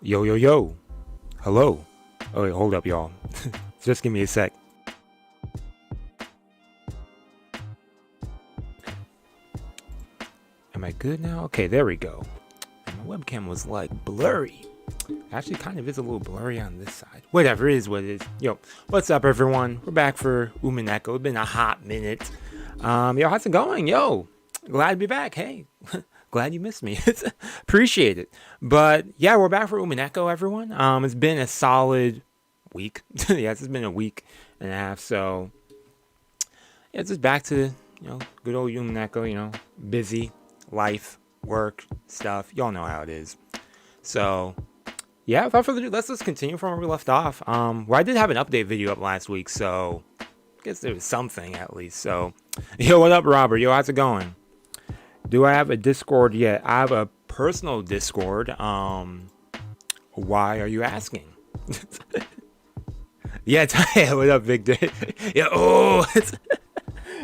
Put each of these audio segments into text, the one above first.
Yo, yo, yo. Hello. Oh, wait, hold up, y'all. Just give me a sec. Am I good now? Okay, there we go. And my webcam was like blurry. Actually, kind of is a little blurry on this side. Whatever, it is what it is. Yo, what's up, everyone? We're back for Umineko. It's been a hot minute. Yo, how's it going? Yo, glad to be back. Hey, glad you missed me. Appreciate it. But yeah, we're back for Umineko, everyone. It's been a solid week. Yes, it's been a week and a half. So yeah, it's just back to good old Umineko. Busy life, work, stuff. Y'all know how it is. So yeah, without further ado, let's just continue from where we left off. Where I did have an update video up last week, so I guess there was something at least. So, yo, what up, Robert? Yo, how's it going? Do I have a Discord yet? I have a personal Discord. Why are you asking? Yeah, what up, Victor? Yo,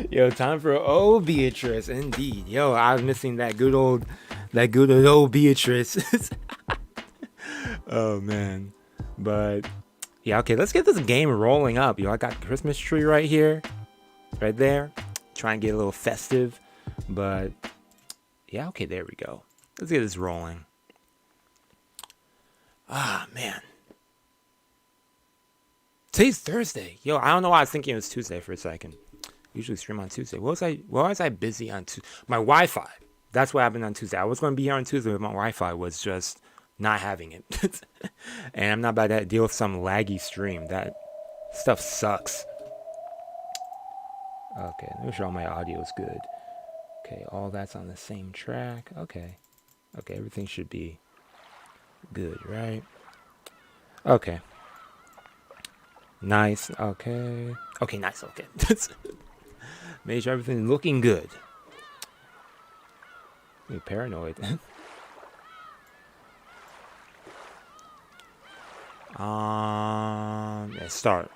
yo, time for Beatrice, indeed. Yo, I was missing that good old Beatrice. Oh man, but yeah, okay, let's get this game rolling up. I got the Christmas tree right here, right there. Try and get a little festive, but yeah, okay, there we go. Let's get this rolling. Ah, man. Today's Thursday. Yo, I don't know why I was thinking it was Tuesday for a second. Usually stream on Tuesday. What was I busy on Tuesday? My Wi-Fi. That's what happened on Tuesday. I was going to be here on Tuesday, but my Wi-Fi was just not having it. And I'm not about to deal with some laggy stream. That stuff sucks. Okay, let me sure all my audio is good. Okay, all that's on the same track. Okay, everything should be good, right? Okay. Nice. Okay, nice. Okay. Make sure everything's looking good. I'm paranoid. Let's start.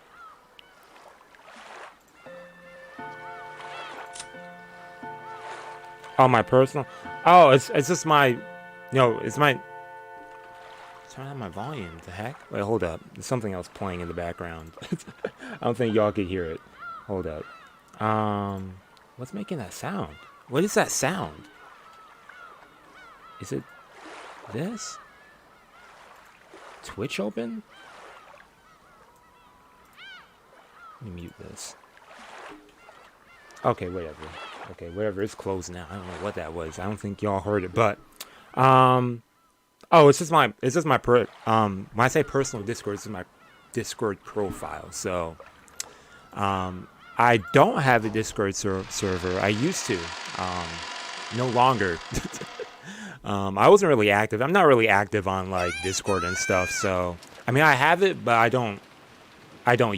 Oh, my personal. Oh, it's just my. No, it's my. Turn on my volume. The heck? Wait, hold up. There's something else playing in the background. I don't think y'all could hear it. Hold up. What's making that sound? What is that sound? Is it this? Twitch open? Let me mute this. Okay, whatever. Okay, whatever. It's closed now. I don't know what that was. I don't think y'all heard it, but oh, it's just my when I say personal Discord, this is my Discord profile. So I don't have a Discord server. I used to. No longer. I wasn't really active. I'm not really active on like Discord and stuff. So I mean, I have it, but I don't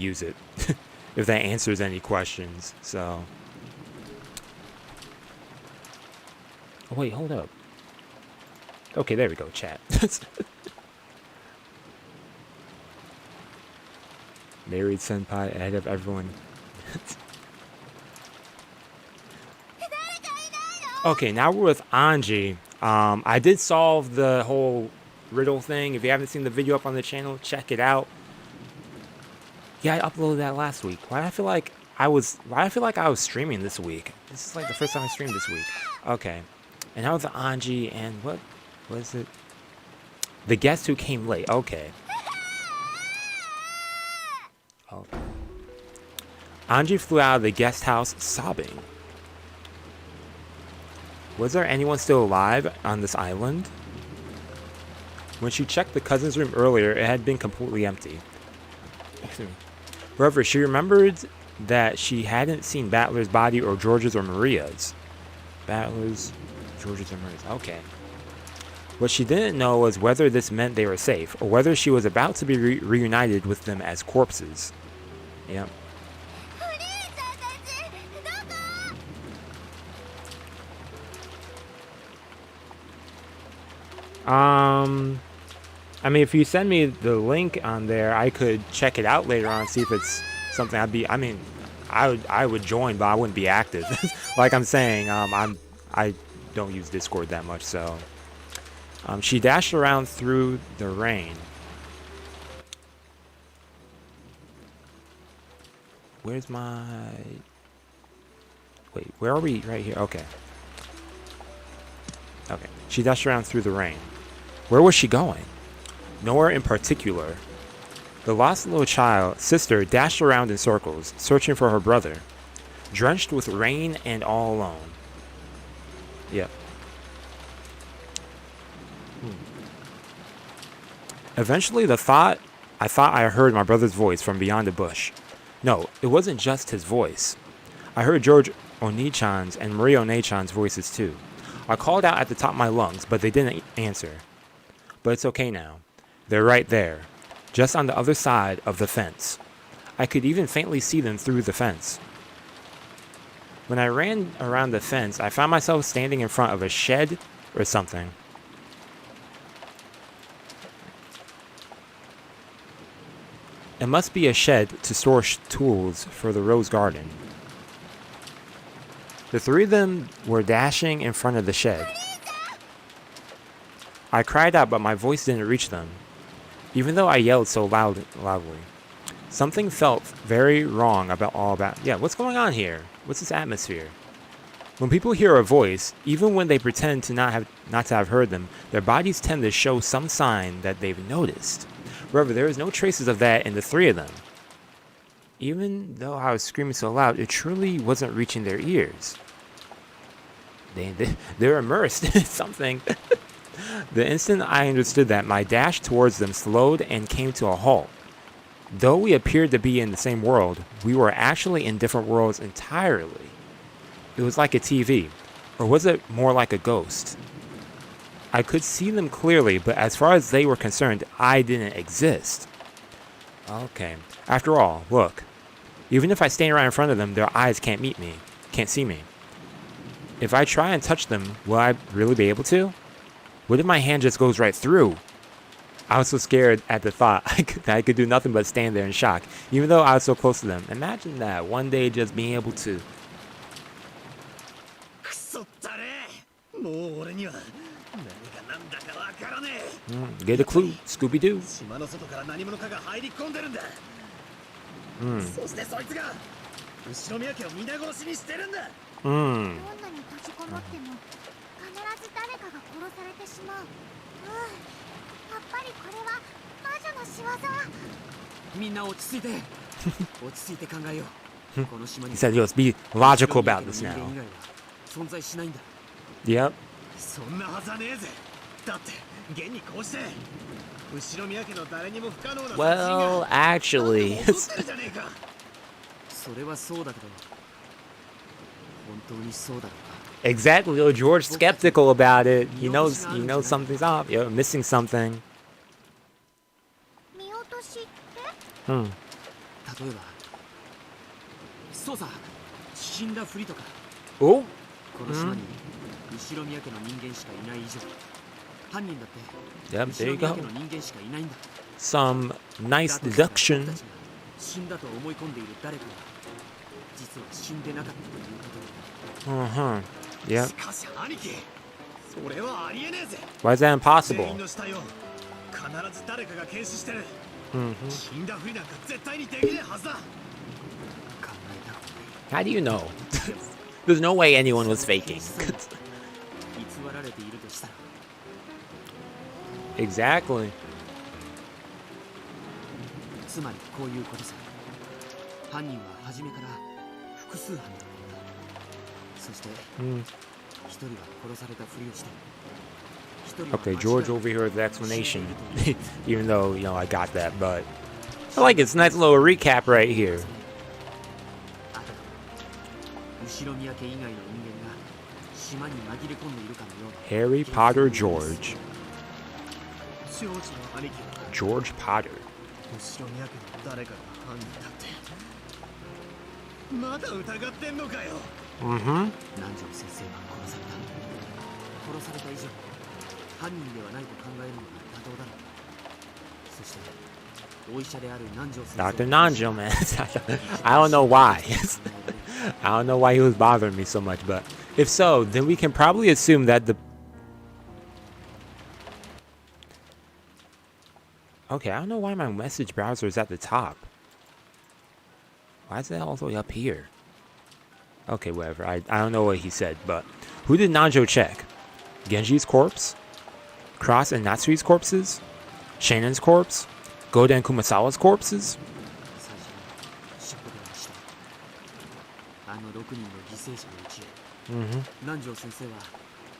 use it. If that answers any questions. So. Oh wait, hold up. Okay, there we go. Chat. Married senpai ahead of everyone. Okay, now we're with Anji. I did solve the whole riddle thing. If you haven't seen the video up on the channel, check it out. Yeah, I uploaded that last week. Why do I feel like I was streaming this week? This is like the first time I streamed this week. Okay. And now with Anji and what was it? The guest who came late. Okay. Okay. Anji flew out of the guest house sobbing. Was there anyone still alive on this island? When she checked the cousin's room earlier, it had been completely empty. However, she remembered that she hadn't seen Battler's body or George's or Maria's. Battler's, George's or Maria's. Okay. What she didn't know was whether this meant they were safe, or whether she was about to be reunited with them as corpses. Yep. I mean, if you send me the link on there, I could check it out later on, see if it's something I would join, but I wouldn't be active. Like I'm saying, I don't use Discord that much, so She dashed around through the rain. Where's my... Wait, where are we? Right here. Okay. Okay. She dashed around through the rain. Where was she going? Nowhere in particular. The lost little sister dashed around in circles, searching for her brother. Drenched with rain and all alone. Yep. Eventually, I thought I heard my brother's voice from beyond the bush. No, it wasn't just his voice. I heard George Oni-chan's and Marie One-chan's voices too. I called out at the top of my lungs, but they didn't answer. But it's okay now. They're right there, just on the other side of the fence. I could even faintly see them through the fence. When I ran around the fence, I found myself standing in front of a shed or something. It must be a shed to store tools for the rose garden. The three of them were dashing in front of the shed. I cried out, but my voice didn't reach them, even though I yelled so loudly. Something felt very wrong Yeah, what's going on here? What's this atmosphere? When people hear a voice, even when they pretend to not to have heard them, their bodies tend to show some sign that they've noticed. However, there is no traces of that in the three of them. Even though I was screaming so loud, it truly wasn't reaching their ears. They're immersed in something. The instant I understood that, my dash towards them slowed and came to a halt. Though we appeared to be in the same world, we were actually in different worlds entirely. It was like a TV, or was it more like a ghost? I could see them clearly, but as far as they were concerned, I didn't exist. Okay. After all, look. Even if I stand right in front of them, their eyes can't see me. If I try and touch them, will I really be able to? What if my hand just goes right through? I was so scared at the thought I could do nothing but stand there in shock, even though I was so close to them. Imagine that, one day just being able to... Get a clue, Scooby-Doo. He said, let's be logical about this now. Yep. Well, actually, exactly. George's skeptical about it. He knows something's off. You're missing something. Oh. Yep, there you go. Some nice deduction. Yep. Why is that impossible? How do you know? There's no way anyone was faking. Exactly. Okay, George over here with the explanation. Even though, I got that, but I like it's a nice little recap right here. Harry Potter George. George Potter. Dr. Nanjo, man. I don't know why. I don't know why he was bothering me so much, but if so, then we can probably assume that Okay, I don't know why my message browser is at the top. Why is that all the way up here? Okay, whatever. I don't know what he said, but who did Nanjo check? Genji's corpse? Cross and Natsui's corpses? Shainen's corpse? Goda and Kumasawa's corpses?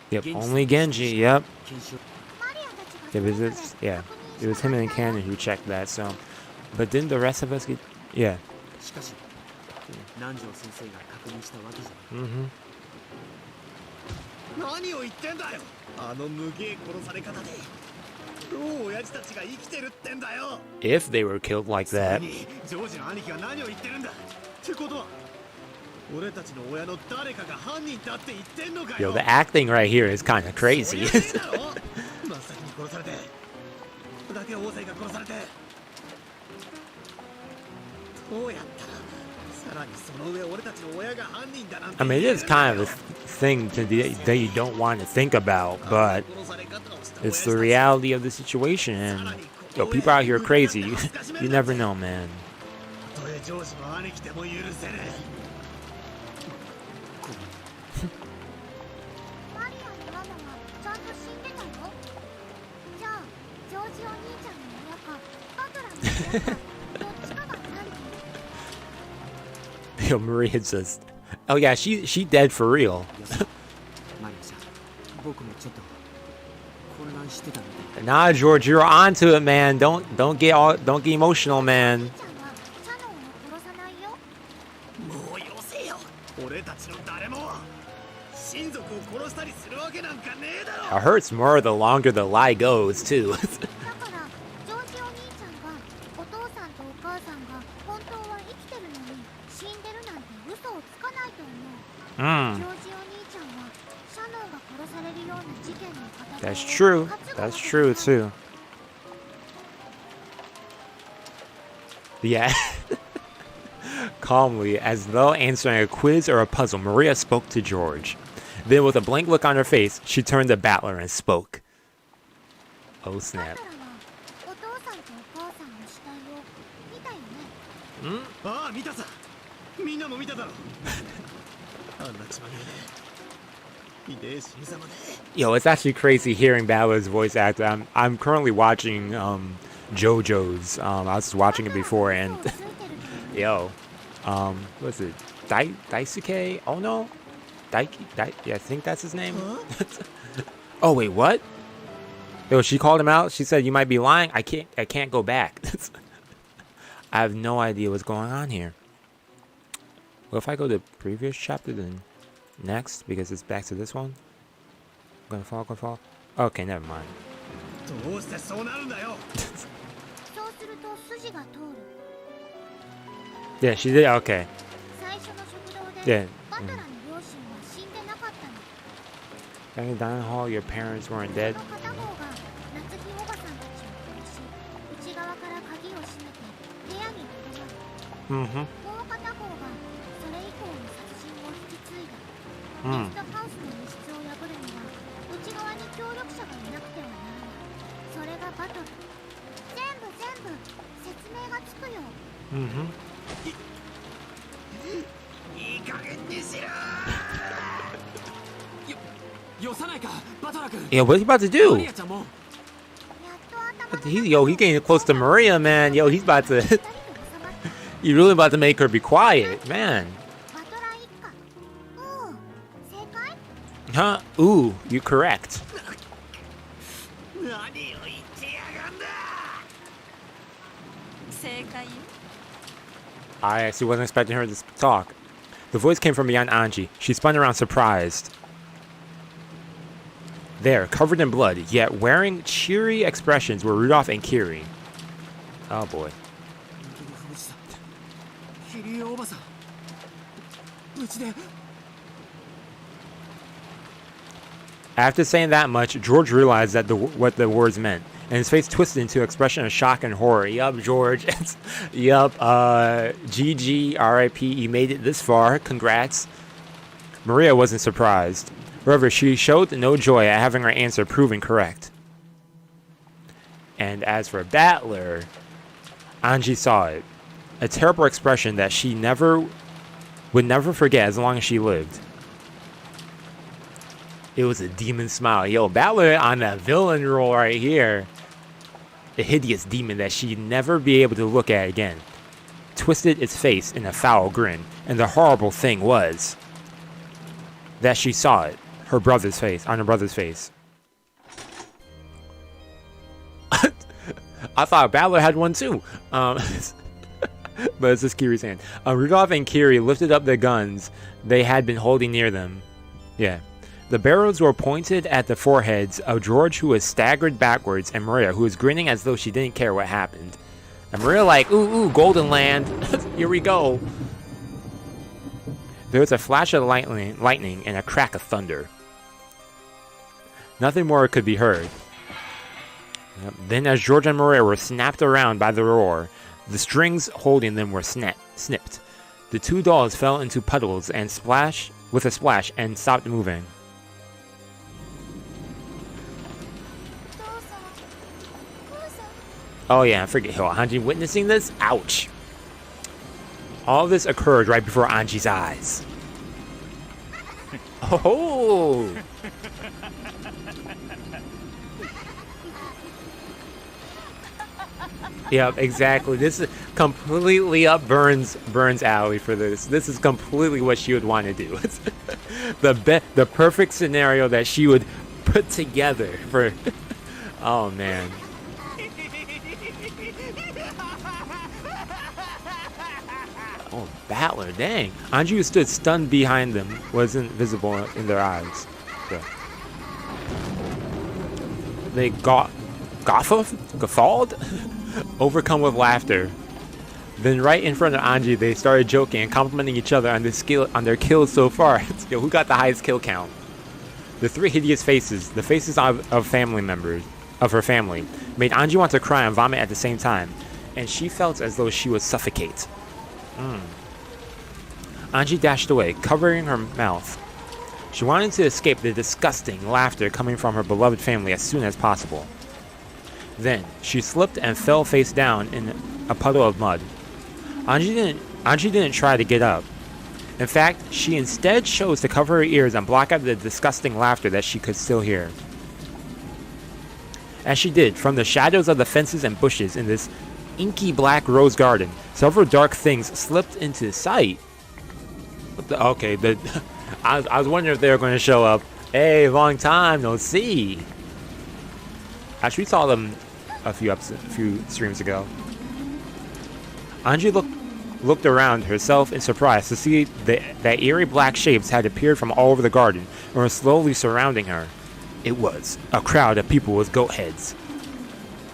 Yep, only Genji, yep. It was him and Cannon who checked that, so. But didn't the rest of us get. Yeah. If they were killed like that. Yo, the acting right here is kind of crazy. I mean, it is kind of a thing that you don't want to think about, but it's the reality of the situation. And yo, people out here are crazy. You never know, man. Yo, Maria just. Oh yeah, she dead for real. Nah, George, you're onto it, man. Don't get emotional, man. It hurts more the longer the lie goes, too. That's true. That's true, too. Yeah. Calmly, as though answering a quiz or a puzzle, Maria spoke to George. Then, with a blank look on her face, she turned to Battler and spoke. Oh, snap. Yo, it's actually crazy hearing Battler's voice actor. I'm currently watching JoJo's. I was watching it before, and yo, what's it? Daisuke? Oh no, yeah, I think that's his name. Oh wait, what? Yo, she called him out. She said, "You might be lying. I can't go back." I have no idea what's going on here. Well, if I go to previous chapter, then next, because it's back to this one. Gonna fall. Okay, never mind. Yeah, she did. Okay. Yeah. Back in dining hall, your parents weren't dead. Mm-hmm. Yeah, what's he about to do? He's getting close to Maria, man. Yo, he's about to. He's really about to make her be quiet, man. Huh? Ooh, you're correct. I actually wasn't expecting her to talk. The voice came from beyond Anji. She spun around surprised. There, covered in blood, yet wearing cheery expressions were Rudolph and Kiri. Oh boy. After saying that much, George realized that what the words meant, and his face twisted into an expression of shock and horror. Yup, George. Yup. GG, RIP, you made it this far. Congrats. Maria wasn't surprised. However, she showed no joy at having her answer proven correct. And as for Battler, Anji saw it. A terrible expression that she would never forget as long as she lived. It was a demon smile. Yo, Battler on that villain role right here. A hideous demon that she'd never be able to look at again. Twisted its face in a foul grin. And the horrible thing was that she saw it. On her brother's face. I thought Battler had one too. But it's just Kiri's hand. Rudolph and Kiri lifted up their guns they had been holding near them. Yeah. The barrels were pointed at the foreheads of George, who was staggered backwards, and Maria, who was grinning as though she didn't care what happened. And Maria like, ooh, Golden Land. Here we go. There was a flash of lightning and a crack of thunder. Nothing more could be heard. Then as George and Maria were snapped around by the roar, the strings holding them were snipped. The two dolls fell into puddles and with a splash and stopped moving. Oh yeah, I forget. Anji witnessing this? Ouch. All this occurred right before Anji's eyes. Oh! Yep, exactly. This is completely up Burns' alley for this. This is completely what she would want to do. It's the perfect scenario that she would put together for. Oh man. Oh, Battler, dang. Anju stood stunned behind them, wasn't visible in their eyes. Yeah. They guffawed? Overcome with laughter. Then right in front of Anji, they started joking and complimenting each other on their kills so far. Yo, who got the highest kill count? The three hideous faces, the faces of family members, of her family, made Anji want to cry and vomit at the same time, and she felt as though she would suffocate. Anji dashed away, covering her mouth. She wanted to escape the disgusting laughter coming from her beloved family as soon as possible. Then, she slipped and fell face down in a puddle of mud. Anji didn't try to get up. In fact, she instead chose to cover her ears and block out the disgusting laughter that she could still hear. As she did, from the shadows of the fences and bushes in this inky black rose garden, several dark things slipped into sight. I was wondering if they were going to show up. Hey, long time no see. Actually, we saw them a few streams ago. Anji looked around herself in surprise to see that eerie black shapes had appeared from all over the garden and were slowly surrounding her. It was a crowd of people with goat heads.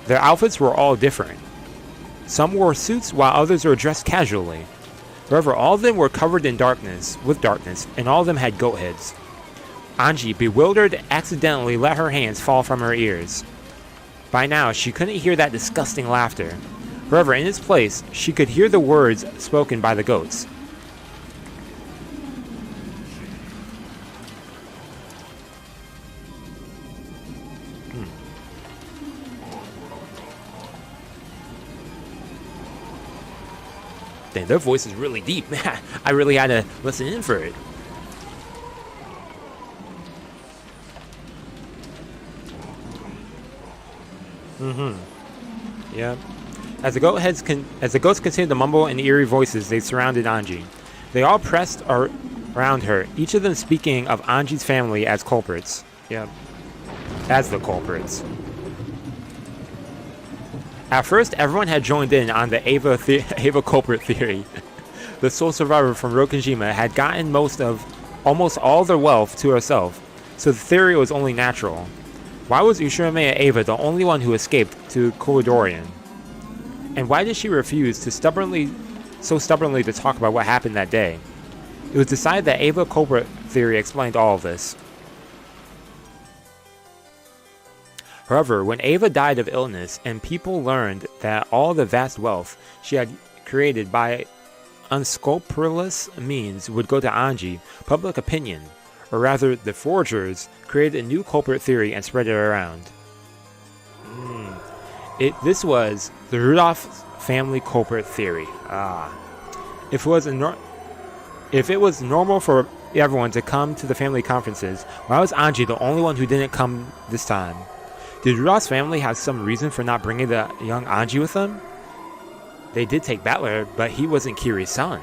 Their outfits were all different. Some wore suits while others were dressed casually. However, all of them were covered in darkness, and all of them had goat heads. Anji, bewildered, accidentally let her hands fall from her ears. By now, she couldn't hear that disgusting laughter. However, in its place, she could hear the words spoken by the goats. Dang, their voice is really deep. I really had to listen in for it. Yeah. As the goats continued to mumble in eerie voices, they surrounded Anji. They all pressed around her, each of them speaking of Anji's family as culprits. Yeah. As the culprits. At first, everyone had joined in on the Ava culprit theory. The sole survivor from Rokkenjima had gotten almost all their wealth to herself, so the theory was only natural. Why was Ushiromiya Ava the only one who escaped to Koridorian? And why did she refuse so stubbornly to talk about what happened that day? It was decided that Ava culprit theory explained all of this. However, when Ava died of illness and people learned that all the vast wealth she had created by unscrupulous means would go to Anji, public opinion, or rather the forgers, created a new culprit theory and spread it around. This was the Rudolph family culprit theory. If it was normal for everyone to come to the family conferences, why was Anji the only one who didn't come this time? Did Rudolph's family have some reason for not bringing the young Anji with them? They did take Battler, but he wasn't Kiri's son.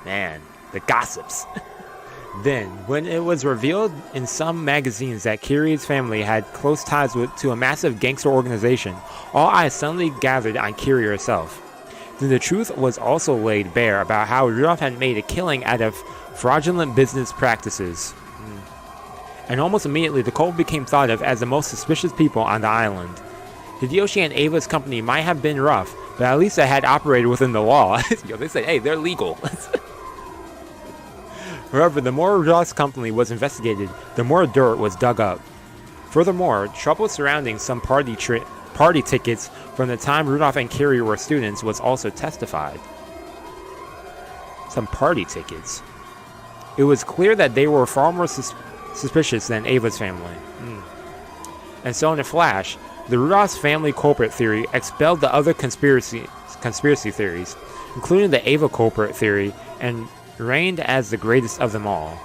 Man, the gossips. Then, when it was revealed in some magazines that Kiri's family had close ties to a massive gangster organization, all eyes suddenly gathered on Kiri herself. Then the truth was also laid bare about how Rudolph had made a killing out of fraudulent business practices. And almost immediately, the couple became thought of as the most suspicious people on the island. Hideyoshi and Ava's company might have been rough, but at least they had operated within the law. They said, hey, they're legal. However, the more Rudolph's company was investigated, the more dirt was dug up. Furthermore, trouble surrounding some party tickets from the time Rudolph and Kiri were students was also testified. Some party tickets. It was clear that they were far more suspicious than Ava's family. And so in a flash, the Rudolph's family culprit theory expelled the other conspiracy theories, including the Ava culprit theory, and reigned as the greatest of them all.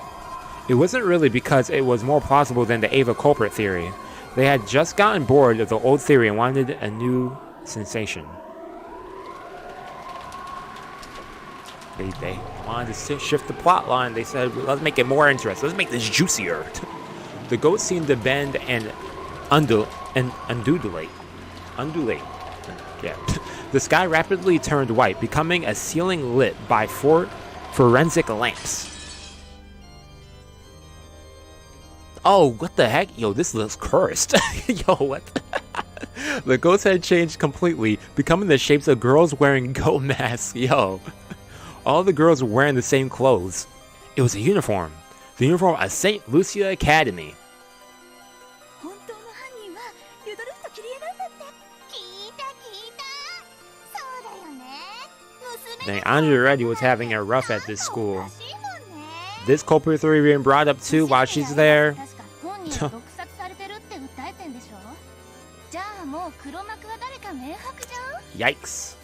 It wasn't really because it was more plausible than the Ava culprit theory. They had just gotten bored of the old theory and wanted a new sensation. They wanted to shift the plot line. They said, let's make it more interesting. Let's make this juicier. The goats seemed to bend and undulate. Yeah. The sky rapidly turned white, becoming a ceiling lit by forensic lamps. Oh, what the heck? Yo, this looks cursed. Yo, what? The goats had changed completely, becoming the shapes of girls wearing goat masks. Yo. All the girls were wearing the same clothes. It was a uniform. The uniform of St. Lucia Academy. Dang, Anji already was having it rough at this school. This culprit theory being brought up too while she's there. Yikes.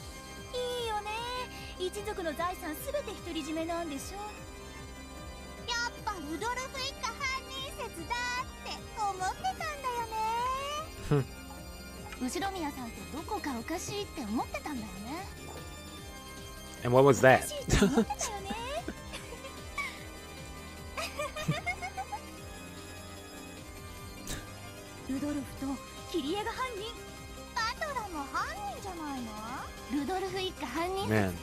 And what was that? Man.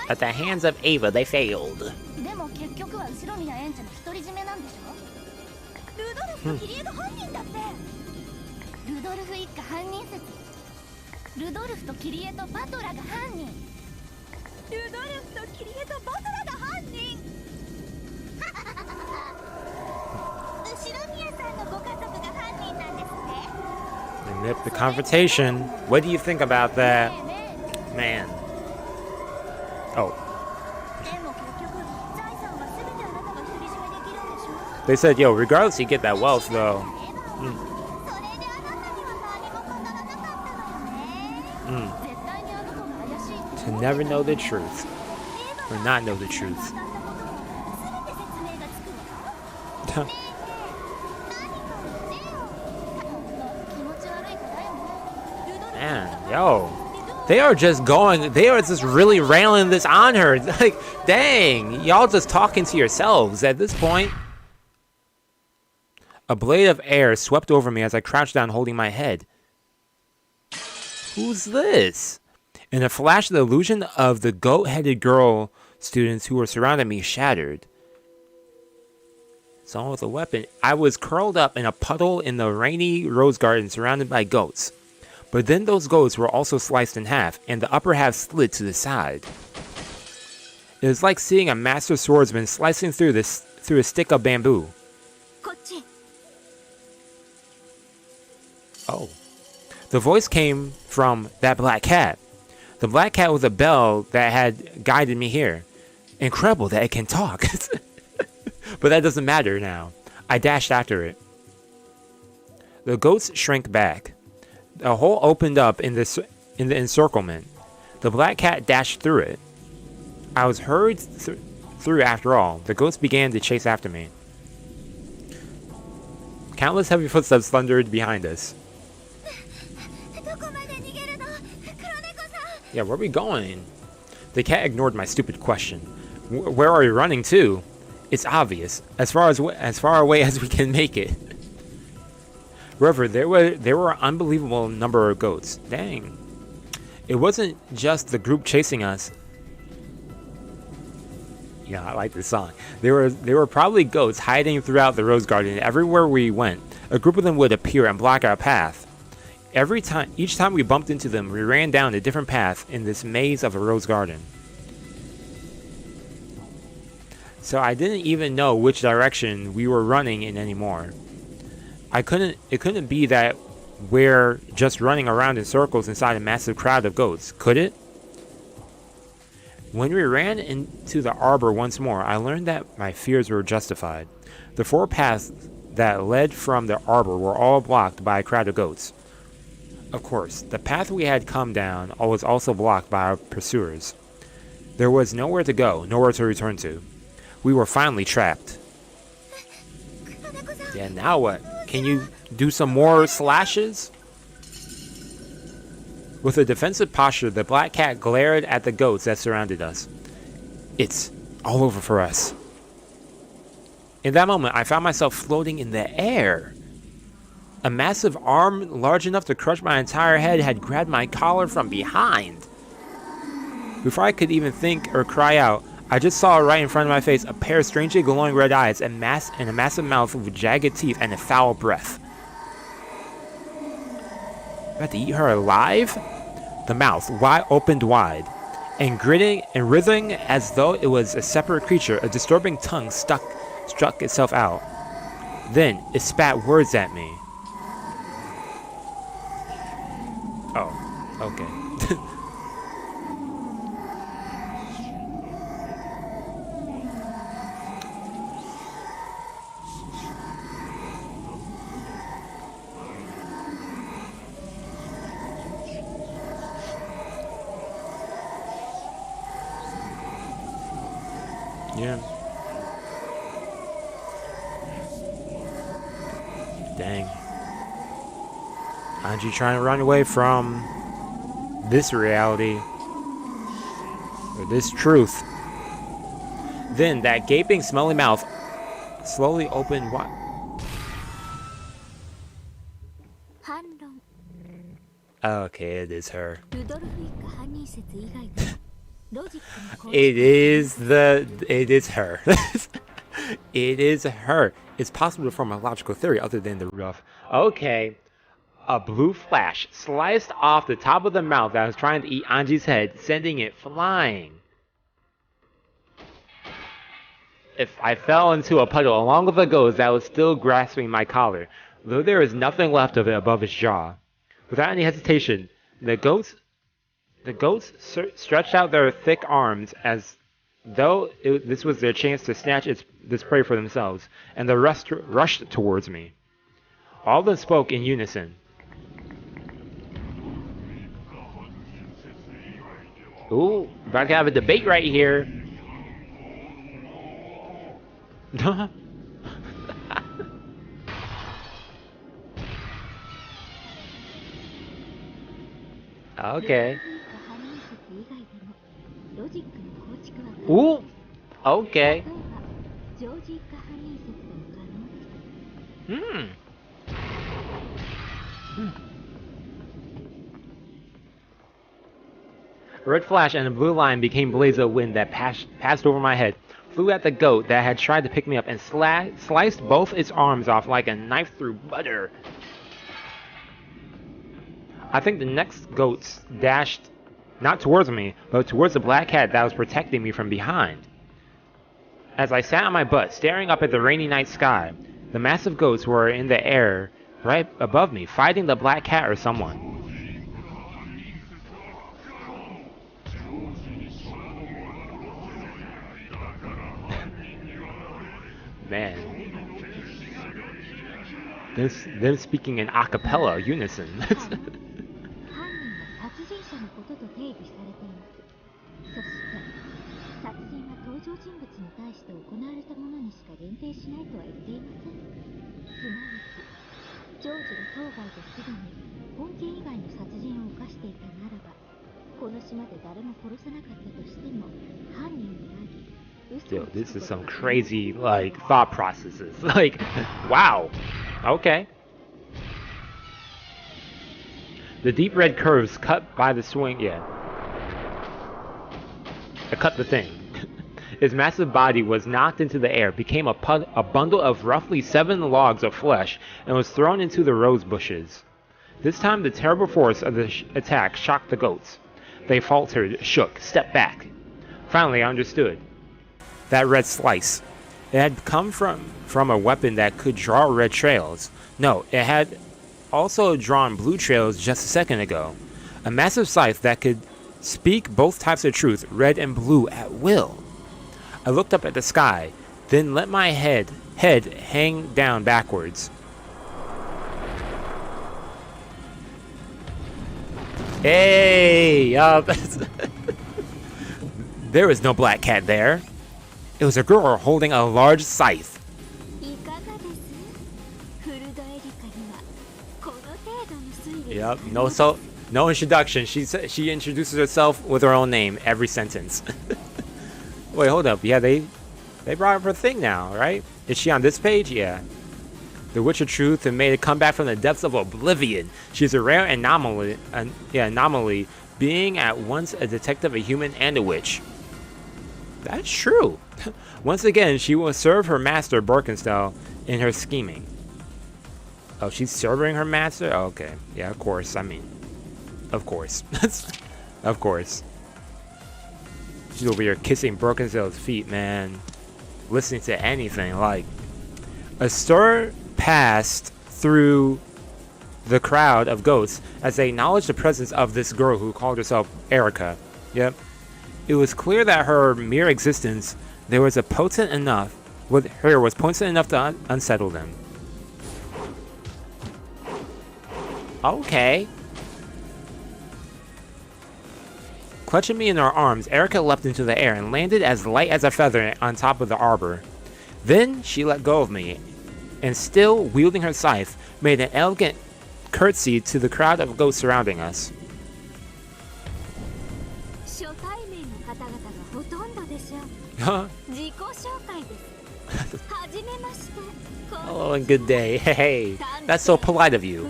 At the hands of Ava, they failed. And if the confrontation, what do you think about that? Man. Oh. They said, yo, regardless you get that wealth though. To never know the truth. Or not know the truth. Man, yo. They are just really railing this on her. Like, dang, y'all just talking to yourselves at this point. A blade of air swept over me as I crouched down holding my head. Who's this? In a flash, the illusion of the goat-headed girl students who were surrounding me shattered. Someone with a weapon. I was curled up in a puddle in the rainy rose garden surrounded by goats. But then those goats were also sliced in half, and the upper half slid to the side. It was like seeing a master swordsman slicing through a stick of bamboo. Oh. The voice came from that black cat. The black cat with a bell that had guided me here. Incredible that it can talk. But that doesn't matter now. I dashed after it. The goats shrank back. A hole opened up in the encirclement. The black cat dashed through it. I was hurried through after all. The goats began to chase after me. Countless heavy footsteps thundered behind us. Yeah, where are we going? The cat ignored my stupid question. Where are you running to? It's obvious. As far away as we can make it. However, there were an unbelievable number of goats. Dang. It wasn't just the group chasing us. Yeah, I like this song. There were probably goats hiding throughout the rose garden. Everywhere we went, a group of them would appear and block our path. Each time we bumped into them, we ran down a different path in this maze of a rose garden. So I didn't even know which direction we were running in anymore. It couldn't be that we're just running around in circles inside a massive crowd of goats, could it? When we ran into the arbor once more, I learned that my fears were justified. The 4 paths that led from the arbor were all blocked by a crowd of goats. Of course, the path we had come down was also blocked by our pursuers. There was nowhere to go, nowhere to return to. We were finally trapped. Yeah, now what? Can you do some more slashes? With a defensive posture, the black cat glared at the goats that surrounded us. It's all over for us. In that moment, I found myself floating in the air. A massive arm large enough to crush my entire head had grabbed my collar from behind. Before I could even think or cry out, I just saw right in front of my face a pair of strangely glowing red eyes and a massive mouth with jagged teeth and a foul breath. About to eat her alive? The mouth opened wide, and grinning and writhing as though it was a separate creature, a disturbing tongue struck itself out. Then it spat words at me. Oh, okay. Yeah. Dang. Anji trying to run away from this reality. Or this truth. Then that gaping, smelly mouth slowly opened wide. Okay, it is her. It is her. It is her. It's possible to form a logical theory other than the rough. Okay. A blue flash sliced off the top of the mouth that was trying to eat Anji's head, sending it flying. If I fell into a puddle along with the ghost that was still grasping my collar, though there is nothing left of it above its jaw. Without any hesitation, the goats stretched out their thick arms as though this was their chance to snatch this prey for themselves, and the rest rushed towards me. All of them spoke in unison. Ooh, about to have a debate right here. Okay. Ooh, okay. A red flash and a blue line became blades of wind that passed over my head, flew at the goat that had tried to pick me up, and sliced both its arms off like a knife through butter. I think the next goats dashed not towards me, but towards the black cat that was protecting me from behind. As I sat on my butt, staring up at the rainy night sky, the massive goats were in the air right above me, fighting the black cat or someone. man. Them speaking in a cappella unison. 犯人は殺人者のことと定義されています。そして殺人は登場人物に対して行われたものにしか限定しないとは言っていません。すなわちジョージが当該ですでに本件以外の殺人を犯していたならば、この島で誰も殺さなかったとしても犯人であり、 Yo, this is some crazy, like, thought processes. Like, wow. Okay. The deep red curves cut by the swing, yeah. I cut the thing. His massive body was knocked into the air, became a bundle of roughly 7 logs of flesh, and was thrown into the rose bushes. This time, the terrible force of the attack shocked the goats. They faltered, shook, stepped back. Finally, I understood. That red slice. It had come from a weapon that could draw red trails. No, it had also drawn blue trails just a second ago. A massive scythe that could speak both types of truth, red and blue, at will. I looked up at the sky, then let my head hang down backwards. Hey! There was no black cat there. It was a girl holding a large scythe. Yep, no introduction. She introduces herself with her own name every sentence. Wait, hold up. Yeah, they brought up her thing now, right? Is she on this page? Yeah. The Witch of Truth and made a comeback from the depths of oblivion. She's a rare anomaly, being at once a detective, a human, and a witch. That's true. Once again, she will serve her master, Birkenstell, in her scheming. Oh, she's serving her master? Oh, okay. Yeah, of course. I mean, of course. Of course. She's over here kissing Birkenstell's feet, man. Listening to anything. Like, a stir passed through the crowd of goats as they acknowledged the presence of this girl who called herself Erica. Yep. It was clear that her mere existence was potent enough to unsettle them. Okay. Clutching me in her arms, Erica leapt into the air and landed as light as a feather on top of the arbor. Then she let go of me, and still wielding her scythe, made an elegant curtsy to the crowd of goats surrounding us. Huh? Hello and good day. Hey, that's so polite of you.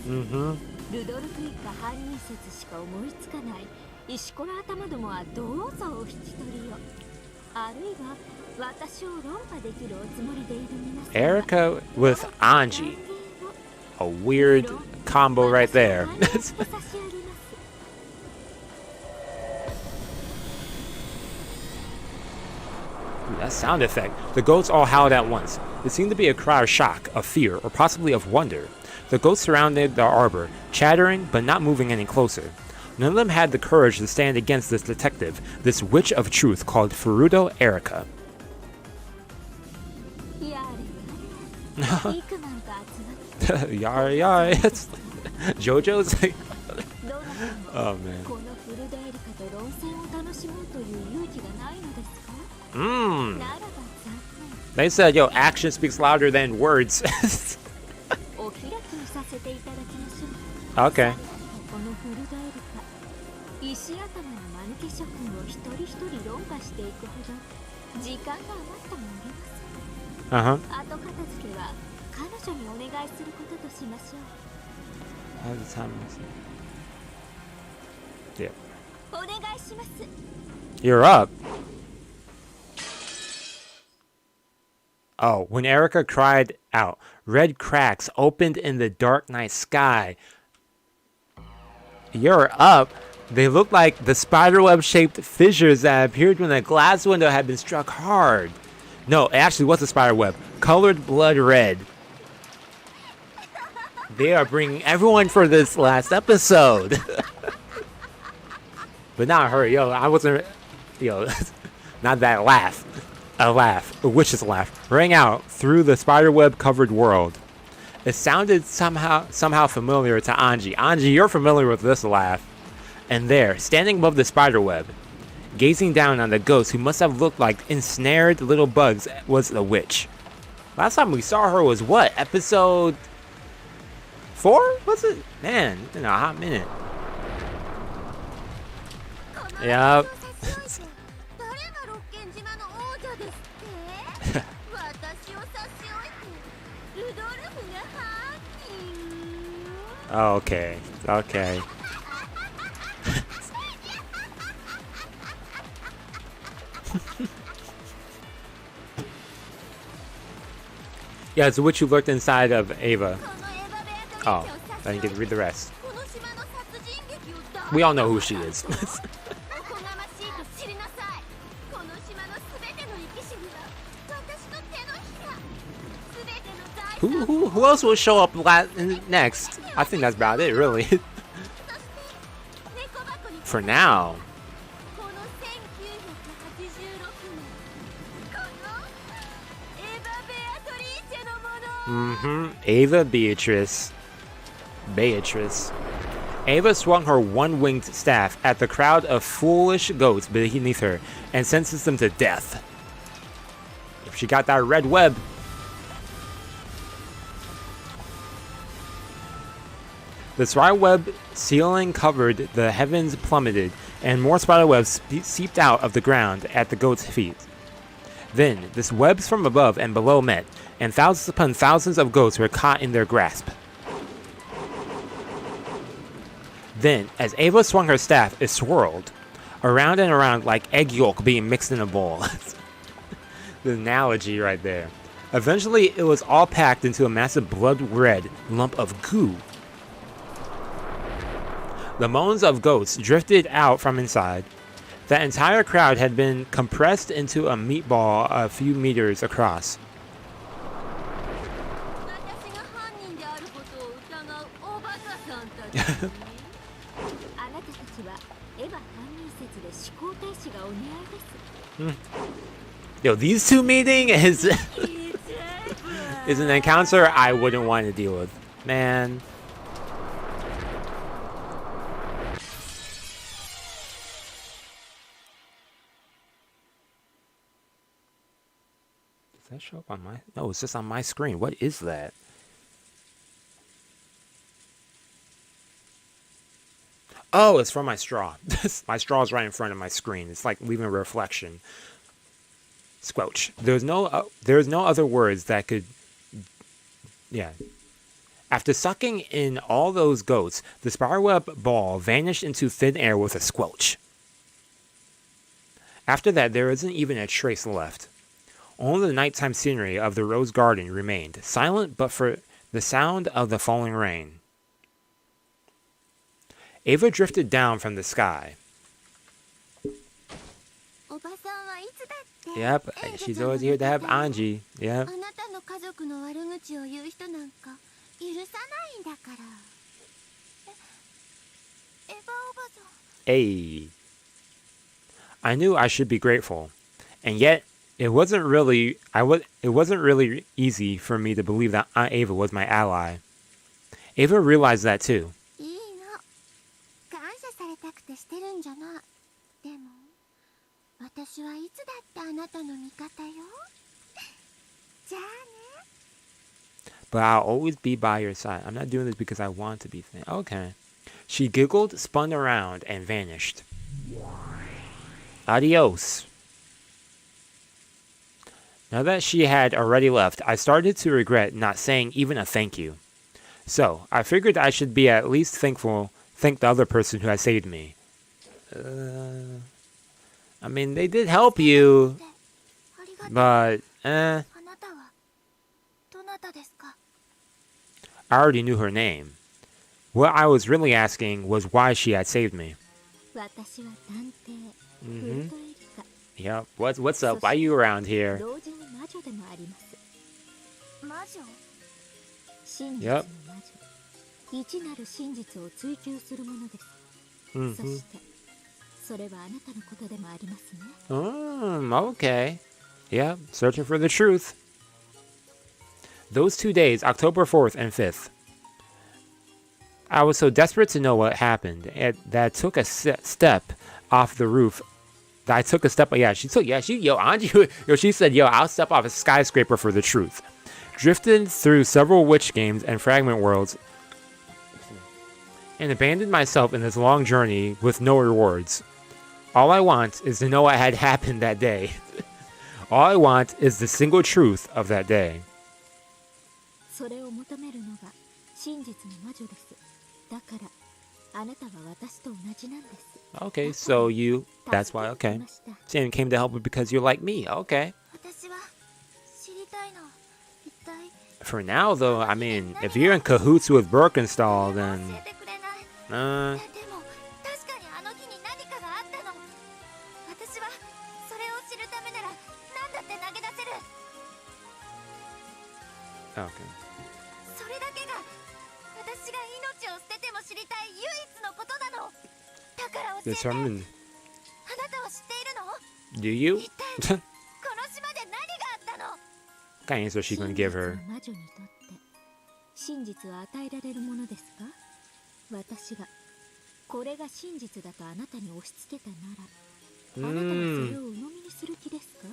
Mm-hmm. Erica with Anji. A weird combo right there. That sound effect. The goats all howled at once. It seemed to be a cry of shock, of fear, or possibly of wonder. The goats surrounded the arbor, chattering but not moving any closer. None of them had the courage to stand against this detective, this witch of truth called Furudo Erica. Yar yar. JoJo's like, oh man. They said, yo, action speaks louder than words. Okay. Uh-huh. All the time. Yeah. You're up. Oh, when Erica cried out, red cracks opened in the dark night sky. You're up. They looked like the spiderweb-shaped fissures that appeared when a glass window had been struck hard. No, it actually was a spiderweb, colored blood red. They are bringing everyone for this last episode. But not her, yo. I wasn't, yo, not that laugh. A laugh, a witch's laugh, rang out through the spiderweb-covered world. It sounded somehow familiar to Anji. Anji, you're familiar with this laugh. And there, standing above the spiderweb, gazing down on the ghost who must have looked like ensnared little bugs, was the witch. Last time we saw her was what? Episode 4? Was it? Man, it's been a hot minute. Yup. Okay. Okay. Yeah, it's the witch who lurked inside of Ava. Oh, I didn't get to read the rest. We all know who she is. Who else will show up next? I think that's about it, really. For now. Ava Beatrice. Ava swung her one-winged staff at the crowd of foolish goats beneath her and sentenced them to death. If she got that red web. The spiderweb ceiling covered, the heavens plummeted, and more spiderwebs seeped out of the ground at the goat's feet. Then, this webs from above and below met, and thousands upon thousands of goats were caught in their grasp. Then, as Ava swung her staff, it swirled, around and around like egg yolk being mixed in a bowl. The analogy right there. Eventually, it was all packed into a massive blood-red lump of goo. The moans of goats drifted out from inside. The entire crowd had been compressed into a meatball a few meters across. Yo, these two meeting is an encounter I wouldn't want to deal with. Man. Does that show up on my... No, it's just on my screen. What is that? Oh, it's from my straw. My straw is right in front of my screen. It's like leaving a reflection. Squelch. There's no other words that could... Yeah. After sucking in all those goats, the spiderweb ball vanished into thin air with a squelch. After that, there isn't even a trace left. Only the nighttime scenery of the rose garden remained, silent but for the sound of the falling rain. Ava drifted down from the sky. Yep, she's always here to have Anji. Yep. Hey. I knew I should be grateful, and yet it wasn't really easy for me to believe that Aunt Ava was my ally. Ava realized that too. But I'll always be by your side. I'm not doing this because I want to be okay. She giggled, spun around, and vanished. Adios. Now that she had already left, I started to regret not saying even a thank you. So, I figured I should be at least thank the other person who had saved me. I mean, they did help you, but, I already knew her name. What I was really asking was why she had saved me. Yep, what's up? Why are you around here? Yep. Okay. Yeah, searching for the truth. Those 2 days, October 4th and 5th, I was so desperate to know what happened that I took a step off the roof. That I took a step. She said, yo, I'll step off a skyscraper for the truth. Drifted through several witch games and fragment worlds and abandoned myself in this long journey with no rewards. All I want is to know what had happened that day. All I want is the single truth of that day. それを求めるのが真実の魔女です。だからあなたは私と同じなんです。 Okay, so that's why, okay. Sam came to help her because you're like me, okay. 私は知りたいの。一体 For now, though, I mean, if you're in cahoots with Birkenstall, then... 教えてくれない。でも確かにあの日に何かがあったの。私はそれを知るためなら何だって投げ出せる。 Okay. それだけが私が命を捨てても知りたい唯一のことなの。だから教えて。 Determined. あなたは知っているの？ Do you? 一体この島で何があったの？ What kind of answer is she gonna give her? 魔女にとって真実は与えられるものですか？私がこれが真実だとあなたに押し付けたなら、あなたはそれを鵜呑みにする気ですか？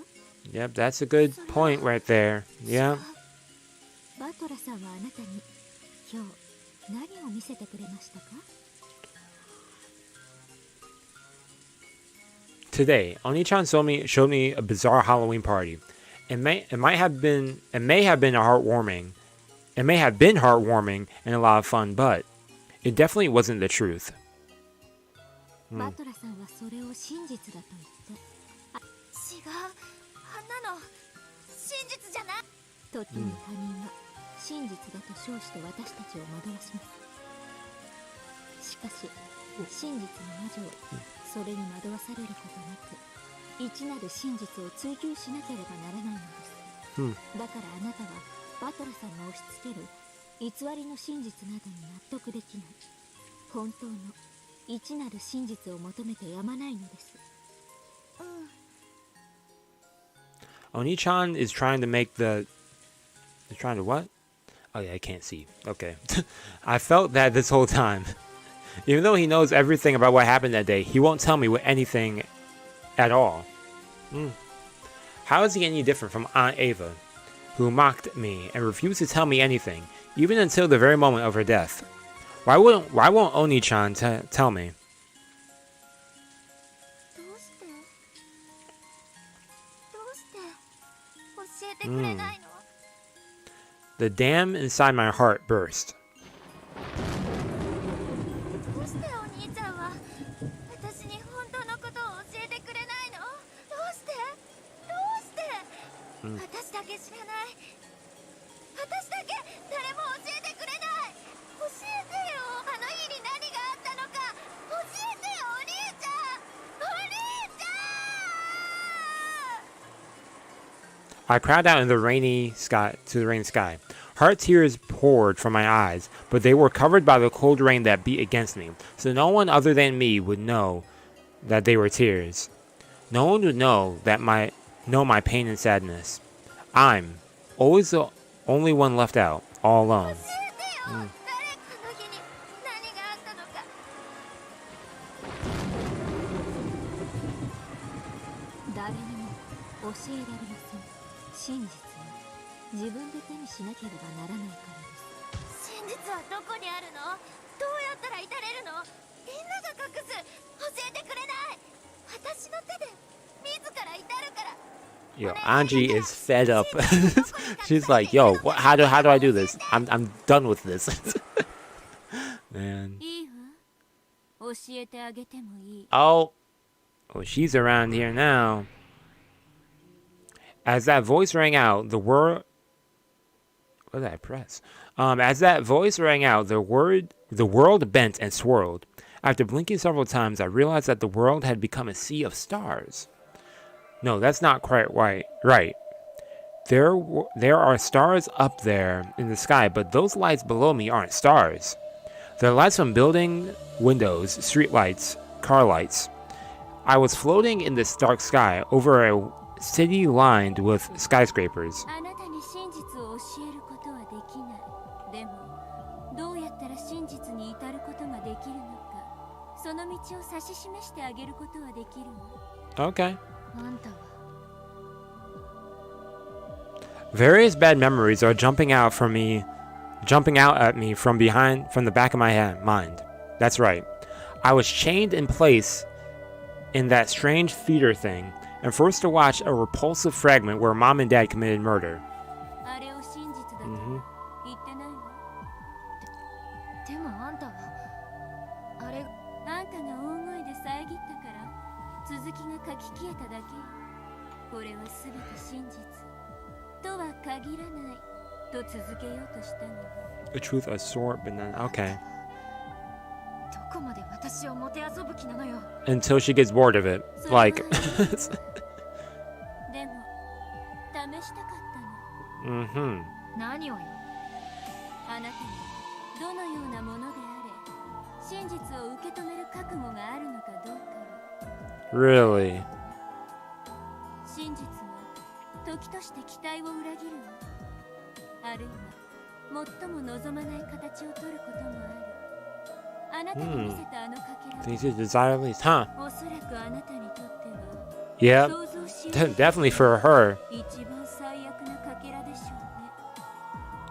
Yep, that's a good point right there. Yeah. バトラさんはあなたに今日何を見せてくれましたか？ Today, Oni-chan showed me a bizarre Halloween party. It may have been heartwarming and a lot of fun, but it definitely wasn't the truth. バトラさんはそれを真実だと言って、違う、あんなの真実じゃない。時に他人は真実だと称して私たちを惑わします。しかし真実の魔女はそれに惑わされることなく、いちなる真実を追求しなければならないのです。だからあなたはバトラさんが押し付ける偽りの真実などに納得できない。本当のいちなる真実を求めてやまないのです。Oni-chan is trying to make the... They're trying to what? Oh yeah, I can't see. Okay. I felt that this whole time. Even though he knows everything about what happened that day, he won't tell me anything at all. How is he any different from Aunt Ava, who mocked me and refused to tell me anything, even until the very moment of her death? Why won't Oni-chan tell me? The dam inside my heart burst. I cried out in the rainy sky to the rainy sky. Heart tears poured from my eyes, but they were covered by the cold rain that beat against me, so no one other than me would know that they were tears. No one would know my pain and sadness. I'm always the only one left out, all alone. Yo, Angie is fed up. She's like, yo, how do I do this? I'm done with this. Man. Oh, she's around here now. As that voice rang out, the word... What did I press? As that voice rang out, the world bent and swirled. After blinking several times, I realized that the world had become a sea of stars. No, that's not quite right. There are stars up there in the sky, but those lights below me aren't stars. They're lights from building windows, street lights, car lights. I was floating in this dark sky over a city lined with skyscrapers. あなたに真実を教えることはできない。でもどうやったら真実に至ることができるのか、その道を指し示してあげることはできるの。 Okay. あんたは Various bad memories are jumping out at me from the back of my mind. That's right. I was chained in place in that strange theater thing and forced to watch a repulsive fragment where mom and dad committed murder. あれを真実だと言ってないの。でもあんたはあれ、あんたが大声で遮ったから続きが書き消えただけ。これは全て真実とは限らないと続けようとしたの。 The truth, a sword, but none. Okay. どこまで私をもてあそぶ気なのよ。 Until she gets bored of it. Like. でも試したかったの。 Mm-hmm. 何をよ。あなたにどのようなものであれ真実を受け止める覚悟があるのかどうか。 Really? 真実は時として期待を裏切るわ。あるいは最も望まない形を取ることもある。あなたに見せたあのかけら These are desire least, huh? おそらくあなたにとっては Yeah. 想像しよう Definitely for her. 一番最悪なかけらでしょ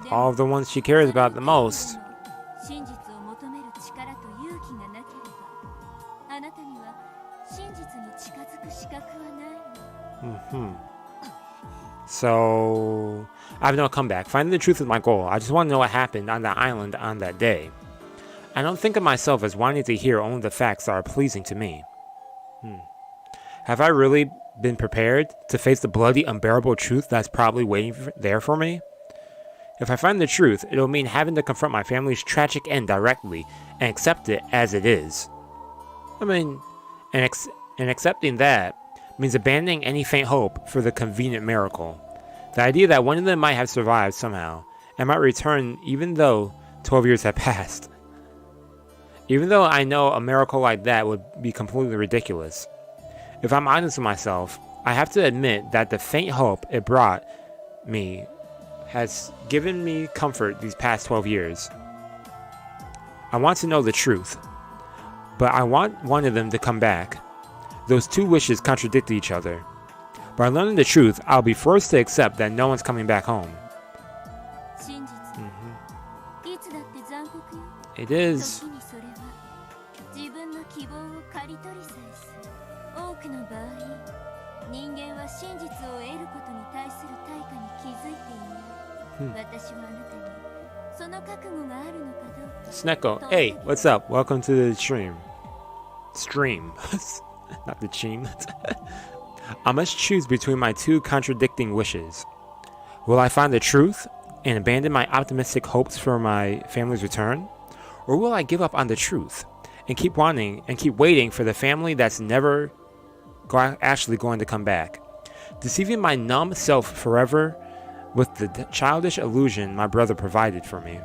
うね。 All of the ones she cares about the most. 真実を求める力と勇気がなければあなたには真実に近づく資格はないの。 Mm-hmm. So, I have no comeback. Finding the truth is my goal. I just want to know what happened on that island on that day. I don't think of myself as wanting to hear only the facts that are pleasing to me. Have I really been prepared to face the bloody, unbearable truth that's probably waiting there for me? If I find the truth, it'll mean having to confront my family's tragic end directly and accept it as it is. I mean, and accepting that means abandoning any faint hope for the convenient miracle. The idea that one of them might have survived somehow and might return even though 12 years have passed. Even though I know a miracle like that would be completely ridiculous. If I'm honest with myself, I have to admit that the faint hope it brought me has given me comfort these past 12 years. I want to know the truth, but I want one of them to come back. Those two wishes contradict each other. By learning the truth, I'll be forced to accept that no one's coming back home. It is. Sneko, hey, what's up? Welcome to the stream. Not the stream. I must choose between my two contradicting wishes. Will I find the truth and abandon my optimistic hopes for my family's return? Or will I give up on the truth and keep waiting for the family that's never actually going to come back, deceiving my numb self forever with the childish illusion my brother provided for me?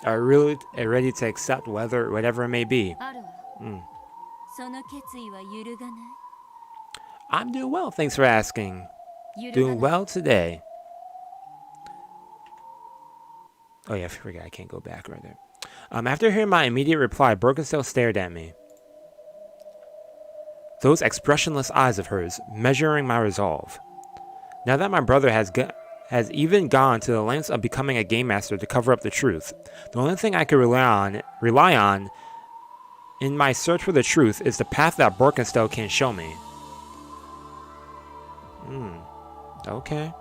Are you really ready to accept whatever it may be? I'm doing well, thanks for asking. Doing well today. Oh yeah, I forgot I can't go back right there. After hearing my immediate reply, Birkenstow stared at me. Those expressionless eyes of hers, measuring my resolve. Now that my brother has even gone to the lengths of becoming a game master to cover up the truth, the only thing I can rely on in my search for the truth is the path that Birkenstow can show me. Okay.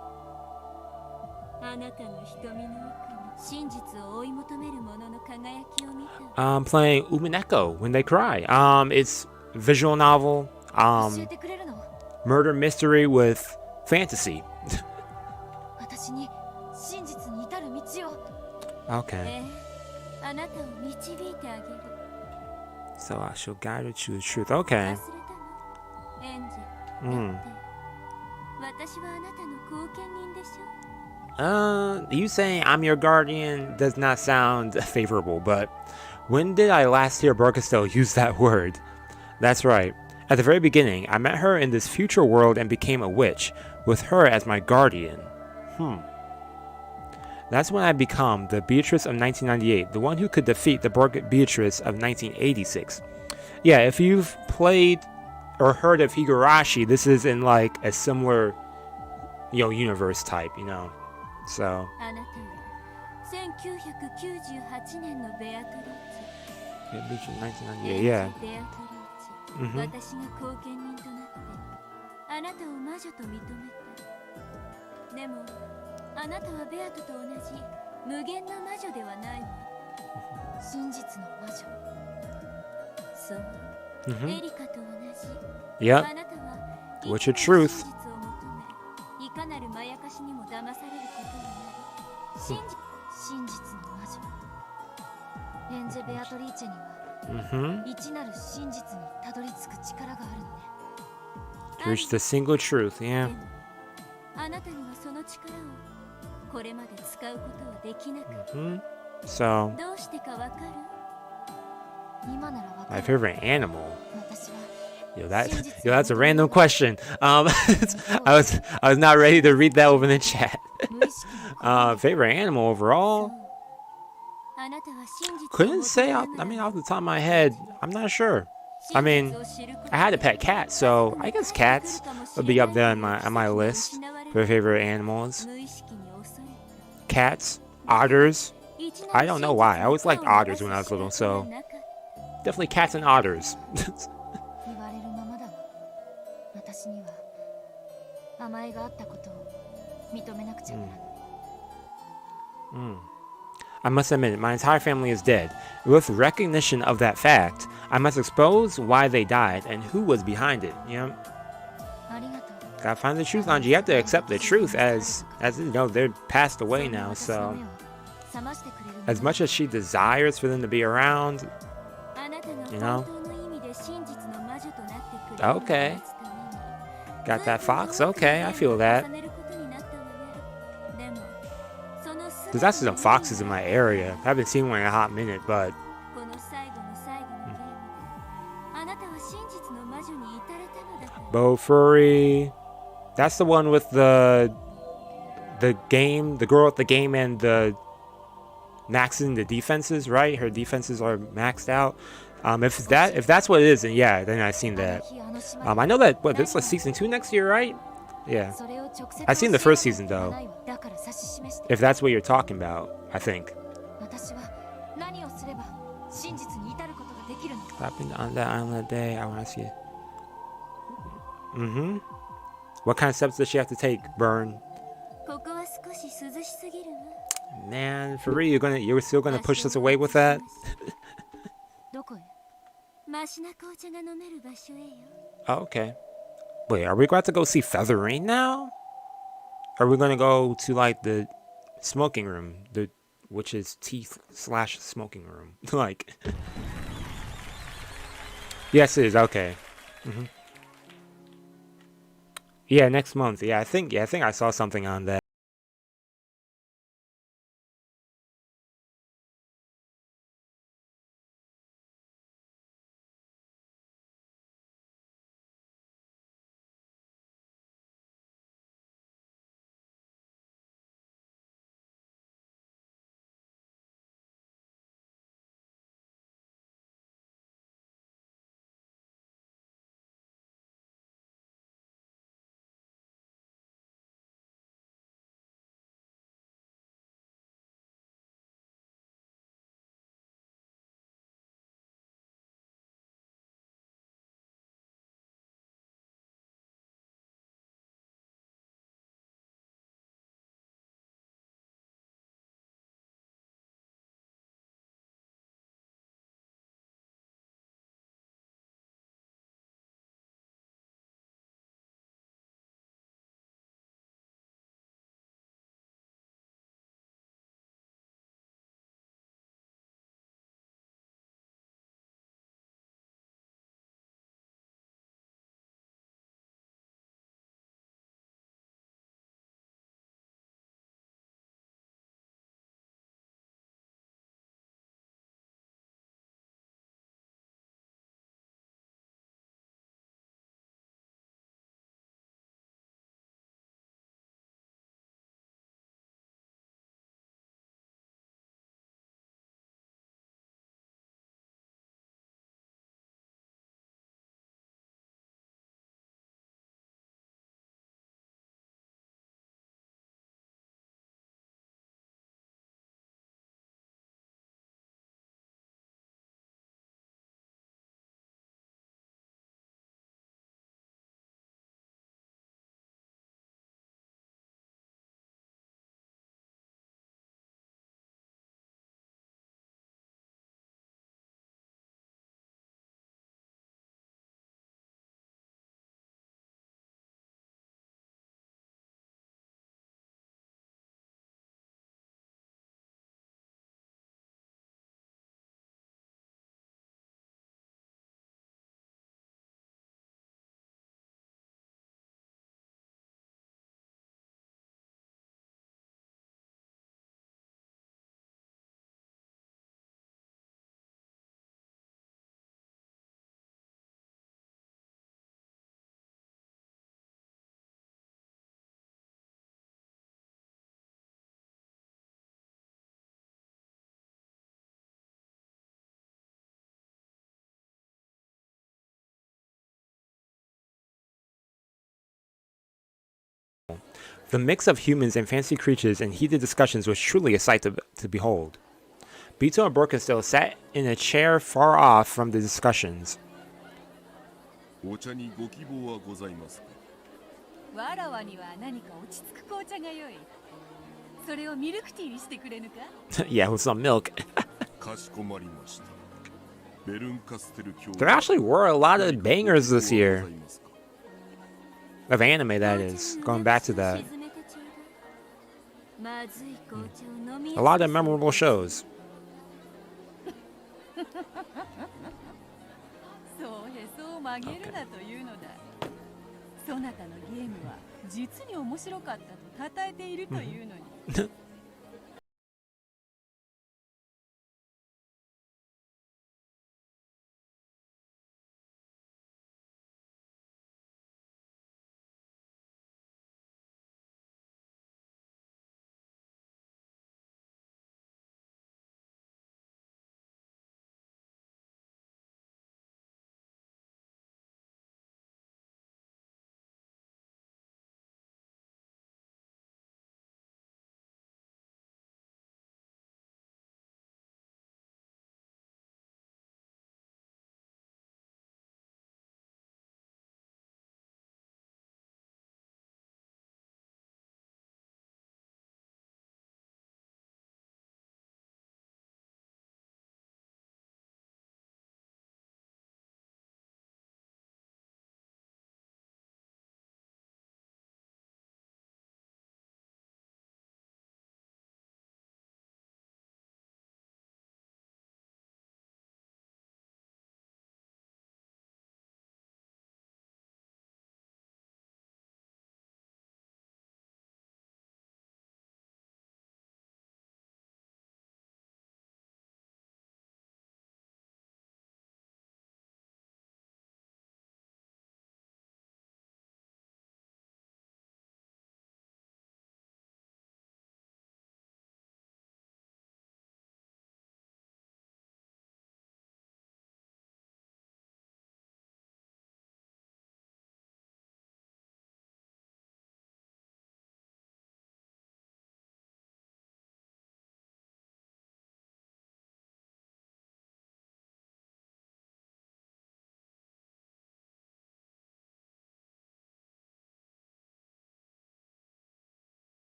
I'm playing Umineko When They Cry. It's visual novel, murder mystery with fantasy. Okay. So I shall guide her to the truth. Okay. You saying I'm your guardian does not sound favorable, but When did I last hear Burkestel use that word? That's right. At the very beginning, I met her in this future world and became a witch, with her as my guardian. That's when I become the Beatrice of 1998, the one who could defeat the Beatrice of 1986. Yeah, if you've played or heard of Higurashi, this is in like a similar, universe type, So. 1998年のベアトリーチ Yeah, Beatrice 1998, yeah. ベアトリーチ、私が後見人となってあなたを魔女と認めた。でもあなたはベアトと同じ無限の魔女ではないわ。真実の魔女。そう、エリカと同じ。Yep. あなたは What's your truth? 真実を求め、いかなるまやかしにも騙されることになる。真実の魔女。エンジェ・ベアトリーチェには、一なる真実にたどり着く力があるのね。To reach the single truth, yeah. あなたにはその力をこれまで使うことはできなかった。So, どうしてかわかる？今ならわかる。 my favorite animal. 私は That's a random question. I was not ready to read that over in the chat. Favorite animal overall? Couldn't say. Off the top of my head, I'm not sure. I mean, I had a pet cat, so I guess cats would be up there on my list for favorite animals. Cats, otters. I don't know why. I always liked otters when I was little, so definitely cats and otters. I must admit, my entire family is dead. With recognition of that fact, I must expose why they died and who was behind it. Gotta find the truth, Anji. You have to accept the truth as they're passed away now, so as much as she desires for them to be around, Okay. Got that fox? Okay, I feel that. There's actually some foxes in my area. I haven't seen one in a hot minute, but... Bofuri. That's the one with the girl with the game and the maxing the defenses, right? Her defenses are maxed out. If that's what it is, then yeah, then I've seen that. I know that this is season 2 next year, right? Yeah. I've seen the first season though. If that's what you're talking about, I think. Happened on that island that day. I want to see it. What kind of steps does she have to take, Burn? Man, for real, you're still gonna push us away with that? Oh, okay. Wait, are we about to go see Featherine now? Or are we gonna go to like the smoking room, which is /smoking room? Like, yes, it is. Okay. Yeah, next month. I think I saw something on that. The mix of humans and fancy creatures and heated discussions was truly a sight to behold. Bito and Brokenstill sat in a chair far off from the discussions. お茶にご希望はございますか。わらわには何か落ち着く紅茶が良い。それをミルクティーにしてくれぬか。Yeah, with some milk. かしこまりました。ベルンカステル教 There actually were a lot of bangers this year. Of anime, that is. Going back to that. A lot of memorable shows. そうへそを曲げるなというのだ。そなたのゲームは実に面白かったと称えているというのに。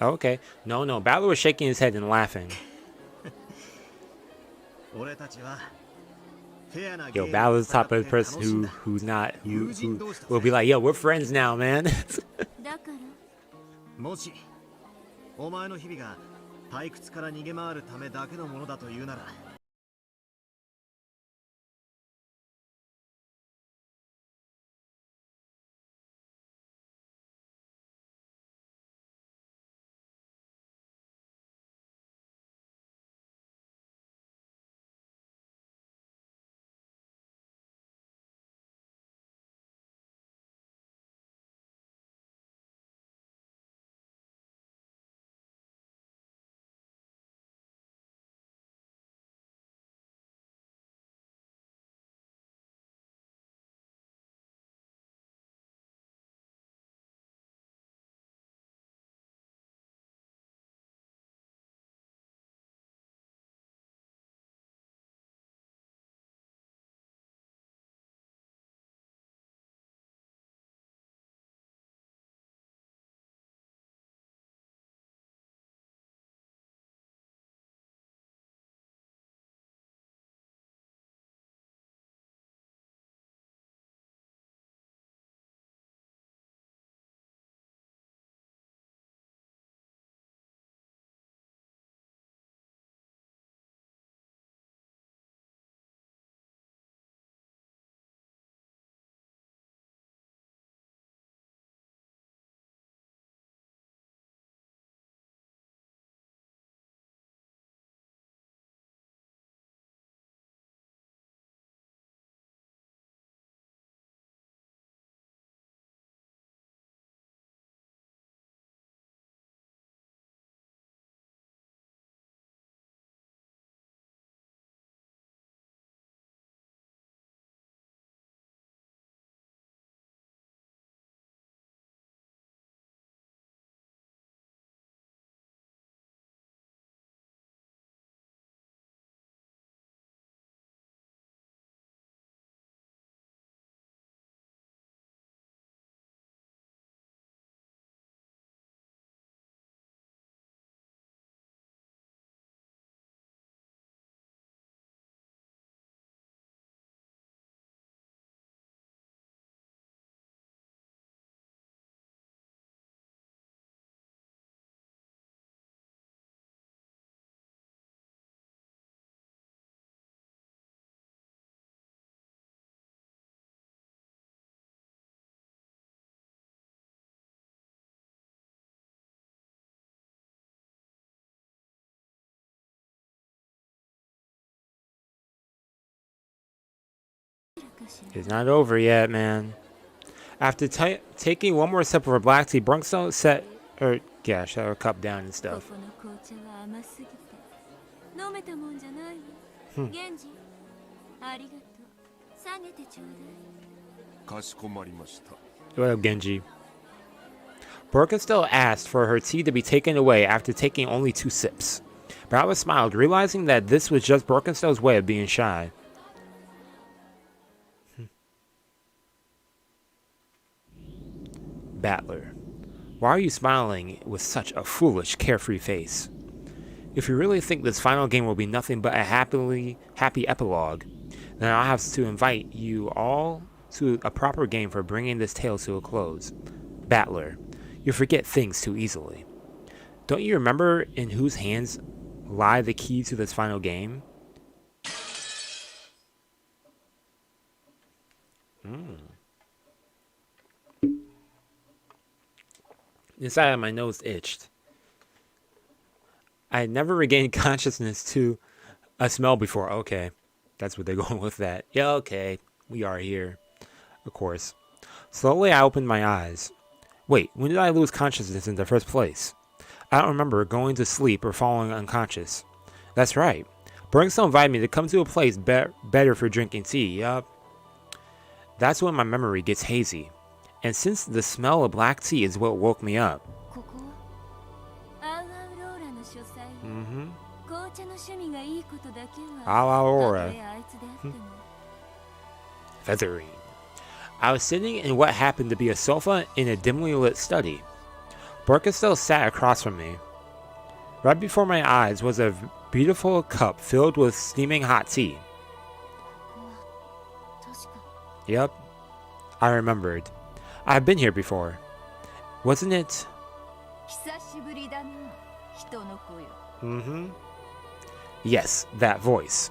Okay. No. Battler was shaking his head and laughing. Yo, Battler's the type of person who will be like, yo, we're friends now, man. だからもしお前の日々が退屈から逃げ回るためだけのものだというなら It's not over yet, man. After taking one more sip of her black tea, Brunkstone set her cup down and stuff. ここの紅茶は甘すぎて飲めたもんじゃないわ。源氏、ありがとう。下げてちょうだい。かしこまりました。 What up, Genji? Birkenstow asked for her tea to be taken away after taking only 2 sips. Bella smiled, realizing that this was just Birkenstow's way of being shy. Battler, why are you smiling with such a foolish, carefree face? If you really think this final game will be nothing but a happy epilogue, then I'll have to invite you all to a proper game for bringing this tale to a close. Battler, you forget things too easily. Don't you remember in whose hands lie the key to this final game? Inside of my nose itched. I had never regained consciousness to a smell before. Okay, that's what they're going with that. Yeah, okay, we are here. Of course. Slowly I opened my eyes. Wait, when did I lose consciousness in the first place? I don't remember going to sleep or falling unconscious. That's right. Burnstone invited me to come to a place better for drinking tea, yup. That's when my memory gets hazy. And since the smell of black tea is what woke me up. ここはアウアウローラの書斎。紅茶の趣味がいいことだけは。Aurora. たとえあいつであっても。Feathering. I was sitting in what happened to be a sofa in a dimly lit study. Borka still sat across from me. Right before my eyes was a beautiful cup filled with steaming hot tea. 確か Yep, I remembered. I've been here before. Wasn't it? 久しぶりだな、人の子よ。Mm-hmm. Yes, that voice.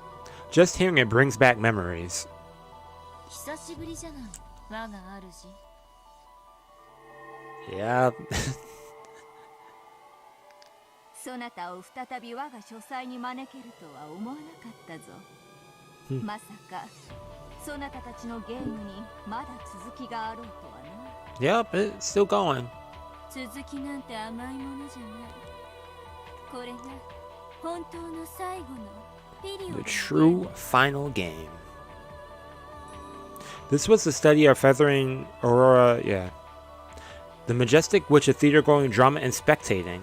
Just hearing it brings back memories. 久しぶりじゃない我が主 Yep. そなたを再び我が書斎に招けるとは思わなかったぞ。まさかそなたたちのゲームにまだ続きがあろうとはな。 Yep, it's still going. 続きなんて甘いものじゃないこれが本当の最後のピリオド The true final game. This was the study of feathering Aurora, yeah. The majestic witch of theater-going drama and spectating.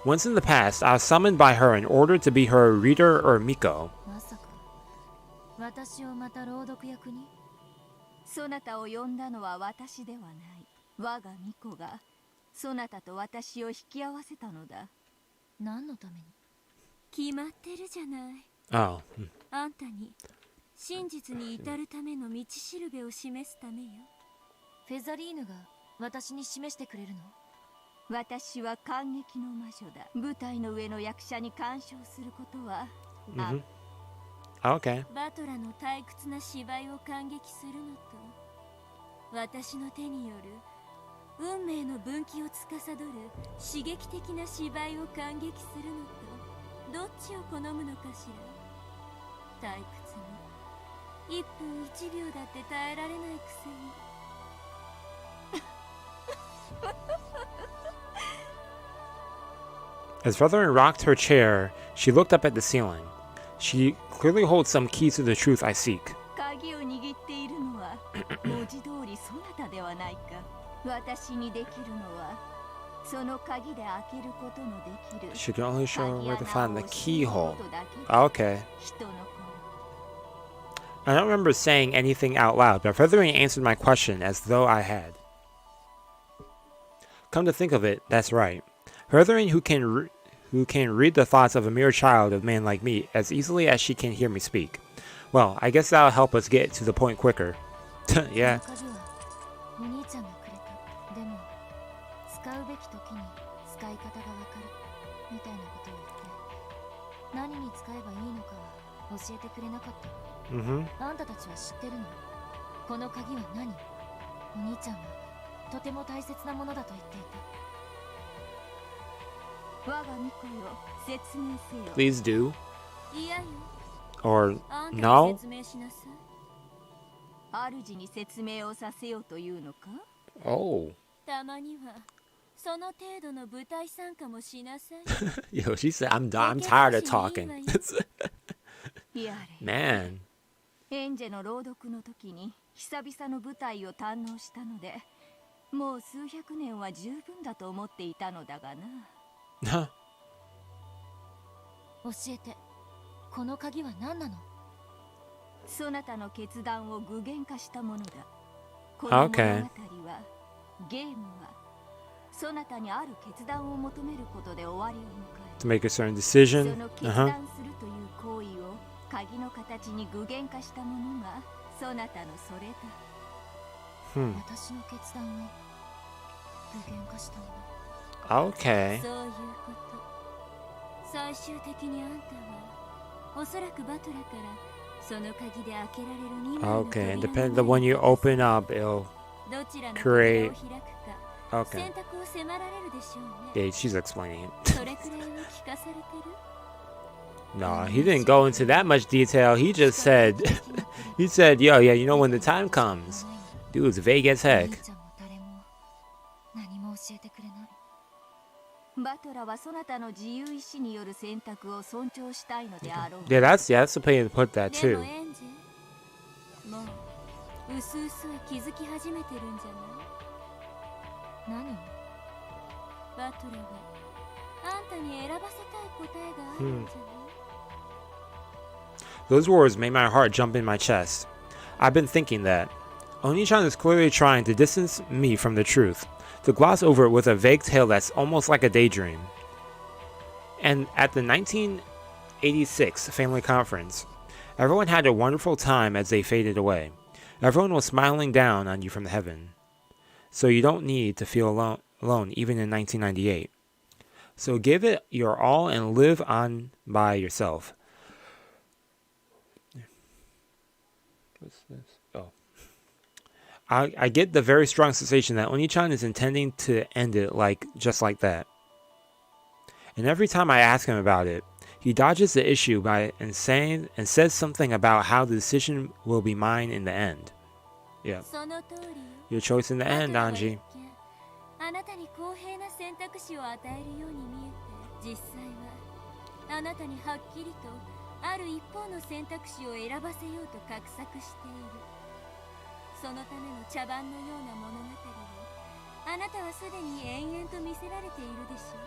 Once in the past, I was summoned by her in order to be her reader or Miko. まさか私をまた朗読役にそなたを呼んだのは私ではない。我が巫女がそなたと私を引き合わせたのだ。何のために決まってるじゃない。 Oh. あんたに真実に至るための道しるべを示すためよフェザリーヌが私に示してくれるの私は感激の魔女だ。舞台の上の役者に干渉することは、Mm-hmm. Okay. バトラの退屈な芝居を感激するのと私の手による運命の分岐を司る刺激的な芝居を感激するのとどっちを好むのかしら退屈に1分1秒だって耐えられないくせに As Featherin rocked her chair, she looked up at the ceiling. She clearly holds some key to the truth I seek. 鍵を握っているのは文字通りそなたではないか。私にできるのはその鍵で開けることのできる She can only show her where to find the 鍵穴を keyhole. 押すことだけだ。 Okay. 人の子 I don't remember saying anything out loud, but Featherin answered my question as though I had. Come to think of it, that's right. Featherin, who can read the thoughts of a mere child of man like me as easily as she can hear me speak. Well, I guess that'll help us get to the point quicker. Yeah. お兄ちゃんがくれたでも使うべき時に使い方がわかるみたいなことを言って何に使えばいいのかは教えてくれなかった Mm-hmm. あんたたちは知ってるのこの鍵は何お兄ちゃんがとても大切なものだと言っていた我が巫女よ説明せよ。 Please do. いやよ Or あんたに no? 説明しなさい主に説明をさせようというのか。 Oh. たまにはその程度の舞台参加もしなさい Yo, she said, I'm tired of talking. やれ Man. エンジェの朗読の時に久々の舞台を堪能したのでもう数百年は十分だと思っていたのだがな。教えてこの鍵は何なのそなたの決断を具現化したものだ。この物語は、ゲームはそなたにある決断を求めることで終わりを迎 To え make a certain る。 decision. その決 Uh-huh. 断するという行為を鍵の形に具現化したものがそなたのそれだ。 Hmm. 私の決断を具現化したもの Okay. そういうこと最終的にあんたはおそらくバトラからその鍵で開けられる2枚の Okay. And 扉 depending on when you open up, it'll どちらの create. 扉を開くか Okay. 選択を迫られるでしょうね Yeah, she's explaining it. それくらいは聞かされてる No, he didn't go into that much detail. He just said, he said, yo, yeah, you know when the time comes. Dude's vague as お heck. 兄ちゃんも誰も何も教えてくれないバトラはそなたの自由意志による選択を尊重したいのであろう。 Yeah, that's the way to put that で too. もエンジェもううすうすは気づき始めてるんじゃない何バトラはあんたに選ばせたい答えがあるんじゃない、Those words made my heart jump in my chest. I've been thinking that. Oni-chan is clearly trying to distance me from the truth. to gloss over it with a vague tale that's almost like a daydream. And at the 1986 family conference, everyone had a wonderful time as they faded away. Everyone was smiling down on you from heaven. So you don't need to feel alone even in 1998. So give it your all and live on by yourself. What's this? Oh. I get the very strong sensation that Oni-chan is intending to end it just like that. And every time I ask him about it, he dodges the issue and says something about how the decision will be mine in the end. Yeah. Your choice in the end, Anji. あなたに公平な選択肢を与えるように見えて、実際はあなたにはっきりとある一方の選択肢を選ばせようと画策している。そのための茶番のような物語をあなたはすでに延々と見せられているでしょ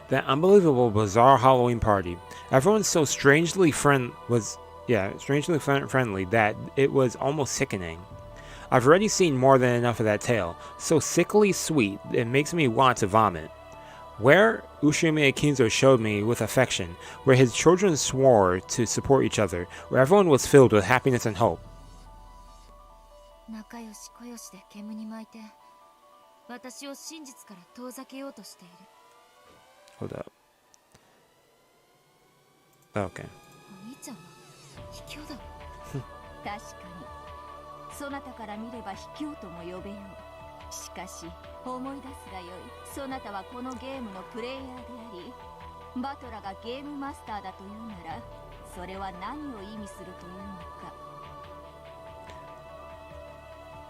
う。That unbelievable, bizarre Halloween party. Everyone's so strangely friendly that it was almost sickening. I've already seen more than enough of that tale, so sickly sweet it makes me want to vomit. Where Ushiromiya Kinzo showed me with affection, where his children swore to support each other, where everyone was filled with happiness and hope. Hold up. Okay. 確かにそなたから見れば卑怯とも呼べよう。しかし思い出すがよい。そなたはこのゲームのプレイヤーであり、バトラがゲームマスターだというなら、それは何を意味するというのか。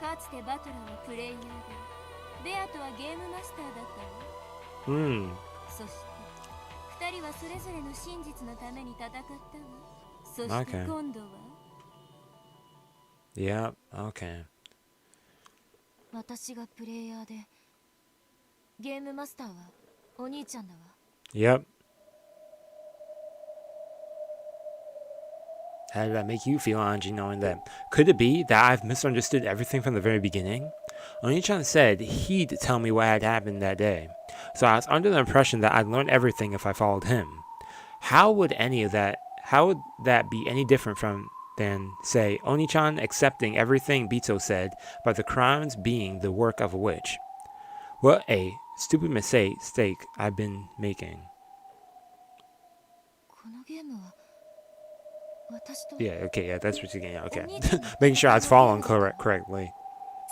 かつてバトラはプレイヤーで、ベアとはゲームマスターだったわ。そして二人はそれぞれの真実のために戦ったわ。そして今度は Yeah, okay. 私がプレイヤーで、ゲームマスターはお兄ちゃんだわ。Yep. How did that make you feel, Anji, knowing that? Could it be that I've misunderstood everything from the very beginning? Oni-chan said he'd tell me what had happened that day, so I was under the impression that I'd learn everything if I followed him. How would that be any different than, say, Oni-chan accepting everything Bito said about the crimes being the work of a witch? What a stupid mistake I've been making. Yeah, okay, yeah, that's what you're getting at, okay. Making sure I was following correctly.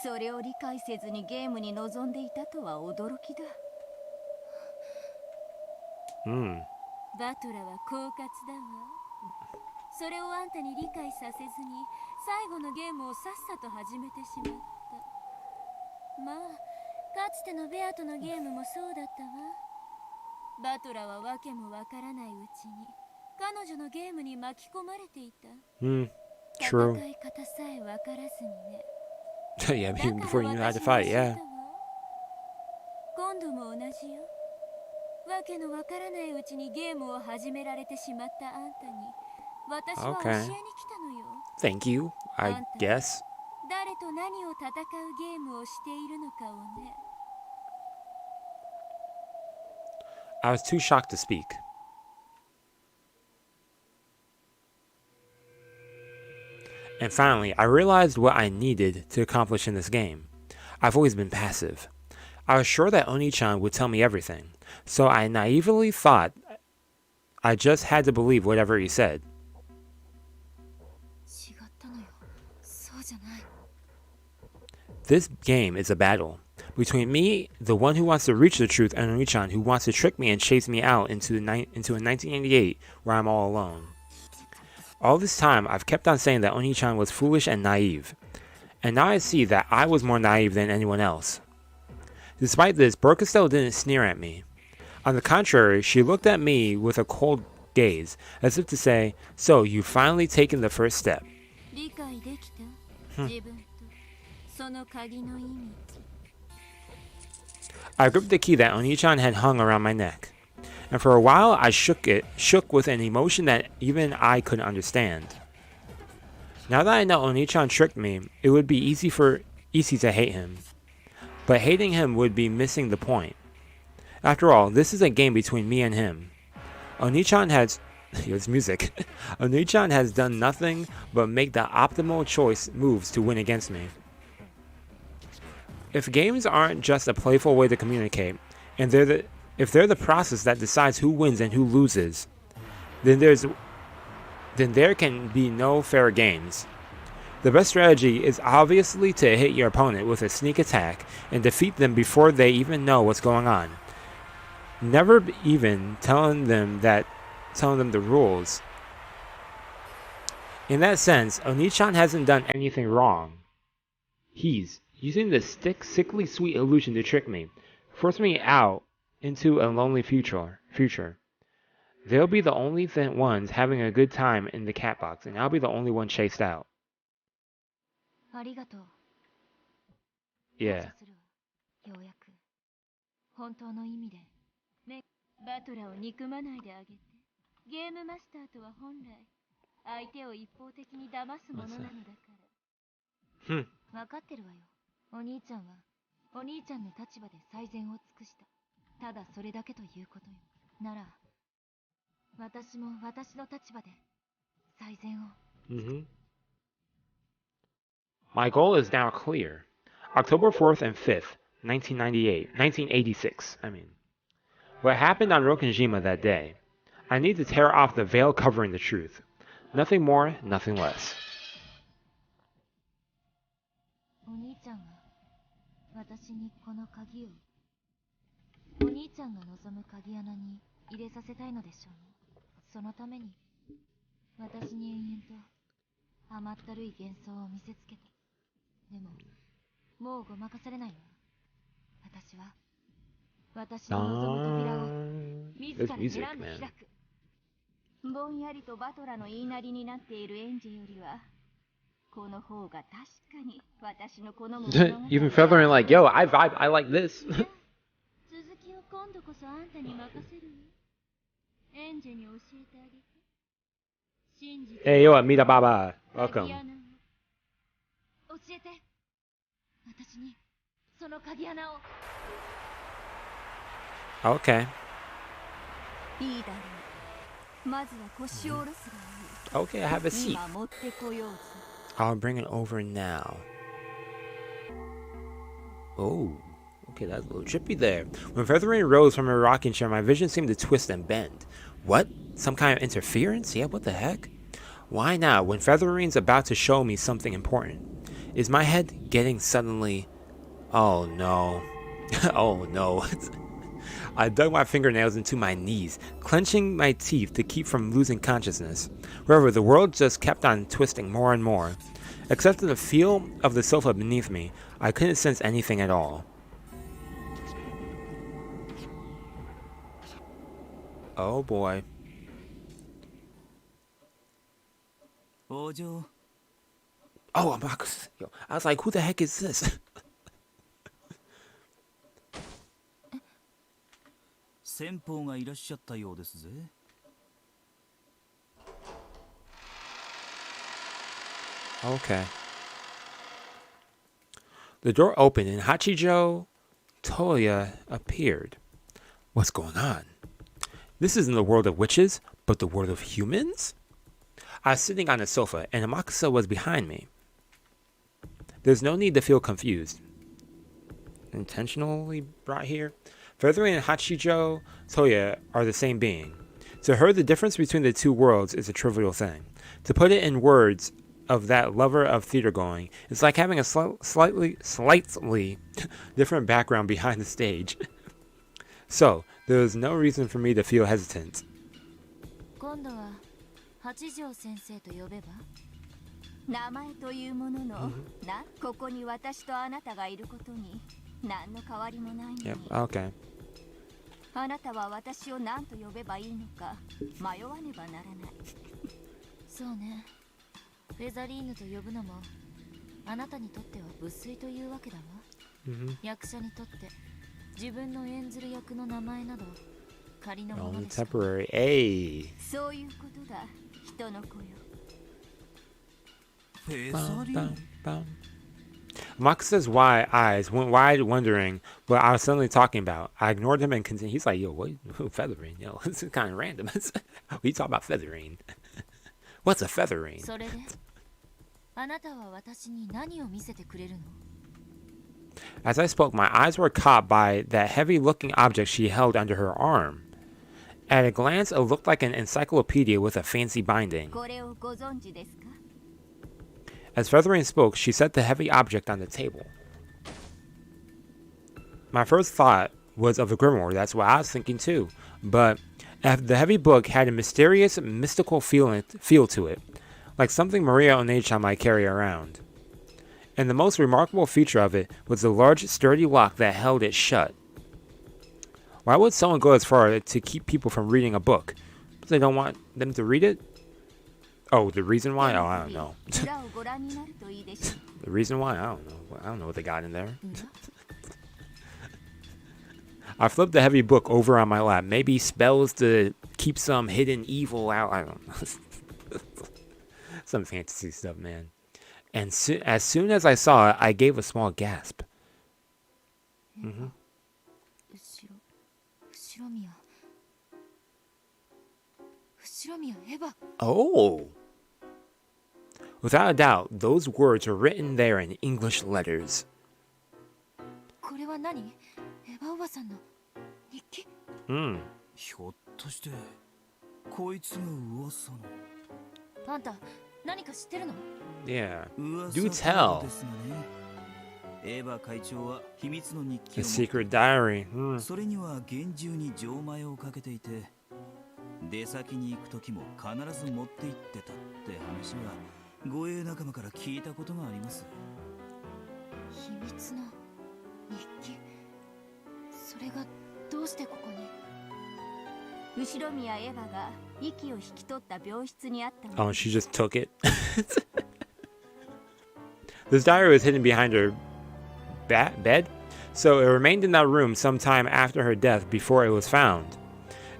それを理解せずにゲームに臨んでいたとは驚きだ。バトラは狡猾だわ。それをあんたに理解させずに最後のゲームをさっさと始めてしまった。まあ、かつてのベアとのゲームもそうだったわ。バトラはわけもわからないうちに彼女のゲームに巻き込まれていた。True. 戦い方さえわからずにね。Yeah, even before you knew how to fight, yeah. 今度も同じよ。わけのわからないうちにゲームを始められてしまったあんたに私は教えに来たのよ。Thank you, I guess. 誰と何を戦うゲームをしているのかをね。I was too shocked to speak. And finally, I realized what I needed to accomplish in this game. I've always been passive. I was sure that Oni-chan would tell me everything, so I naively thought I just had to believe whatever he said. This game is a battle between me, the one who wants to reach the truth, and Oni-chan, who wants to trick me and chase me out into a 1988 where I'm all alone. All this time, I've kept on saying that Oni-chan was foolish and naive, and now I see that I was more naive than anyone else. Despite this, Burkestel didn't sneer at me. On the contrary, she looked at me with a cold gaze, as if to say, "So, you've finally taken the first step." I gripped the key that Oni-chan had hung around my neck, and for a while I shook with an emotion that even I couldn't understand. Now that I know Oni-chan tricked me, it would be easy for easy to hate him. But hating him would be missing the point. After all, this is a game between me and him. Onichan has... It's music. Onichan has done nothing but make the optimal choice moves to win against me. If games aren't just a playful way to communicate, and if they're the process that decides who wins and who loses, then there can be no fair games. The best strategy is obviously to hit your opponent with a sneak attack and defeat them before they even know what's going on. Never even telling them the rules. In that sense, Onichan hasn't done anything wrong. He's using this sickly sweet illusion to trick me, force me out into a lonely future. They'll be the only ones having a good time in the cat box, and I'll be the only one chased out. Yeah. バトラーを憎まないであげて。ゲームマスターとは本来相手を一方的に騙すものなのだから分かってるわよ。お兄ちゃんはお兄ちゃんの立場で最善を尽くした。ただそれだけということよ。なら私も私の立場で最善を。My goal is now clear. October 4th and 5th, 1986, I mean. What happened on Rokkenjima that day? I need to tear off the veil covering the truth. Nothing more, nothing less. お兄ちゃんが私にこの鍵をお兄ちゃんが望む鍵穴に入れさせたいのでしょうね。そのために私に延々と甘ったるい幻想を見せつけた。でももうごまかされないわ。私は私の望む扉を自ら選んで開く。ぼんやりとバトラの言いなりになっているエンジェよりはこの方が確かに私の好むもの。Even Feathering like, yo, I vibe, I like this. 続きを今度こそあんたに任せるよ。エンジェに教えてあげて。真実。Hey, yo, Amita Baba. Welcome. 教えて。私にその鍵穴を。Okay. いいだろう。まずは腰を下ろすがいい。Okay, I have a seat. 今持ってこようぞ。I'll bring it over now. Oh, okay, that's a little trippy there. When Feathering rose from her rocking chair, my vision seemed to twist and bend. What? Some kind of interference? Yeah, what the heck? Why now, when Feathering's about to show me something important? Is my head getting suddenly... Oh no. Oh no. I dug my fingernails into my knees, clenching my teeth to keep from losing consciousness. However, the world just kept on twisting more and more. Except for the feel of the sofa beneath me, I couldn't sense anything at all. Oh boy. Oh, I was like, who the heck is this? 先方がいらっしゃったようですぜ。Okay. The door opened and Hachijo Toya appeared. What's going on? This isn't the world of witches, but the world of humans? I was sitting on a sofa and Amakusa was behind me. There's no need to feel confused. Intentionally brought here? Feathering and Hachijo Toya are the same being. To her, the difference between the two worlds is a trivial thing. To put it in words of that lover of theater going, it's like having a slightly different background behind the stage. So, there was no reason for me to feel hesitant. 今度は八条先生と呼べば名前というものの、ここに私とあなたがいることに何の変わりもないのに。Yep, okay. あなたは私を何と呼べばいいのか迷わねばならない。そうね。フェザリーヌと呼ぶのもあなたにとっては無粋というわけだわ。役者にとって自分の演ずる役の名前など仮のものです。Temporary. Hey. そういうことだ。人の子よ。フェザリーヌ。Amakusa's wide eyes went wide, wondering what I was suddenly talking about. I ignored him and continued. He's like, yo, what? Feathering? Yo, this is kind of random. We talk about feathering. What's a feathering? それであなたは私に何を見せてくれるの As I spoke, my eyes were caught by that heavy-looking object she held under her arm. At a glance, it looked like an encyclopedia with a fancy binding. これをご存知ですか As Feathering spoke, she set the heavy object on the table. My first thought was of a grimoire. That's what I was thinking too. But the heavy book had a mysterious, mystical feel to it, like something Maria Onechan might carry around. And the most remarkable feature of it was the large, sturdy lock that held it shut. Why would someone go as far to keep people from reading a book? Because they don't want them to read it? Oh, the reason why? Oh, I don't know. 裏をご覧になるといいでしょう The reason why? I don't know. I don't know what they got in there. I flipped the heavy book over on my lap. Maybe spells to keep some hidden evil out. I don't know. Some fantasy stuff, man. And as soon as I saw it, I gave a small gasp. Mm-hmm. 後ろ宮エヴァ Oh! Without a doubt, those words were written there in English letters. これは何エヴァおばさんの日記 Hmm. ひょっとしてこいつが噂のあんた何か知ってるの Yeah. 噂 Do tell. ですがねエヴァ会長は秘密の日記 The を持って secret diary. Hmm. それには厳重に錠前をかけていて出先に行く時も必ず持って行ってたって話は護衛仲間から聞いたことがあります。秘密の日記それがどうしてここに後宮エヴァが息を引き取った病室にあったの Oh, she just took it. This diary was hidden behind her bed, so it remained in that room some time after her death before it was found.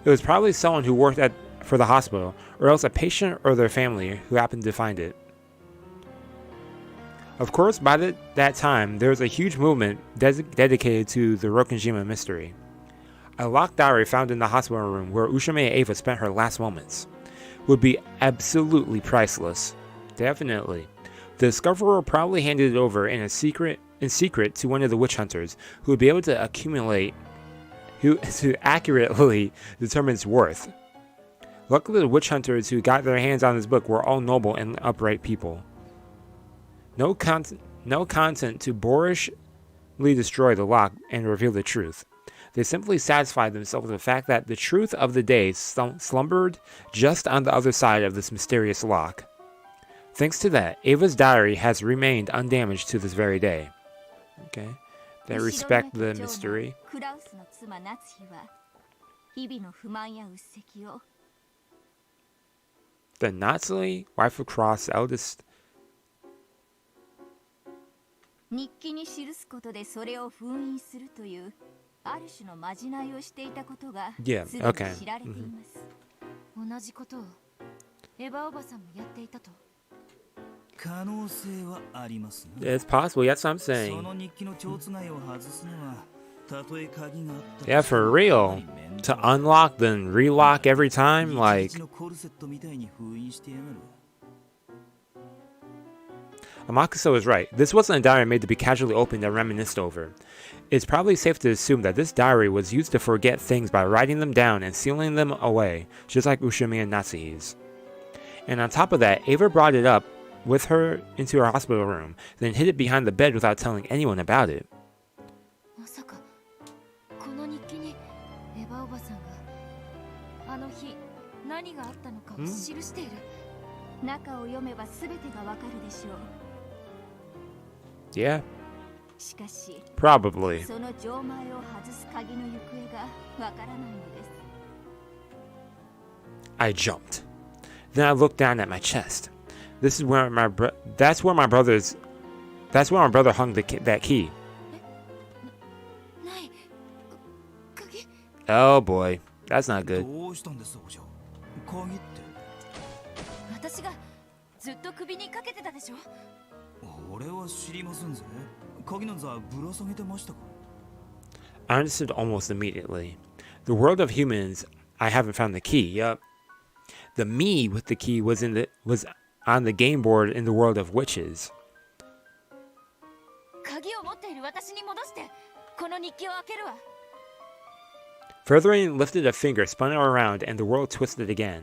It was probably someone who worked for the hospital, or else a patient or their family who happened to find it. Of course, by that time, there was a huge movement dedicated to the Rokkenjima mystery. A locked diary found in the hospital room where Ushiromiya Eva spent her last moments would be absolutely priceless. Definitely. The discoverer probably handed it over in secret to one of the witch hunters who would be able to accurately determine its worth. Luckily, the witch hunters who got their hands on this book were all noble and upright people. No content to boorishly destroy the lock and reveal the truth. They simply satisfied themselves with the fact that the truth of the day slumbered just on the other side of this mysterious lock. Thanks to that, Ava's diary has remained undamaged to this very day. Okay. They respect the mystery. クラウスの妻ナツヒは日々の不満やうっせきを The Natsui, wife of Cross, eldest. 日記に記すことでそれを封印するというある種のまじないをしていたことが Yeah, すでに okay. 知られています 同じことをエヴァおばさんもやっていたと可能性はありますね。 It's possible. That's what I'm そ saying. の日記の蝶つがいを外すのはたとえ鍵があったと Yeah, for real. To unlock, then relock every time? 日 Like, 記のコルセットみたいに封印してやがる。 Amakusa was right. This wasn't a diary made to be casually opened and reminisced over. It's probably safe to assume that this diary was used to forget things by writing them down and sealing them away, just like Ushiromiya Natsuhi's. And on top of that, Ava brought it up with her into her hospital room, then hid it behind the bed without telling anyone about it. まさかこの日記にエヴァおばさんがあの日何があったのかを記している中を読めば全てがわかるでしょう Yeah, しかし probably. その錠前を外す鍵の行方がわからないのです I jumped. Then I looked down at my chest. This is where that's where my brother hung that key. ない鍵 Oh boy, that's not good. どうしたんですお嬢。鍵って。私がずっと首にかけてたでしょおそれは知りませんぜ。鍵なんざぶら下げてましたか？ I understood almost immediately. The world of humans, I haven't found the key. Yup. The me with the key was on the game board in the world of witches. 鍵を持っている私に戻して、この日記を開けるわ。Feathering lifted a finger, spun it around, and the world twisted again.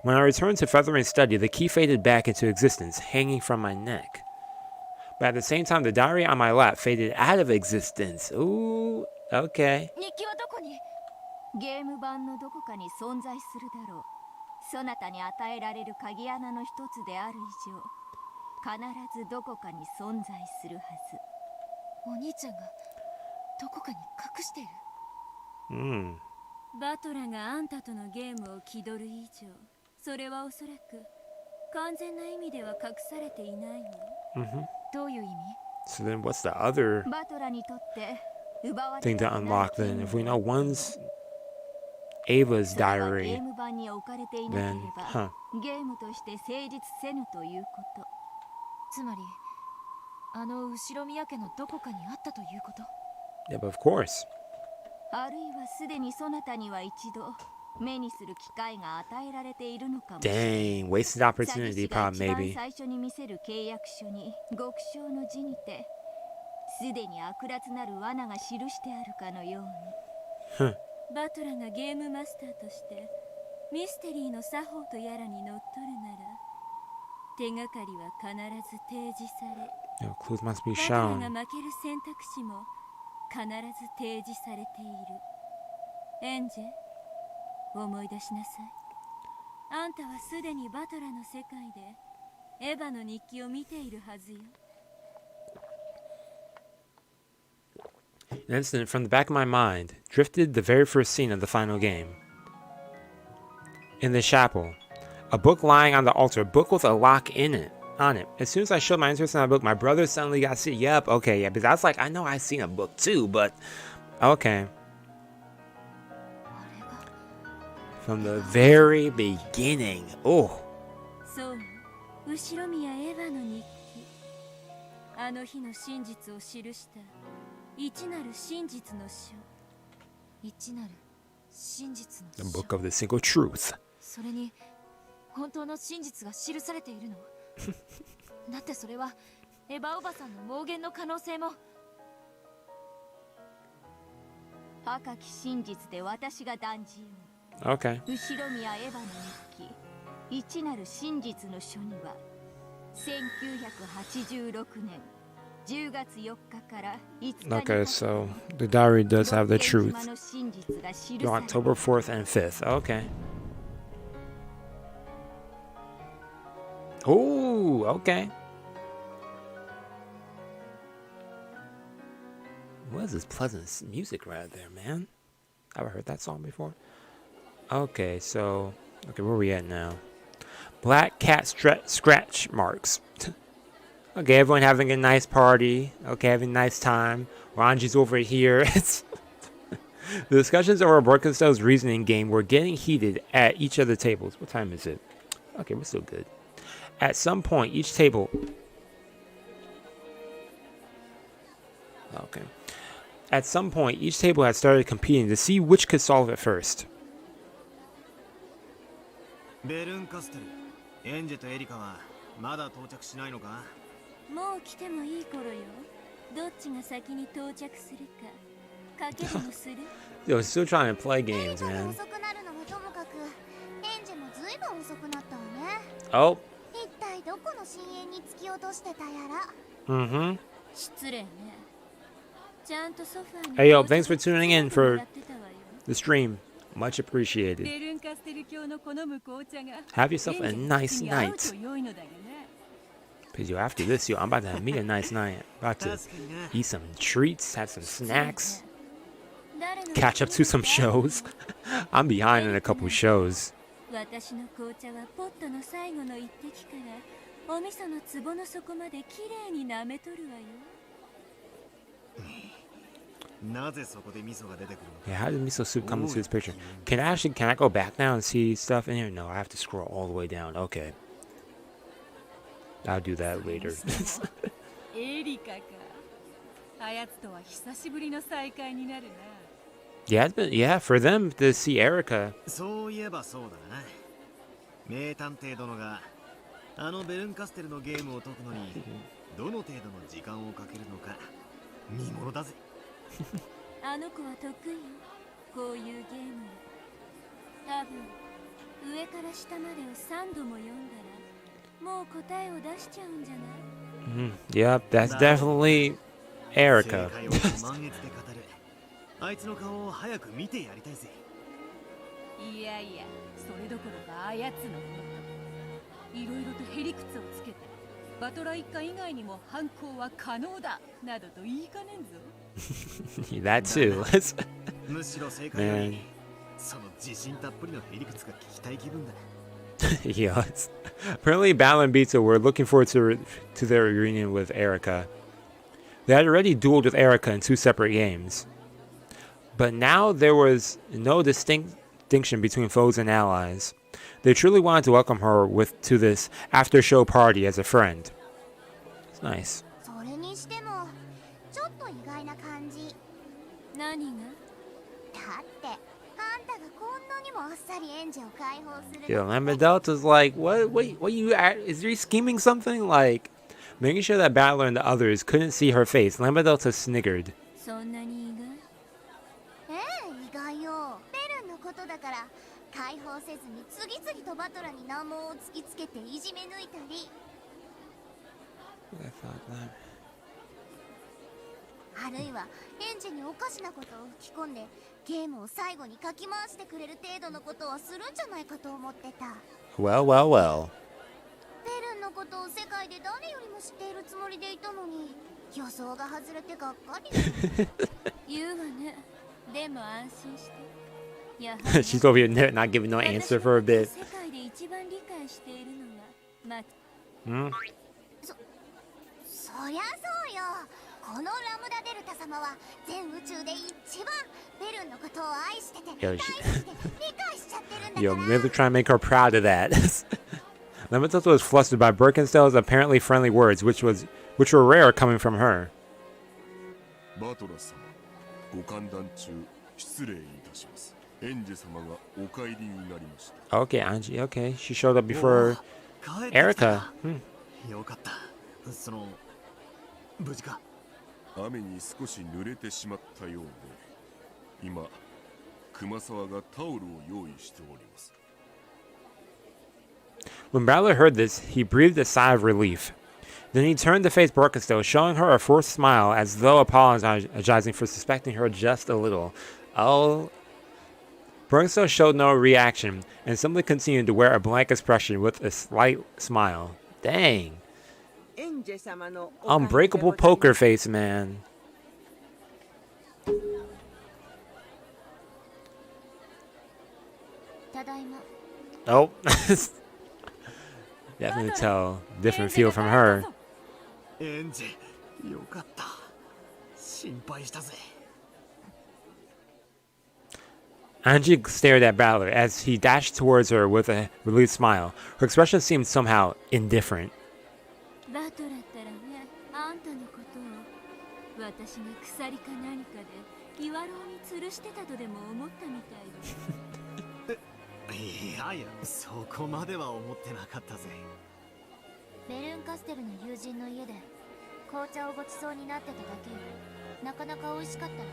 When I returned to Feathering's study, the key faded back into existence, hanging from my neck. But at the same time, the diary on my lap faded out of existence. Ooh, okay. 日記はどこに？ゲーム版のどこかに存在するだろう。そなたに与えられる鍵穴の一つである以上、必ずどこかに存在するはず。お兄ちゃんがどこかに隠している。バトラがあんたとのゲームを気取る以上、それはおそらく完全な意味では隠されていないの。どういう意味？ So then what's the other バトラにとって奪われ thing to unlock then? If we know one's Ava's それは diary, ゲーム版に置かれていなけれ then, ば、ゲームとして成立せぬということ。つまりあの後ろ宮家のどこかにあったということ。 Yeah, but of course. あるいはすでにそなたには一度目にする機会が与えられているのかもしれない。 Dang, wasted 詐 opportunity, 欺師が probably 一番 maybe. 最初に見せる契約書に極小の字にて、すでに悪辣なる罠が記してあるかのように。バトラがゲームマスターとしてミステリーの作法とやらにのっとるなら、手がかりは必ず提示され、 You know, clues must be バトラ shown. が負ける選択肢も必ず提示されている。エンジェ、思い出しなさい。あんたはすでにバトラの世界でエヴァの日記を見ているはずよ。 An instant from the back of my mind drifted the very first scene of the final game. In the chapel, a book lying on the altar, a book with a lock on it. As soon as I showed my interest in that book, my brother suddenly got sick. Yep, okay, yeah, because I was like, I know I've seen a book too, but okay. From the very beginning. Oh. そう、後ろ宮エヴァの日記。あの日の真実を記した一なる真実の書。一なる真実の The 書。 book of the single truth. それに本当の真実が記されているの。だってそれはエヴァおばさんの妄言の可能性も。赤き真実で私が断じよう。 Okay. 後ろ宮エヴァの日記一なる真実の書には1986年10月4日から5日に Okay, so the diary does have the truth. ロッケン島の真実が記され October 4th and 5th. Okay. Oh, okay. What is this pleasant music right there, man? Have I heard that song before? Okay, so... Okay, where are we at now? Black cat scratch marks. Okay, everyone having a nice party. Okay, having a nice time. Ranji's over here. It's... The discussions over Borkenstell's reasoning game were getting heated at each of the tables. What time is it? Okay, we're still good. At some point, each table... Okay. At some point, each table had started competing to see which could solve it first. ベルンカステル、エンジェとエリカはまだ到着しないのか？もう来てもいい頃よ。どっちが先に到着するか賭けでもする？ Yo, still trying to play games, 遅 man. くなるのはともかく、エンジェもずいぶん遅くなったわね。 Oh. 一体どこの深淵に突き落としてたやら。 Mm-hmm. 失礼ね。ちゃんとソファーに Hey, yo, thanks for tuning in for やってたわよ。 the stream. Much appreciated. ベルンカステル教の好む紅茶が Have yourself a エンジェ nice に合う night. と良いのだよね。 Because, yo, after this, yo, I'm about to have me a nice night. About to 確かにな。 eat some treats, have some snacks, 誰の catch up to some shows. I'm behind in a couple shows. 私の紅茶はポットの最後の一滴からお味噌の壺の底まできれいに舐めとるわよ。なぜそこで味噌が出てくるのか。 Yeah, how did miso soup come into this picture? Can I go back now and see stuff in here? No, I have to scroll all the way down. Okay. I'll do that later. エリカか。あやつとは久しぶりの再会になるな。 Yeah, for them to see Erica. そういえばそうだな。名探偵殿があのベルンカステルのゲームを解くのにどの程度の時間をかけるのか見ものだぜ。あの子は得意よ。こういうゲーム。多分上から下までを3度も読んだらもう答えを出しちゃうんじゃない？ Yep, that's definitely 正 Erica. 解を満悦で語る。あいつの顔を早く見てやりたいぜ。いやいや、それどころかあやつのこと。いろいろとへりくつをつけて、バトラー一家以外にも犯行は可能だなどと言いかねんぞ。That too. むしろ正解よりその自信たっぷりのへりくつが聞きたい気分だ。Yeah. Apparently, Battle and Beto were looking forward to their reunion with Erica. They had already dueled with Erica in 2 separate games. But now there was no distinction between foes and allies. They truly wanted to welcome her to this after-show party as a friend. It's nice. それにしてもちょっと意外な感じ。何が？だってあんたがこんなにもあっさりエンジェを解放する Yeah, Lamberdelta's like, what you at? Is he scheming something? Like, making sure that Battler and the others couldn't see her face. Lamberdelta sniggered. そんなに意外？ええ、意外よ。ベルンのことだから解放せずに次々とバトラに難問を突きつけていじめ抜いたり、あるいはエンジンにおかしなことを吹き込んでゲームを最後にかき回してくれる程度のことをするんじゃないかと思ってた。 Well, well, well. ベルンのことを世界で誰よりも知っているつもりでいたのに予想が外れてがっかり言うわね。でも安心して。She's over here not giving no answer for a bit. 世界で一番理解しているのが、Hmm? そりゃそうよ。このラムダデルタ様は全宇宙で一番ベルンのことを愛してて大 Yo, 好 she- きで理解しちゃってるんだ Yo, から。 really trying to make her proud of that. Lamberdelta was flustered by Birkenstell's apparently friendly words, which were rare coming from her. バトラ様、ご歓談中失礼いたします。エンジェ様がお帰りになりました。 Okay, Angie, okay. She showed up before 帰ってきた。 Erica. よかった。その無事か。雨に少し濡れてしまったようで、今熊沢がタオルを用意しております。 When Battler heard this, he breathed a sigh of relief. Then he turned to face Birkenstell, showing her a forced smile as though apologizing for suspecting her just a little. Oh. Birkenstell showed no reaction and simply continued to wear a blank expression with a slight smile. Dang. Unbreakable poker face, man. ただいま。 Oh. Definitely tell different feel from her. エンジェ、よかった。心配したぜ。 Angie stared at Battler as he dashed towards her with a relieved smile. Her expression seemed somehow indifferent. バトラったらね、あんたのことを私が鎖か何かで岩牢に吊るしてたとでも思ったみたいで。いやいや、そこまでは思ってなかったぜ。ベルンカステルの友人の家で紅茶をごちそうになってただけよ。なかなか美味しかったな。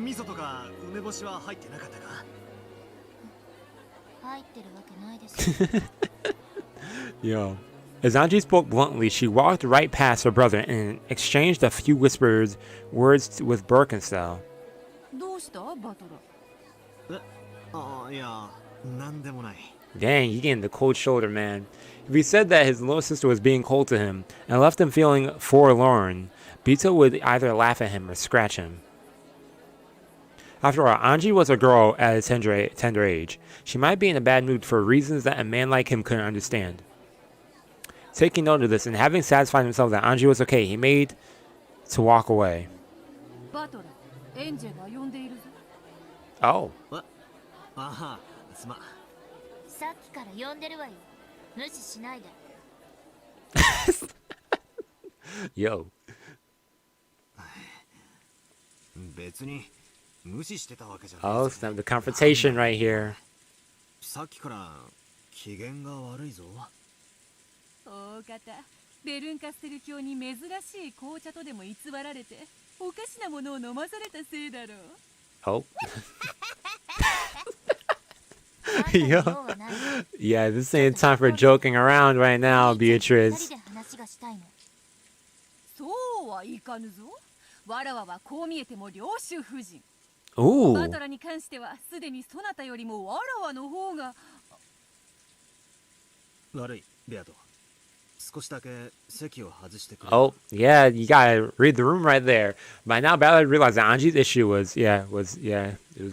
味噌とか梅干しは入ってなかったか？入ってるわけないですよ。 Yo. As Angie spoke bluntly, she walked right past her brother and exchanged a few whispered words with Birkenstell. どうしたバトラ？ああ、いや、なんでもない。 Dang, he getting the cold shoulder, man. If he said that his little sister was being cold to him and left him feeling forlorn, Bito would either laugh at him or scratch him. After all, Angie was a girl at a tender age. She might be in a bad mood for reasons that a man like him couldn't understand. Taking note of this and having satisfied himself that Angie was okay, he made to walk away. バトラ、エンジェが呼んでいるぞ。 Oh. ああ、すまん。さっきから呼んでるわよ。無視しないで。Yo. 別に無視してたわけじゃない。 Oh, snap, the confrontation right here. さっきから機嫌が悪いぞ。大方ベルンカステル教に珍しい紅茶とでも偽られておかしなものを飲まされたせいだろう。 Oh. Yo. Yeah, this ain't time for joking around right now, Beatrice. そうはいかぬぞ。わらわはこう見えても領主夫人。 Ooh. バトラに関してはすでにそなたよりもわらわの方が。悪い、ベアト。少しだけ席を外してくれ。 Oh, yeah, you gotta read the room right there. By now, Ballard realized that Anji's issue was, it was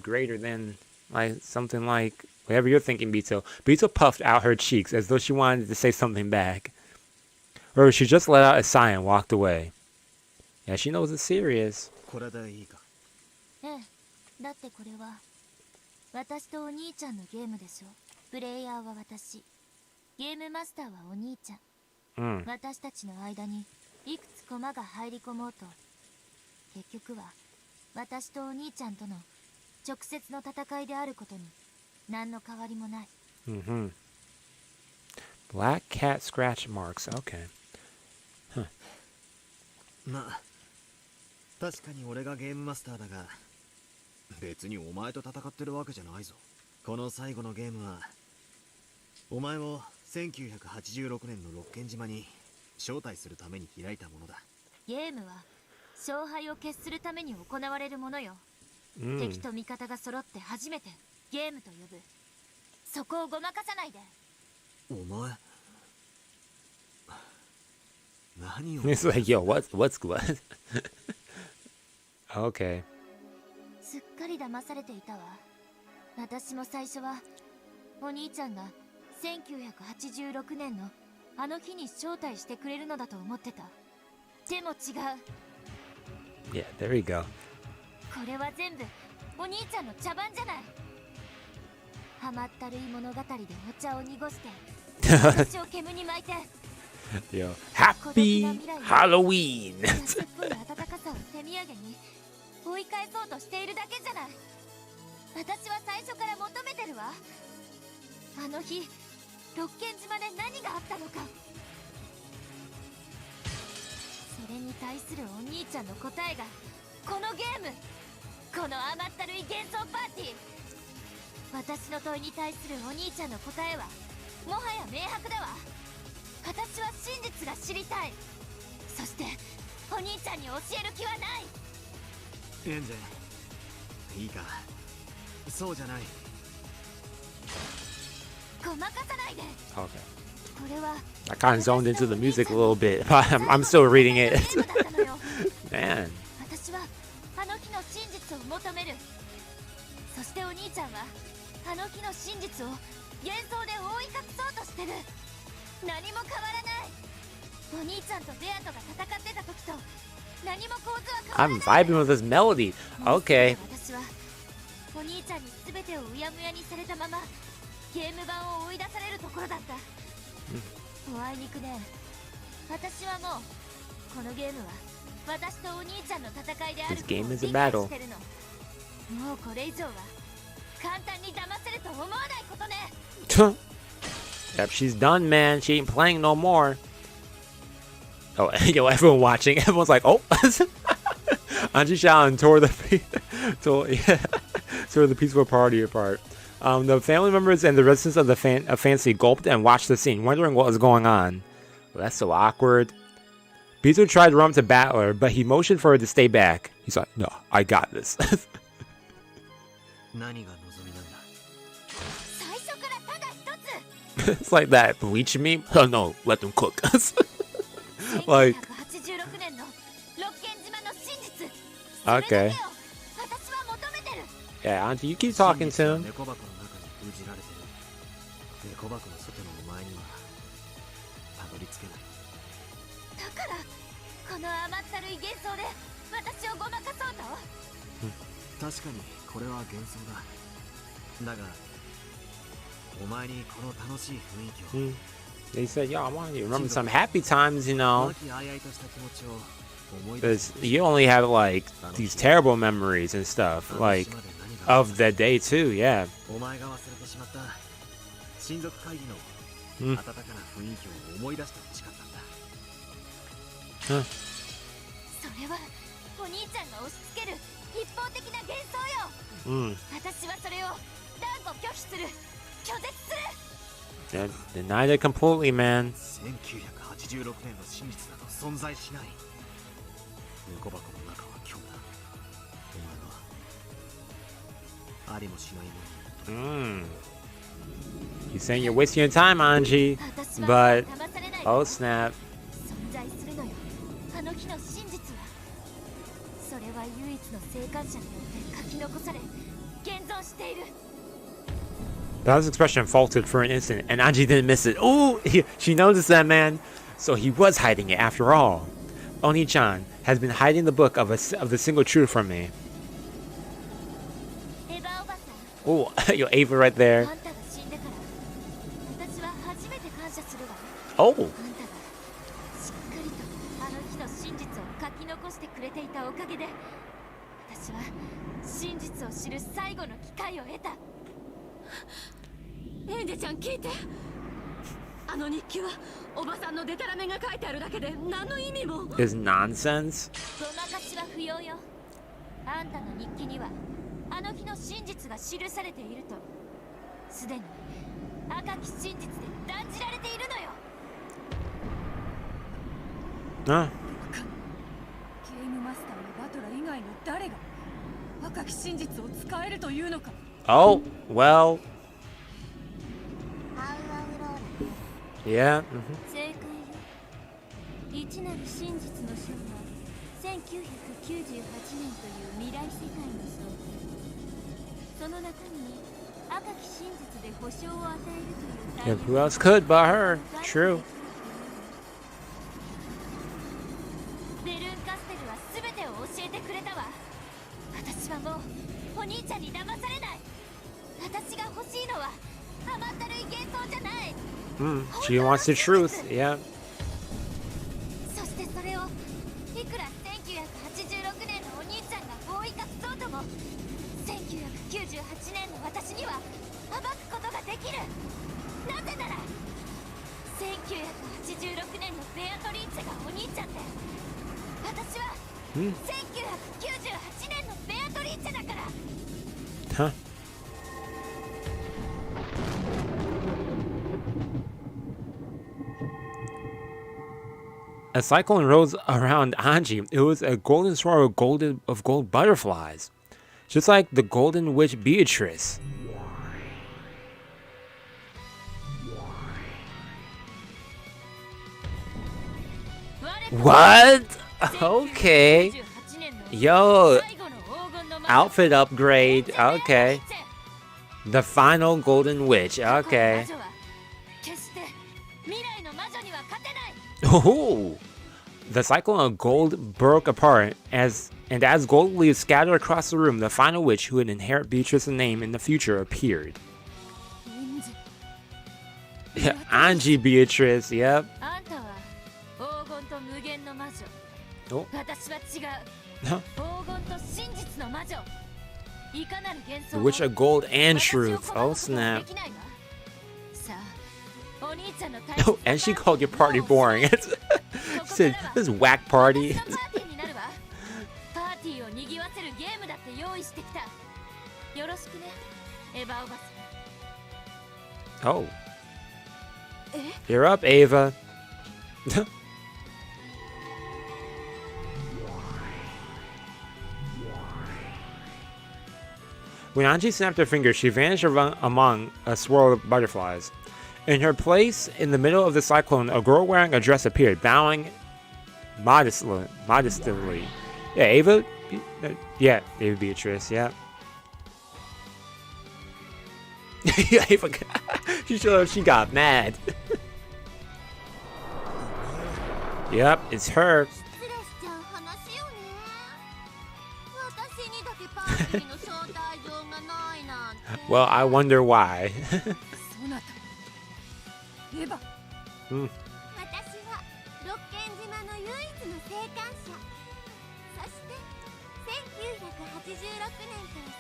greater than, like, something like, whatever you're thinking, Bito. Bito puffed out her cheeks as though she wanted to say something back. Or she just let out a sigh and walked away. Yeah, she knows it's serious. これでいいか。ええ、だってこれは私とお兄ちゃんのゲームでしょ。プレイヤーは私、ゲームマスターはお兄ちゃん。私たちの間にいくつ駒が入り込もうと、結局は私とお兄ちゃんとの直接の戦いであることに何の変わりもない。Black cat scratch marks. Okay. まあ、確かに俺がゲームマスターだが、別にお前と戦ってるわけじゃないぞ。この最後のゲームは、お前を1986年のロッケン島に招待するために開いたものだ。ゲームは勝敗を決するために行われるものよ。敵と味方が揃って初めてゲームと呼ぶ。そこをごまかさないで。お前、何を。 It's like, yo, what's what? Okay. すっかり騙されていたわ。私も最初はお兄ちゃんが1986年のあの日に招待してくれるのだと思ってた。でも違う。 Yeah, there we go. これは全部お兄ちゃんの茶番じゃない。甘ったるい物語でお茶を濁して私を煙に巻いて Yo, happy Halloween. 安っぽい温かさを手土産に追い返そうとしているだけじゃない。私は最初から求めてるわ。あの日ロッケン島で何があったのか。それに対するお兄ちゃんの答えがこのゲーム、この甘ったるい幻想パーティー。私の問いに対するお兄ちゃんの答えはもはや明白だわ。私は真実が知りたい。そしてお兄ちゃんに教える気はない。エンジェ、いいか、そうじゃない。ごまかさないで。 Okay. これは I kind of zoned into the music a little bit. I'm still reading it. ゲームだったのよ。 Man. 私はあの日の真実を求める。そしてお兄ちゃんはあの日の真実を幻想で覆い隠そうとしてる。何も変わらない。お兄ちゃんとベアトが戦ってた時と何も構図は変わらない。 I'm vibing with this melody. Okay. 私はお兄ちゃんに全てをうやむやにされたままゲーム版を追い出されるところだった。おあいにくね。私はもうこのゲームは私とお兄ちゃんの戦いであることを This game is a 理解 battle. してるの。もうこれ以上は簡単に騙せると思わないことね。Yep, she's done, man. She ain't playing no more. Oh, yo, everyone watching. Everyone's like, oh. Anji Shaolin tore the peaceful party apart. The family members and the residents of the fancy gulped and watched the scene, wondering what was going on. Well, that's so awkward. Bito tried to run up to Battler, but he motioned for her to stay back. He's like, no, I got this. 何が望みなんだ。最初からただ一つ。 It's like that. Bleach me? Oh, no, let them cook. Like, 1986年のロッケン島の真実。 okay. それだけを私は求めてる。 Yeah, Auntie, you keep talking to him. 猫箱の中に封じられてる。猫箱の外のお前にはたどり着けない。だからこの甘ったるい幻想で私をごまかそうと。確かにこれは幻想だ。だがお前にこの楽しい雰囲気を They said, yo, I want you to remember some happy times, you know. 和気あいあいとした気持ちを思い出 Because して you only have like these terrible memories and stuff, like of that day too, yeah. お前が忘れてしまった親族会議の温かな雰囲気を思い出してほしかったんだ。それはお兄ちゃんが押し付ける一方的な幻想よ。私はそれを断固拒否する、拒絶する。Denied it completely, man. 1986年の真実など存在しない。猫箱の中は今日だ。お前はありもしないもの。You're saying you're wasting your time, Anji, but oh snap. 存在するのよ、あの日の真実は。それは唯一の生還者によって書き残され、現存している。That expression faltered for an instant, and Anji didn't miss it. Ooh, she noticed that, man. So he was hiding it after all. Oni-chan has been hiding the book of the single truth from me. Oh, yo, Ava right there. Oh. エンジェちゃん聞いて。あの日記はおばさんのデタラメが書いてあるだけで何の意味も。Is nonsense. ごまかしは不要よ。あんたの日記にはあの日の真実が記されているとすでに赤き真実で断じられているのよ。Huh? ゲームマスターのバトラ以外の誰が赤き真実を使えるというのか。 Oh, well. Yeah. 正解よ。一なる真実の書は1998年という未来世界の章。その中身に赤き真実で保証を与えるという Yeah, who else could but her? True. ベルーンカステルは全てを教えてくれたわ。私はもうお兄ちゃんに騙されない。私が欲しいのは甘ったるい幻想じゃない。She wants the truth. Yeah. そしてそれをいくら1986年のお兄ちゃんが合意化そうとも1998年の私には暴くことができる。なぜなら1986年のベアトリーチェがお兄ちゃんで、私は1998年のベアトリーチェだから。 Huh? A cyclone rose around Anji. It was a golden swirl of gold butterflies, just like the golden witch Beatrice. What? Okay. Yo, outfit upgrade. Okay. The final golden witch. Okay. Oh, the cyclone of gold broke apart as gold leaves scattered across the room. The final witch who would inherit Beatrice's name in the future appeared. Yeah, Anji Beatrice. Yep. Oh. The witch of gold and truth. Oh snap. Oh, and she called your party boring. She said, this whack party. Oh. You're up, Ava. When Anji snapped her fingers, she vanished among a swirl of butterflies. In her place, in the middle of the cyclone, a girl wearing a dress appeared, bowing modestly. Yeah, Ava? Yeah, Ava Beatrice, yeah. Yeah, Ava, she got mad. Yep, it's her. Well, I wonder why. そなたエヴァ Hmm. 私はロッケン島の唯一の生還者。そして1986年から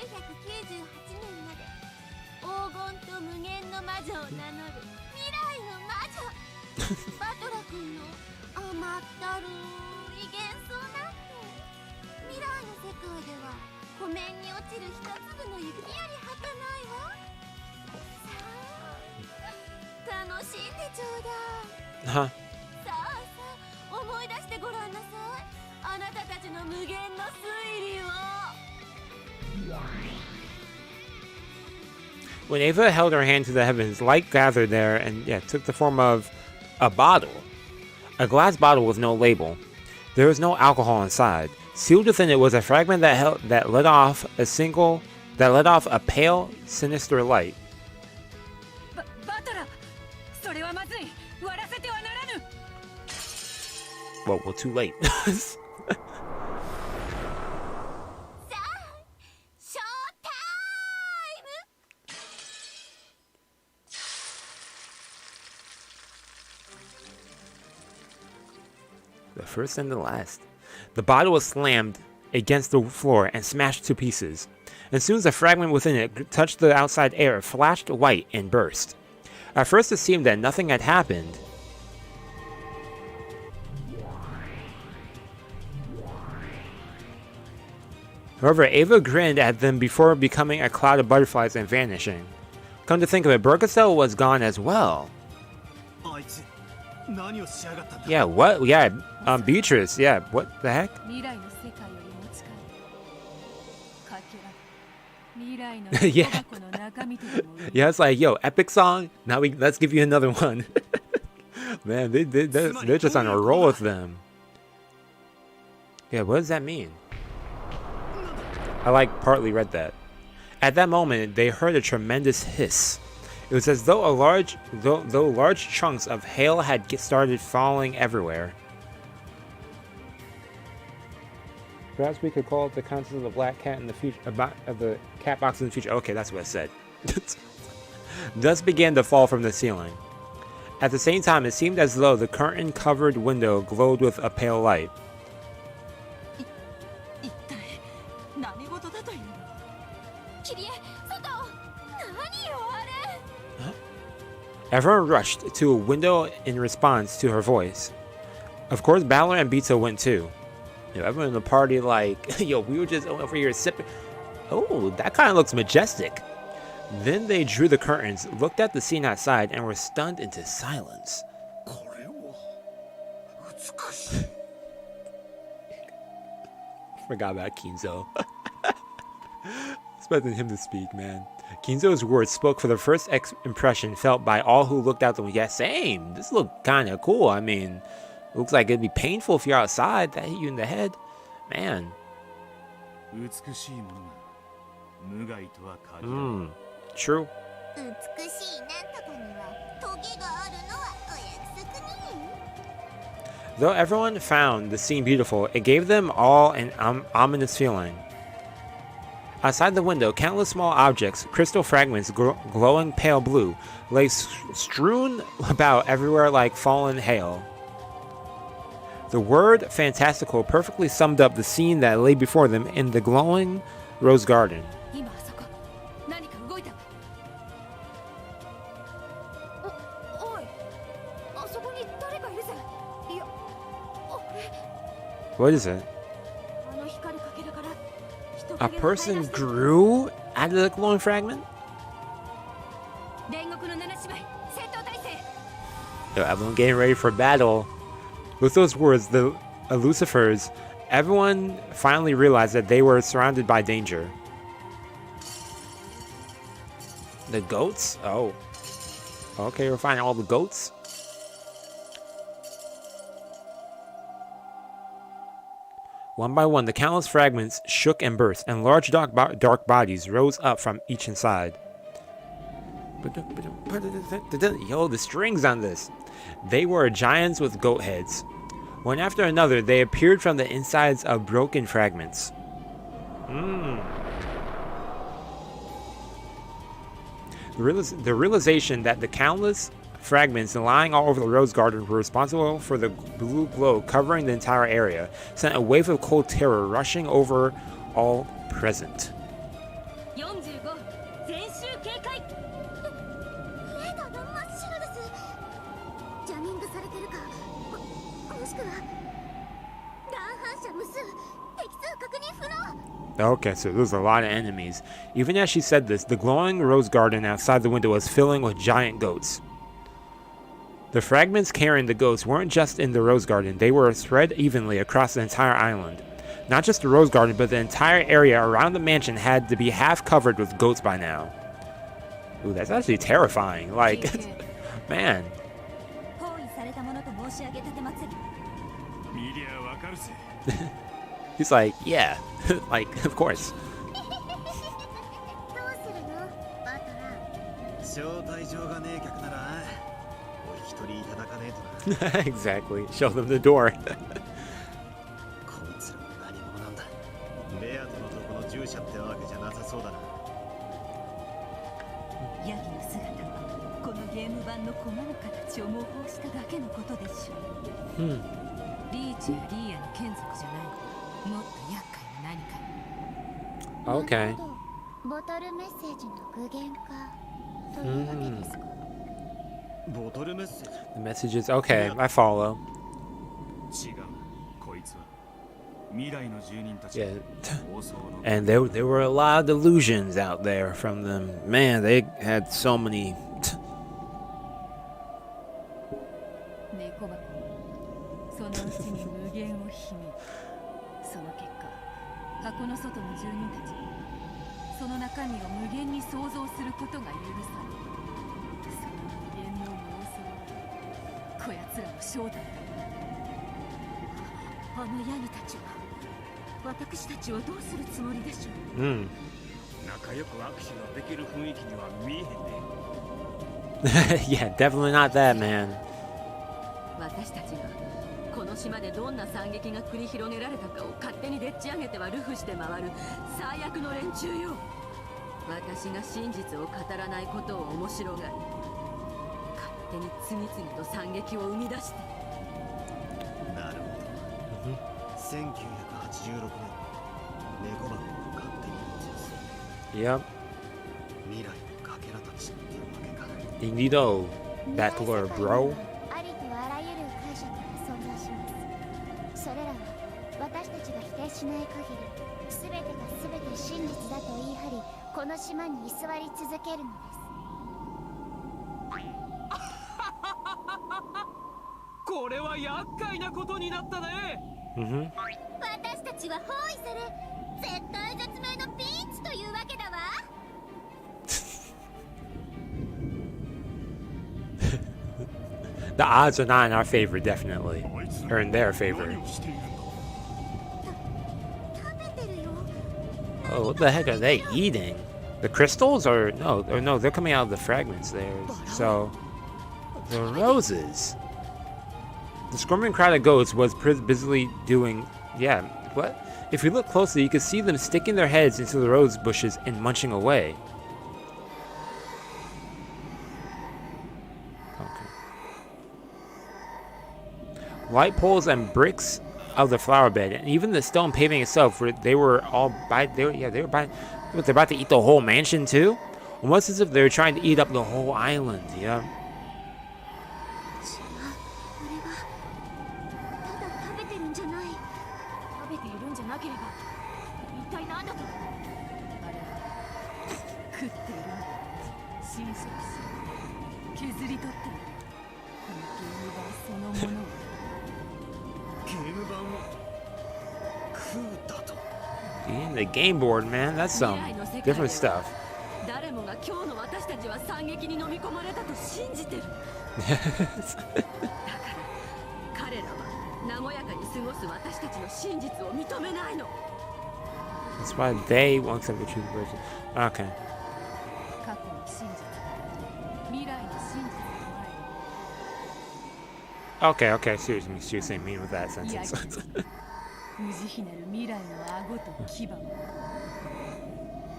1998年まで黄金と無限の魔女を名乗る未来の魔女。バトラ君の甘ったるい幻想なんて未来の世界では湖面に落ちる一粒の雪より儚いわ。さあ楽しんでちょうだい。 Huh. さあさあ思い出してごらんなさい。あなたたちの無限の推理を。 When Ava held her hand to the heavens, light gathered there and took the form of a bottle. A glass bottle with no label. There was no alcohol inside. Sealed within it was a fragment that let off a pale, sinister light. バトラそれはまずい割らせてはならぬ Well, too late. さあショータイム。 The first and the last. The bottle was slammed against the floor and smashed to pieces. As soon as a fragment within it touched the outside air, it flashed white and burst. At first it seemed that nothing had happened. However, Ava grinned at them before becoming a cloud of butterflies and vanishing. Come to think of it, Burkasel was gone as well. あいつ何をしやがったんだ。 Yeah, what? Yeah, Beatrice, yeah, what the heck? 未来の世界より持ち帰るかけら未来の Yeah. 小箱の中身とでも売る Yeah, it's like, yo, epic song. Now let's give you another one. Man, they're just on a roll with them. Yeah, what does that mean? I partly read that. At that moment, they heard a tremendous hiss. It was as though large chunks of hail had started falling everywhere. Perhaps we could call it the contents of the black cat in the future, of the cat box in the future. Okay, that's what it said. Dust began to fall from the ceiling. At the same time, it seemed as though the curtain-covered window glowed with a pale light. 一体何事だというのキリエ、外。何よあれ。 Everyone rushed to a window in response to her voice. Of course, Balor and Bito went too. Everyone in the party like, yo, we were just over here sipping. Oh, that kind of looks majestic. Then they drew the curtains, looked at the scene outside, and were stunned into silence. これは美しい。 Forgot about Kinzo. Expecting him to speak, man. Kinzo's words spoke for the first impression felt by all who looked out the window. Yeah, same. This looked kind of cool. I mean, looks like it'd be painful if you're outside. That hit you in the head. Man. 美しいものが無害とは限らない True. 美しいなんとかにはトゲがあるのはお約束ね。 Though everyone found the scene beautiful, it gave them all an ominous feeling. Outside the window, countless small objects, crystal fragments glowing pale blue, lay strewn about everywhere like fallen hail. The word fantastical perfectly summed up the scene that lay before them in the glowing rose garden. 今あそこ何か動いたおいあそこに誰かいるぜいやあれ What is it? あの光るかけらから人 A 影が person 生え出してる grew out of the glowing fragment? 煉獄の七姉妹戦闘態勢 Yo, everyone getting ready for battle. With those words, the Lucifers, everyone finally realized that they were surrounded by danger. The goats? Oh. Okay, we're finding all the goats. One by one, the countless fragments shook and burst, and large dark bodies rose up from each inside. Yo, the strings on this. They were giants with goat heads. One after another, they appeared from the insides of broken fragments. The realization that the countless fragments lying all over the rose garden were responsible for the blue glow covering the entire area sent a wave of cold terror rushing over all present. 45全周警戒レーダーが真っ白です。ジャミングされてるか、もしくは乱反射無数、敵数確認不能。 Okay, so there's a lot of enemies. Even as she said this, the glowing rose garden outside the window was filling with giant goats. The fragments carrying the goats weren't just in the rose garden, they were spread evenly across the entire island. Not just the rose garden, but the entire area around the mansion had to be half covered with goats by now. Ooh, that's actually terrifying. Like, man. 包囲されたものと申し上げたてまつり。見りゃわかるぜ。 He's like, yeah, like, of course. どうするのバトラー。招待状がねえ客ならお一人いただかねえとな。 Exactly. Show them the door. こいつらも何者なんだ。ベアとのとこの従者ってわけじゃなさそうだな。ヤギの姿はこのゲーム版の駒の形を模倣しただけのことでしょう。リーチやリーヤの眷属じゃない。もっと厄介な何か。Okay. ボトルメッセージの具現化というわけですか。ボトルメッセージ。 The messages. Okay, I follow. 違う。こいつは未来の住人たち Yeah. の妄想の And there were a lot of delusions out there from them. Man, they had so many. 猫箱。そのうちに無限を秘め、その結果、箱の外の住人たちにその中身を無限に想像することが許され、その無限の妄想はこやつらの正体だ。あのヤギたちは私たちをどうするつもりでしょう。仲良く握手ができる雰囲気には見えへんね。 Yeah, definitely not that, man. 私たちがこの島でどんな惨劇が繰り広げられたかを勝手にでっち上げてはルフして回る最悪の連中よ。私が真実を語らないことを面白がり、勝手に次々と惨劇を生み出して。なるほど。1986年、猫箱を勝手に移す。 Yep. 未来のかけらたちっていうわけか。 And you know, Battler, bro. ありとあらゆる解釈が存在します。それらは私たちが否定しない限り、全てが全て真実だと言い張り、この島に居座り続けるのです。これは厄介なことになったね。私たちは包囲され、絶対絶命のピンチというわけだわ。The odds are not in our favor, definitely. Or in their favor. 食べてるよ。 Oh, what the heck are they eating? The crystals? Or no, they're coming out of the fragments there. So, the roses. The squirming crowd of goats was busily doing... Yeah, what? If you look closely, you can see them sticking their heads into the rose bushes and munching away. Light poles and bricks of the flower bed, and even the stone paving itself, they're about to eat the whole mansion too? Almost as if they were trying to eat up the whole island, yeah. ただ食べてるんじゃない。食べているんじゃなければ、一体何だと。あれは食っているんだ。侵食し削り取っている。このゲーム版そのものを。ゲーム版を食うだと。 Eating the game board, man, that's some different stuff. 誰もが今日の私たちは惨劇に飲み込まれたと信じてる。だから彼らは和やかに過ごす私たちの真実を認めないの。 That's why they won't accept the truth version. Okay. 過去の真実、未来の真実の前 Okay, seriously, she was saying mean with that sentence. に無慈悲なる未来の顎と牙も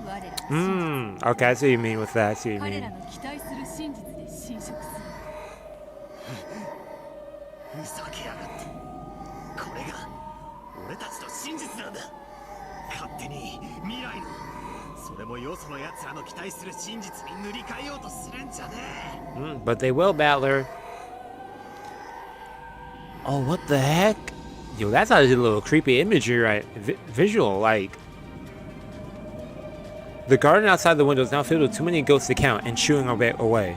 我らが Okay, I see what you mean with that. I see what you 彼 mean. らの期待する真実で侵食する。ふざけやがって。これが俺たちの真実なんだ。勝手に未来のそれもよその奴らの期待する真実に塗り替えようとするんじゃねえ。But they will, Battler. Oh, what the heck? Yo, that's a little creepy imagery, right? Visual, like. The garden outside the window is now filled with too many ghosts to count and chewing away.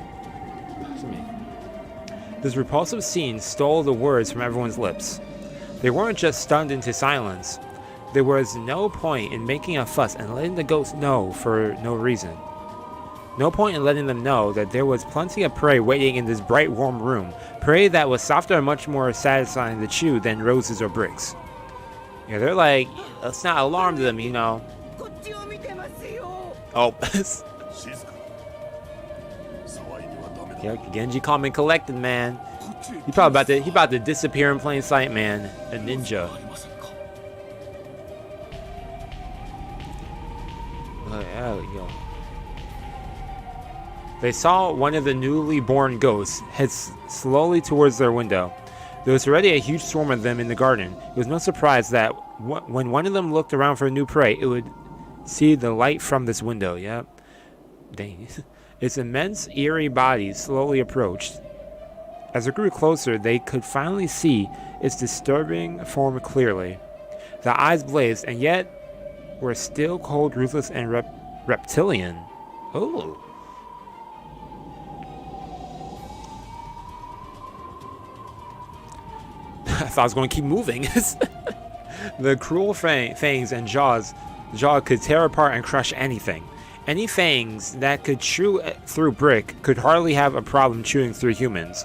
This repulsive scene stole the words from everyone's lips. They weren't just stunned into silence. There was no point in making a fuss and letting the ghosts know for no reason. No point in letting them know that there was plenty of prey waiting in this bright, warm room. Prey that was softer and much more satisfying to chew than roses or bricks. Yeah, they're like, let's not alarm them, you know. Oh. Yeah, Genji calm and collected, man. He about to disappear in plain sight, man. A ninja. Yo. They saw one of the newly born ghosts head slowly towards their window. There was already a huge swarm of them in the garden. It was no surprise that when one of them looked around for a new prey, it would see the light from this window. Yep. Dang. Its immense, eerie body slowly approached. As it grew closer, they could finally see its disturbing form clearly. The eyes blazed, and yet were still cold, ruthless, and reptilian. Oh. I thought I was going to keep moving. The cruel fangs and jaw could tear apart and crush anything. Any fangs that could chew through brick could hardly have a problem chewing through humans.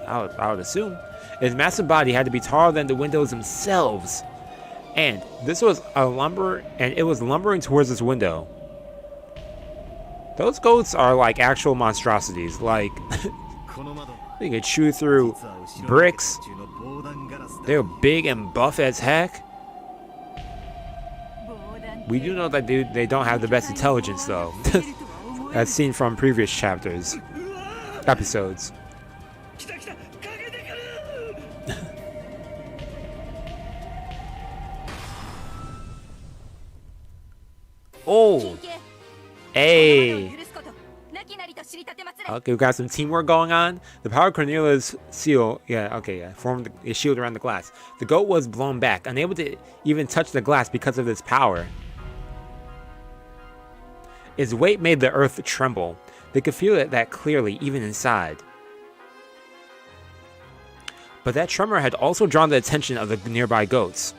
I would assume. Its massive body had to be taller than the windows themselves. And it was lumbering towards this window. Those goats are like actual monstrosities. Like, they could chew through bricks. They're big and buff as heck. We do know that they don't have the best intelligence, though. As seen from previous episodes. Oh! Hey! Okay, we got some teamwork going on. The power of Cornelia's seal, formed a shield around the glass. The goat was blown back, unable to even touch the glass because of its power. Its weight made the earth tremble. They could feel that clearly, even inside. But that tremor had also drawn the attention of the nearby goats.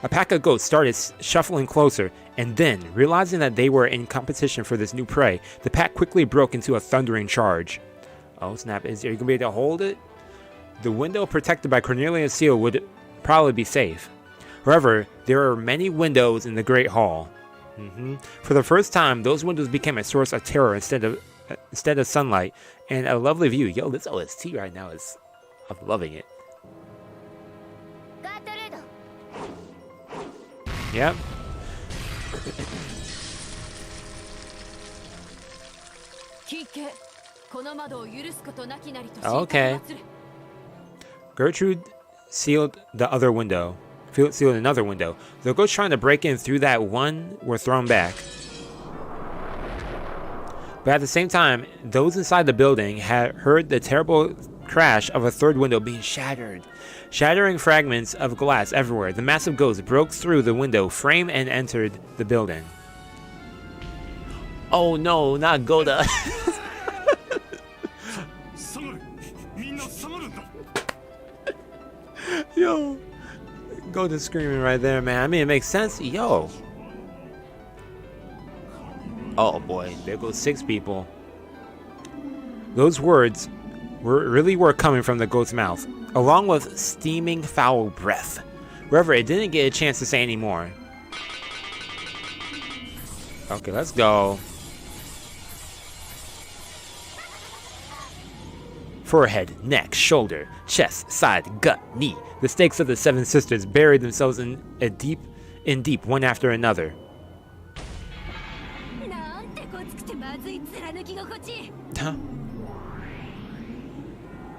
A pack of goats started shuffling closer, and then, realizing that they were in competition for this new prey, the pack quickly broke into a thundering charge. Oh snap, are you going to be able to hold it? The window protected by Cornelia's seal would probably be safe. However, there are many windows in the Great Hall. For the first time, those windows became a source of terror instead of sunlight, and a lovely view. Yo, this OST right now I'm loving it. Yep. Okay. Gertrude sealed another window. The ghosts trying to break in through that one were thrown back. But at the same time, those inside the building had heard the terrible crash of a third window being shattered. Shattering fragments of glass everywhere, the massive ghost broke through the window frame and entered the building. Oh no, not Goda. Yo, Goda's screaming right there, man. I mean, it makes sense. Yo. Oh boy, there goes 6 people. Those words were coming from the goat's mouth, along with steaming foul breath. However, it didn't get a chance to say any more. Okay, let's go. Forehead, neck, shoulder, chest, side, gut, knee. The stakes of the 7 sisters buried themselves in deep, one after another. 熱くてまずい貫き心地。 Huh?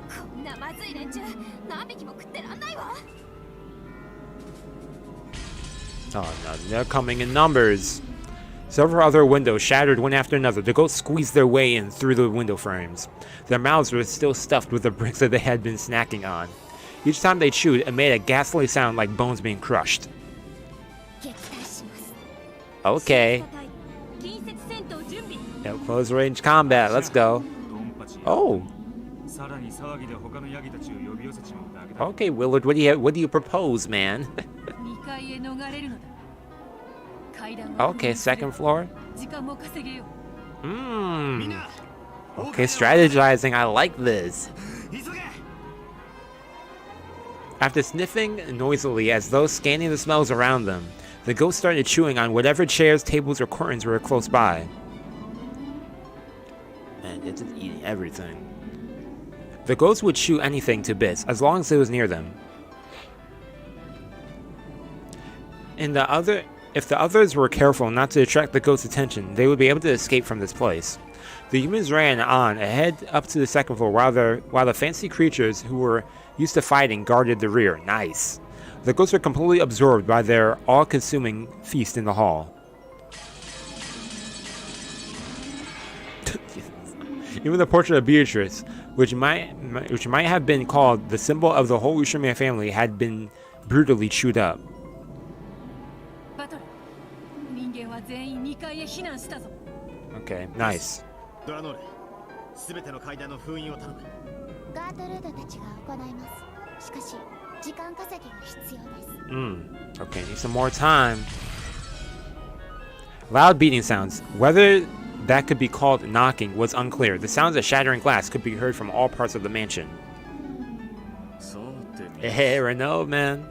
こんなまずい連中何匹も食ってらんないわ。 Oh no, they're coming in numbers. Several other windows shattered one after another. The ghosts squeezed their way in through the window frames. Their mouths were still stuffed with the bricks that they had been snacking on. Each time they chewed, it made a ghastly sound like bones being crushed. Okay. Yeah, close range combat. Let's go. Oh. Okay, Willard, what do you propose, man? Okay, second floor. Okay, strategizing. I like this. After sniffing noisily as though scanning the smells around them, the ghost started chewing on whatever chairs, tables, or curtains were close by. Man, it's just eating everything. The ghost would chew anything to bits as long as it was near them. If the others were careful not to attract the ghost's attention, they would be able to escape from this place. The humans ran on ahead up to the second floor while the fancy creatures who were used to fighting guarded the rear. Nice. The ghosts were completely absorbed by their all-consuming feast in the hall. Even the portrait of Beatrice, which might have been called the symbol of the whole Ushiromiya family, had been brutally chewed up. Okay, nice. Okay, need some more time. Loud beating sounds. Whether that could be called knocking was unclear. The sounds of shattering glass could be heard from all parts of the mansion. Hey, Renault, man.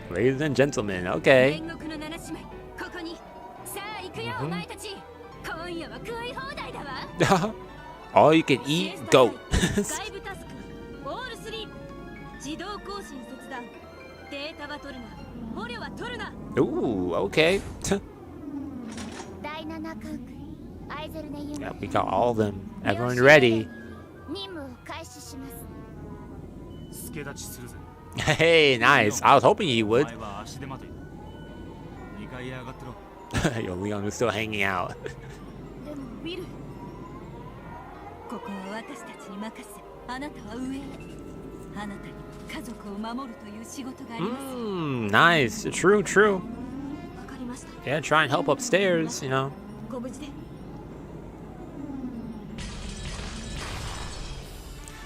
Ladies and gentlemen, okay. All you can eat goat. Ooh, okay. Yeah, we got all of them. Everyone ready? Hey, nice. I was hoping you would. Yo, Leon was still hanging out. Nice. True. Yeah, try and help upstairs, you know.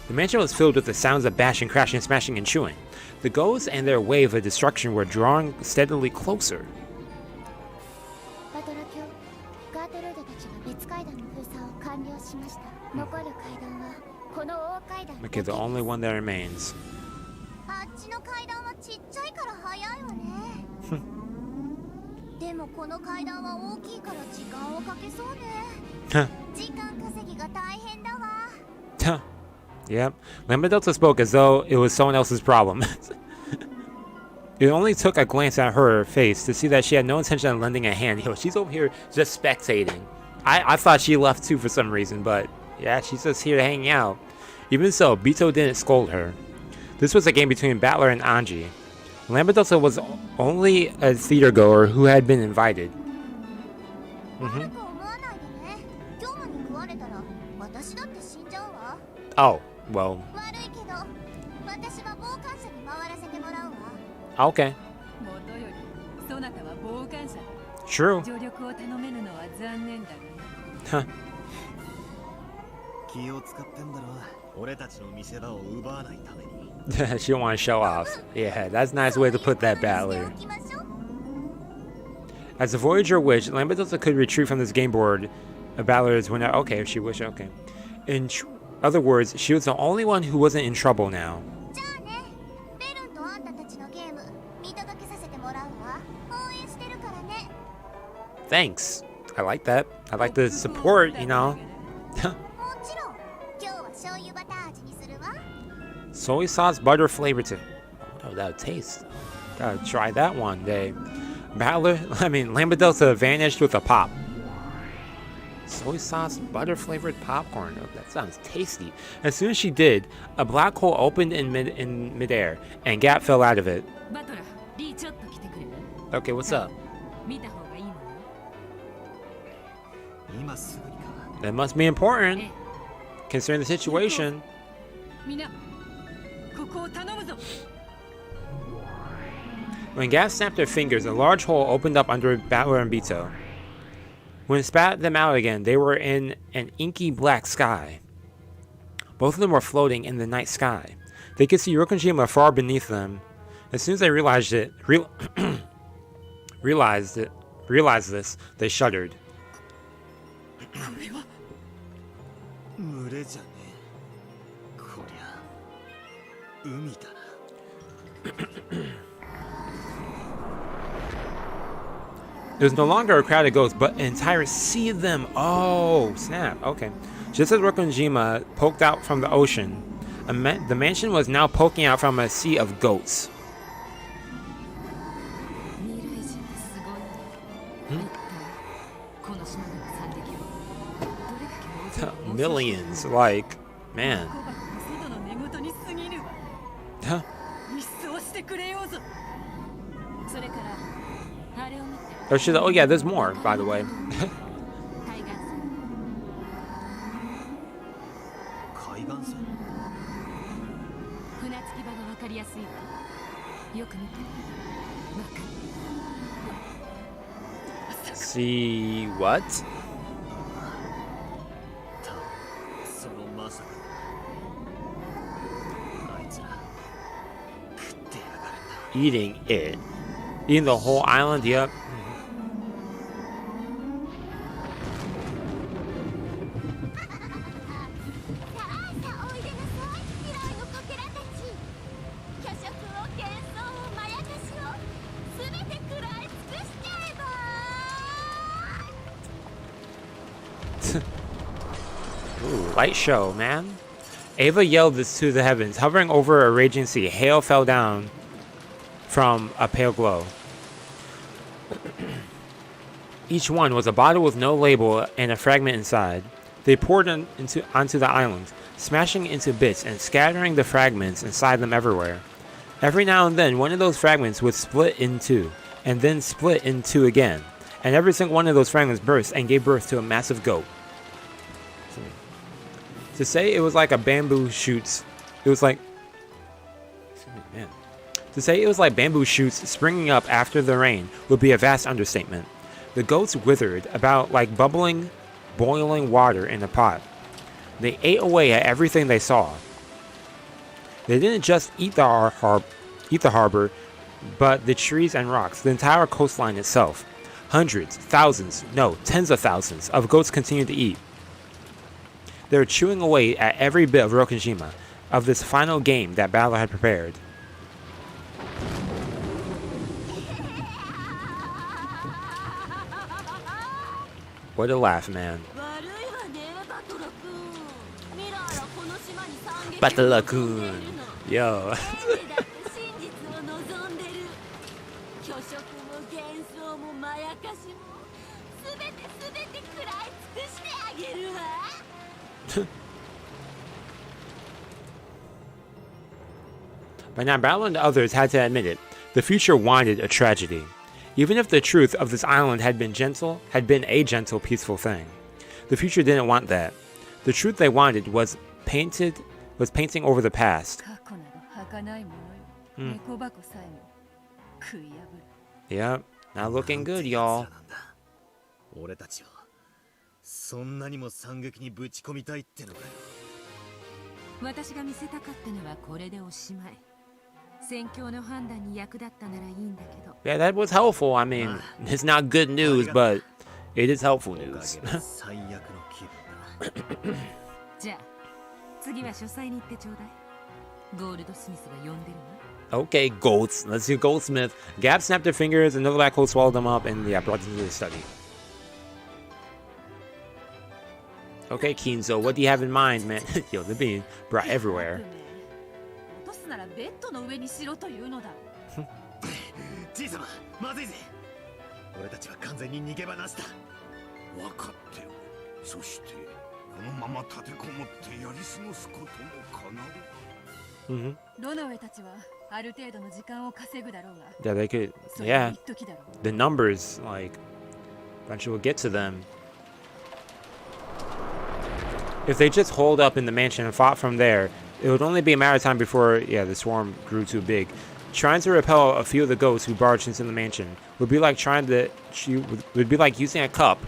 The mansion was filled with the sounds of bashing, crashing, smashing, and chewing. The ghosts and their wave of destruction were drawing steadily closer. Okay, the only one that remains. Yep. Lamberdelta spoke as though it was someone else's problem. It only took a glance at her face to see that she had no intention of lending a hand. Yo, she's over here just spectating. I thought she left too for some reason, but yeah, she's just here hanging out. Even so, Bito didn't scold her. This was a game between Battler and Anji. Lamberdelta was only a theater goer who had been invited. Oh, well. Okay. True. Huh. She don't want to show off. Yeah, that's a nice way to put that, Battler. As a Voyager witch, Lamberdelta could retreat from this game board. Battler's when okay, if she wished, okay. In other words, she was the only one who wasn't in trouble now. Thanks. I like that. I like the support, you know. Soy sauce butter flavor to. Oh, that'll taste. Gotta try that one day. Lambadelta vanished with a pop. Soy sauce, butter-flavored popcorn. Oh, that sounds tasty. As soon as she did, a black hole opened in midair, and Gap fell out of it. Okay, what's up? That must be important, considering the situation. When Gap snapped her fingers, a large hole opened up under Battler and Bito. When it spat them out again, they were in an inky black sky. Both of them were floating in the night sky. They could see Rokkenjima far beneath them. As soon as they realized this, they shuddered. There's no longer a crowd of ghosts, but an entire sea of them. Oh, snap. Okay. Just as Rokkenjima poked out from the ocean, the mansion was now poking out from a sea of goats. Millions, like, man. Huh? Oh yeah, there's more, by the way. See what? Eating it. Eating the whole island, yep. Ooh, light show, man. Ava yelled this to the heavens. Hovering over a raging sea, hail fell down from a pale glow. Each one was a bottle with no label and a fragment inside. They poured onto the island, smashing into bits and scattering the fragments inside them everywhere. Every now and then, one of those fragments would split in two, and then split in two again. And every single one of those fragments burst and gave birth to a massive goat. To say it was like a bamboo shoots, it was like, man. To say it was like bamboo shoots springing up after the rain would be a vast understatement. The goats withered about like bubbling, boiling water in a pot. They ate away at everything they saw. They didn't just eat the harbor, but the trees and rocks, the entire coastline itself. Hundreds, thousands, no, tens of thousands of goats continued to eat. They were chewing away at every bit of Rokkenjima, of this final game that Battler had prepared. What a laugh, man. Battler-kun. Yo. By now, Battler and the others had to admit it. The future wanted a tragedy. Even if the truth of this island had been a gentle, peaceful thing. The future didn't want that. The truth they wanted was painting over the past. Yep, not looking good, y'all. 俺たちはそんなにも惨劇にぶち込みたいってのかよ。私が見せたかったのはこれでおしまい。戦況の判断に役立ったならいいんだけど。Yeah, that was helpful. I mean, it's not good news, but it is helpful news. 最悪の気分だ。じゃあ次は書斎に行ってちょうだい。ゴールドスミスが呼んでるわ。 Okay, goats. Let's do Goldsmith. Gap snapped their fingers, another black hole swallowed them up, and brought them to the study. Okay, Kinzo, what do you have in mind, man? Yo, they're being brought everywhere. 落とすならベッドの上にしろというのだ。じい様、まずいぜ。俺たちは完全に逃げ場なしだ。分かっておる。そしてこのまま立てこもってやり過ごすことも可能。Mm-hmm. ロノウェたちはある程度の時間を稼ぐだろうが、 Yeah, they could. それは Yeah, 一時だろう。 the numbers, like, eventually will get to them. If they just holed up in the mansion and fought from there, it would only be a matter of time before, yeah, the swarm grew too big. Trying to repel a few of the ghosts who barged into the mansion would be like would be like using a cup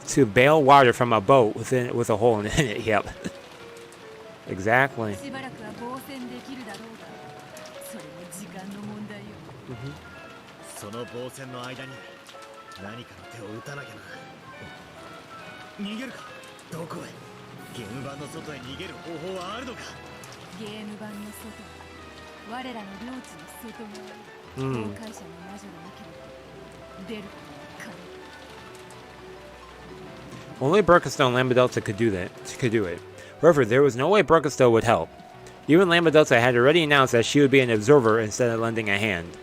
to bail water from a boat with a hole in it. Yep. Exactly. しばらくは防戦できるだろうが、それも時間の問題よ。その防戦の間に何かの手を打たなきゃな。逃げるか。どこへ。ゲーム版の外へ逃げる方法はあるのか。ゲーム版の外、我らの領地の外側、崩壊者の魔女がなければ出ることは可能。 Only Burkestone and Lambedelta could do it. However, there was no way Burkestone would help. Even Lambedelta had already announced that she would be an observer instead of lending a hand.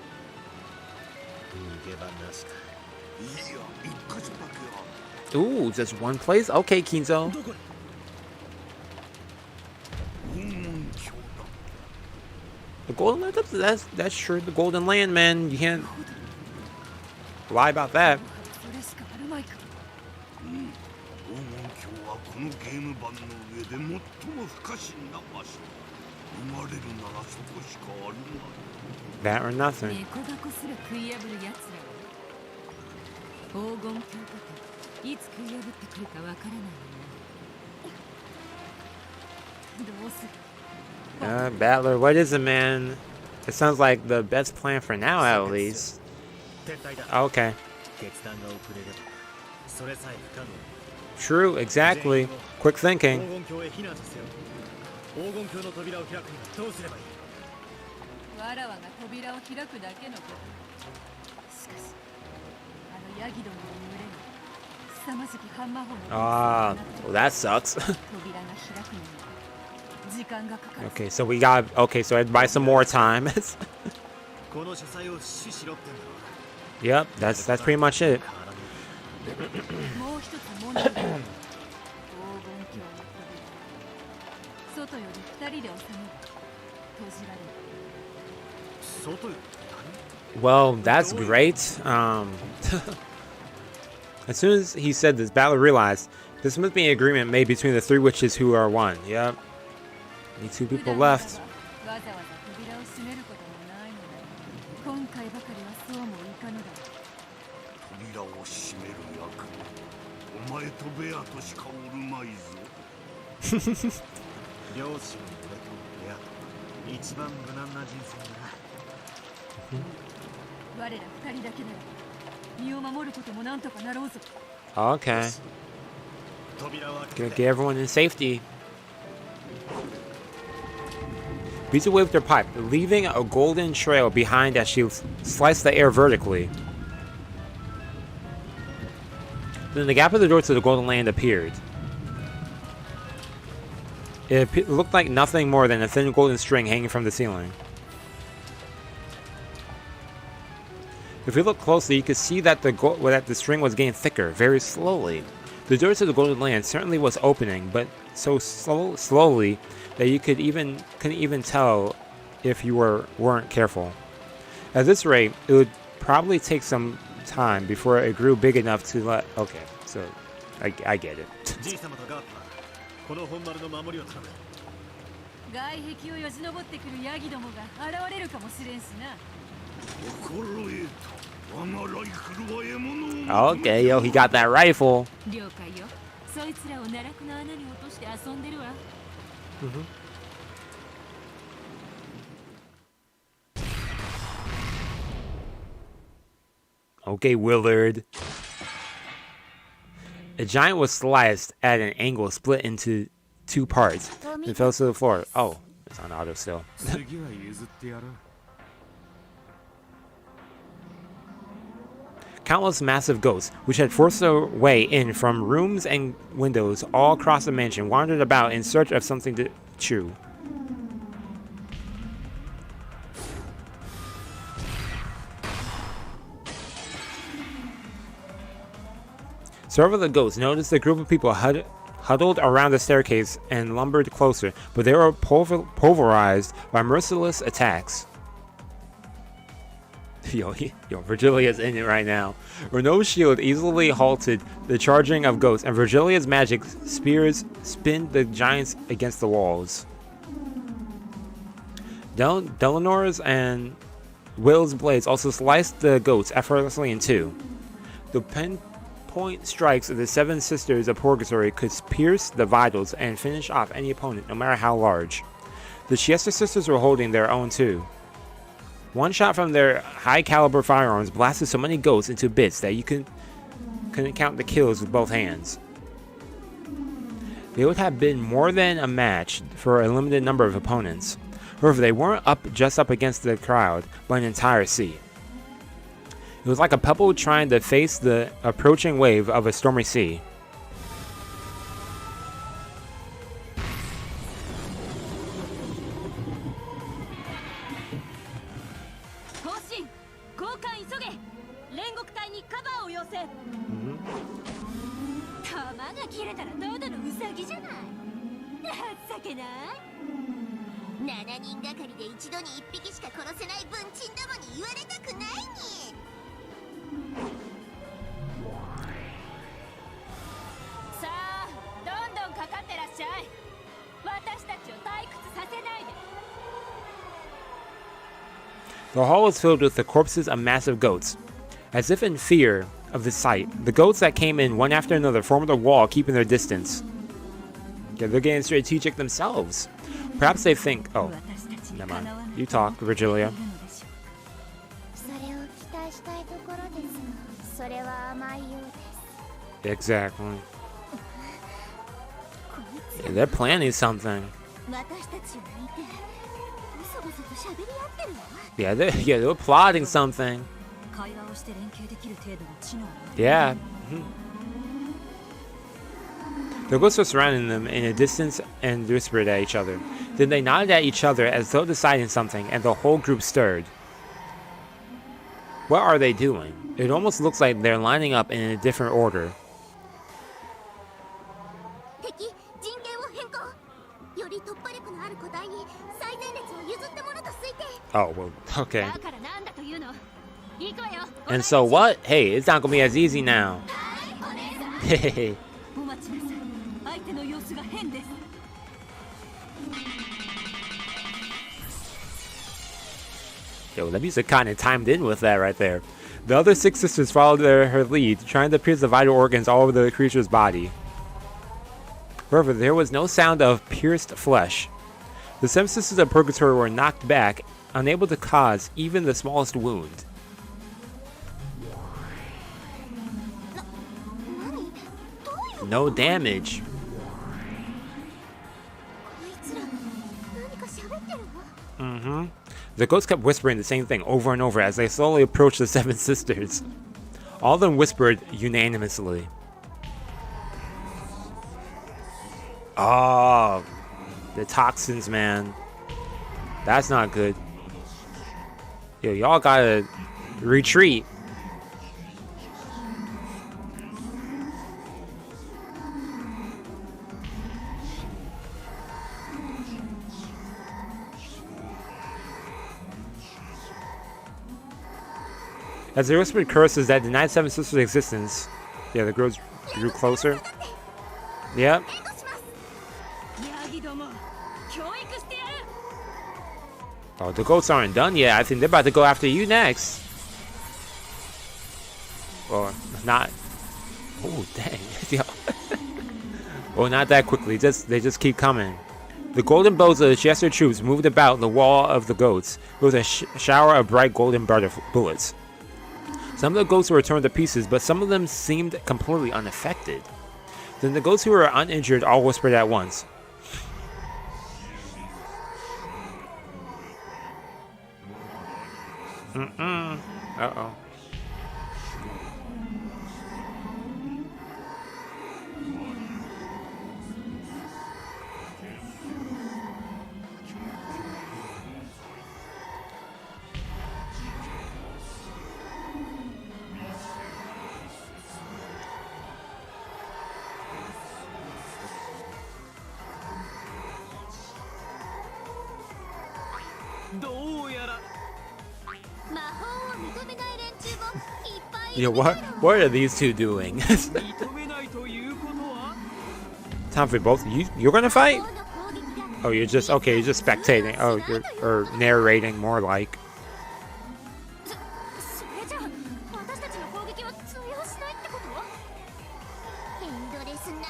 逃げ場なしか。いや、一箇所だけは。 Ooh, just one place? Okay, Kinzo. どこへ。 The Golden Land, that's sure the Golden Land, man. You can't lie about that. それしかあるまいか。黄金鏡はこのゲーム版の上で最も不可侵な場所。生まれるならそこしかあるまい。 That or nothing. 猫箱すら食い破るやつらよ。黄金鏡とていつ食い破ってくるかわからないよな。どうする。 Battler, what is it, man? It sounds like the best plan for now, at least. 撤退だ。 Okay. 決断が遅れればそれさえ不可能。 True, exactly. Quick 黄 thinking. 金鏡へ避難させよう。黄金鏡の扉を開くにはどうすればいい。わらわが扉を開くだけのこと。しかし、あのヤギどもの群れに凄まじきハンマー砲の Ah, well, that sucks. 扉が開くには時間がかかる。 Okay, so I'd buy some more time. この書斎を死守しろってんだろ。 Yep, that's pretty much it. もう一つ問題がある。黄金鏡の扉。外より二人で収めば閉じられる。外よ。 Well, that's great. As soon as he said this, Battler realized this must be an agreement made between the three witches who are one. Yep. Need two people left. わざわざ扉を閉めることもないのだ。今回ばかりはそうもいかぬだ。扉を閉める役お前とベアとしかおるまいぞ。両親の俺とベアと一番無難な人生だな。我ら二人だけなら身を守ることもなんとかなろうぞ。 Okay. 扉を開 Gonna け get everyone in safety. Beats away with their pipe, leaving a golden trail behind as she sliced the air vertically. Then the gap of the door to the Golden Land appeared. It looked like nothing more than a thin golden string hanging from the ceiling. If you look closely, you could see that the string was getting thicker, very slowly. The door to the Golden Land certainly was opening, but so slowly that you couldn't even tell if you weren't careful. At this rate, it would probably take some time before it grew big enough to let. Okay, so I get it. じい様とガープはこの本丸の守りを頼む。外壁をよじ登ってくるヤギどもが現れるかもしれんしな。心得た。我がライフルは獲物を。 Okay, yo, he got that rifle. 了解よ。そいつらを奈落の穴に落として遊んでるわ。Okay, Willard. A giant was sliced at an angle, split into two parts, and fell to the floor. Oh, it's on auto still. 次は譲ってやろう。 Countless massive ghosts, which had forced their way in from rooms and windows all across the mansion, wandered about in search of something to chew. Several of the goats noticed a group of people huddled around the staircase and lumbered closer, but they were pulverized by merciless attacks. Yo, Virgilia's in it right now. Renault's shield easily halted the charging of goats, and Virgilia's magic spears spinned the giants against the walls. Delanor's and Will's blades also sliced the goats effortlessly in two. The pinpoint strikes of the seven sisters of Purgatory could pierce the vitals and finish off any opponent, no matter how large. The Siesta sisters were holding their own too. One shot from their high-caliber firearms blasted so many goats into bits that you couldn't count the kills with both hands. They would have been more than a match for a limited number of opponents. However, they weren't just up against the crowd, but an entire sea. It was like a pebble trying to face the approaching wave of a stormy sea. The hall was filled with the corpses of massive goats. As if in fear of the sight, the goats that came in one after another formed a wall, keeping their distance. Yeah, they're getting strategic themselves. Perhaps they think, oh, never mind. You talk, Virgilia. Exactly. Yeah, they're planning something. Yeah, they're plotting something. Yeah. The ghosts were surrounding them in a distance and whispered at each other. Then they nodded at each other as though deciding something, and the whole group stirred. What are they doing? It almost looks like they're lining up in a different order. Oh, well, okay. And so what? Hey, it's not gonna be as easy now. Hey. Yo, the music kind of timed in with that right there. The other six sisters followed her lead, trying to pierce the vital organs all over the creature's body. However, there was no sound of pierced flesh. The seven sisters of Purgatory were knocked back, unable to cause even the smallest wound. No damage. The ghosts kept whispering the same thing over and over as they slowly approached the seven sisters. All of them whispered unanimously. Oh, the toxins, man. That's not good. Yo, y'all gotta retreat. As they whispered curses that denied Seven Sisters' existence, yeah, the girls drew closer. Yep. Oh, the goats aren't done yet. I think they're about to go after you next. Or not. Oh, dang. Well, not that quickly. They just keep coming. The golden bows of the Chester troops moved about the wall of the goats with a shower of bright golden bullets. Some of the goats were torn to pieces, but some of them seemed completely unaffected. Then the goats who were uninjured all whispered at once. Uh-oh. どうやら 魔法を認めない連中もいっぱいい Yeah, るみたいだろ what are these two doing? 認めないということは Time for both. You're gonna fight? 魔法の攻撃が Oh, you're just okay. You're just spectating. Oh, you're or narrating more like. それじゃあ私たちの攻撃は通用しないってこと？エンドレスナイン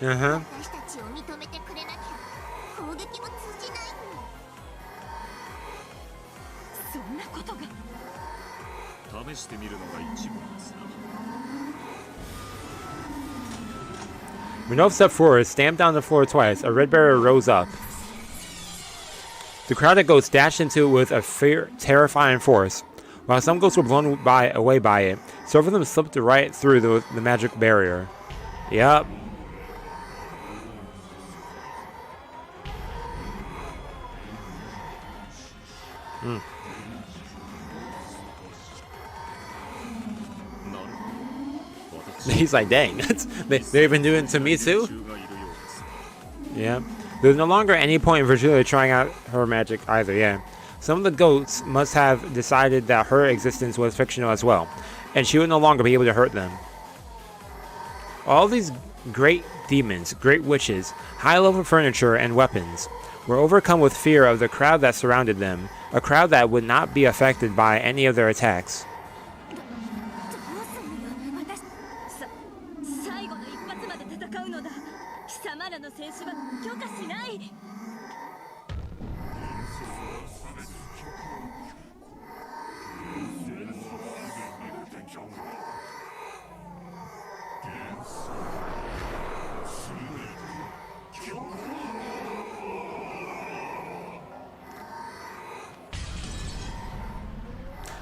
Uh huh. 私たちを認めてくれなきゃ攻撃も通じない。そんなことが。試してみるのが一番ですな。 Renov stepped forward, stamped down the floor twice. A red barrier rose up. The crowd of goats dashed into it with a terrifying force. While some goats were blown away by it, several of them slipped right through the magic barrier. Yup. He's like, dang, they've been doing it to me too? Yeah. There's no longer any point in Virgilia trying out her magic either, yeah. Some of the goats must have decided that her existence was fictional as well, and she would no longer be able to hurt them. All these great demons, great witches, high-level furniture, and weapons were overcome with fear of the crowd that surrounded them, a crowd that would not be affected by any of their attacks. どうすんのよ私最後の一発まで戦うのだ貴様らの戦士は許可しない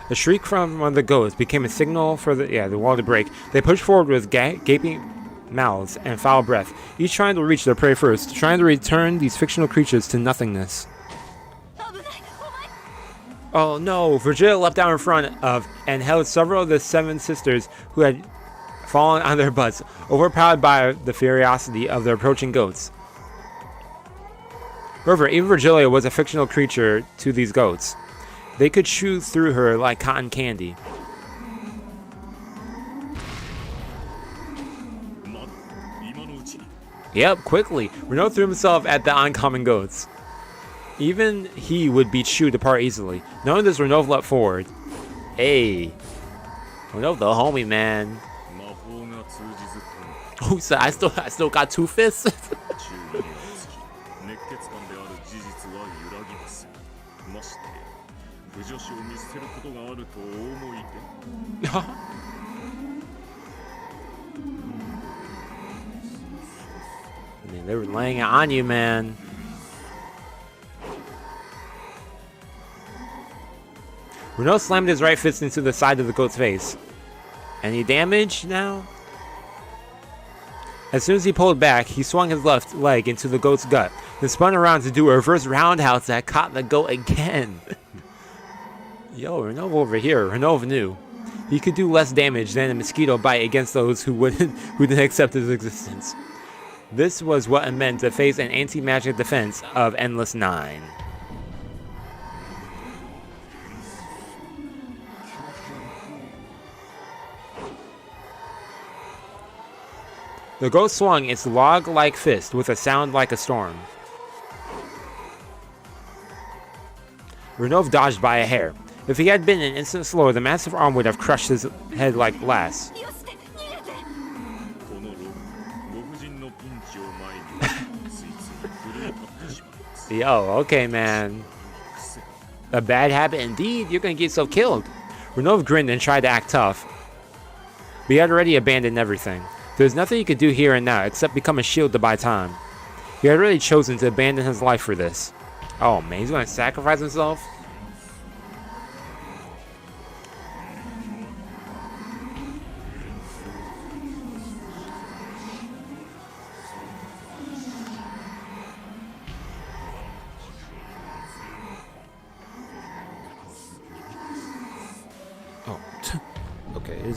A shriek from one of the ghosts became a signal for the wall to break. They pushed forward with gaping mouths and foul breath, each trying to reach their prey first, trying to return these fictional creatures to nothingness. Oh no! Virgilia leapt down in front of and held several of the 7 sisters who had fallen on their butts, overpowered by the ferocity of the approaching goats. However, even Virgilia was a fictional creature to these goats. They could chew through her like cotton candy. Yep, quickly. Renault threw himself at the oncoming goats. Even he would be chewed apart easily. Knowing this, Renault leapt forward. Hey. Renault the homie, man. Oh, so I still got 2 fists? I mean, they were laying it on you, man. Renault slammed his right fist into the side of the goat's face. Any damage now? As soon as he pulled back, he swung his left leg into the goat's gut, then spun around to do a reverse roundhouse that caught the goat again. Yo, Renault over here. Renault knew. He could do less damage than a mosquito bite against those who didn't accept his existence. This was what it meant to face an anti-magic defense of Endless 9. The ghost swung its log-like fist with a sound like a storm. Renov dodged by a hair. If he had been an instant slower, the massive arm would have crushed his head like glass. Yo, okay, man. A bad habit indeed. You're gonna get yourself killed. Renov grinned and tried to act tough. But he had already abandoned everything. There's nothing he could do here and now except become a shield to buy time. He had already chosen to abandon his life for this. Oh man, he's gonna sacrifice himself? Oh, okay,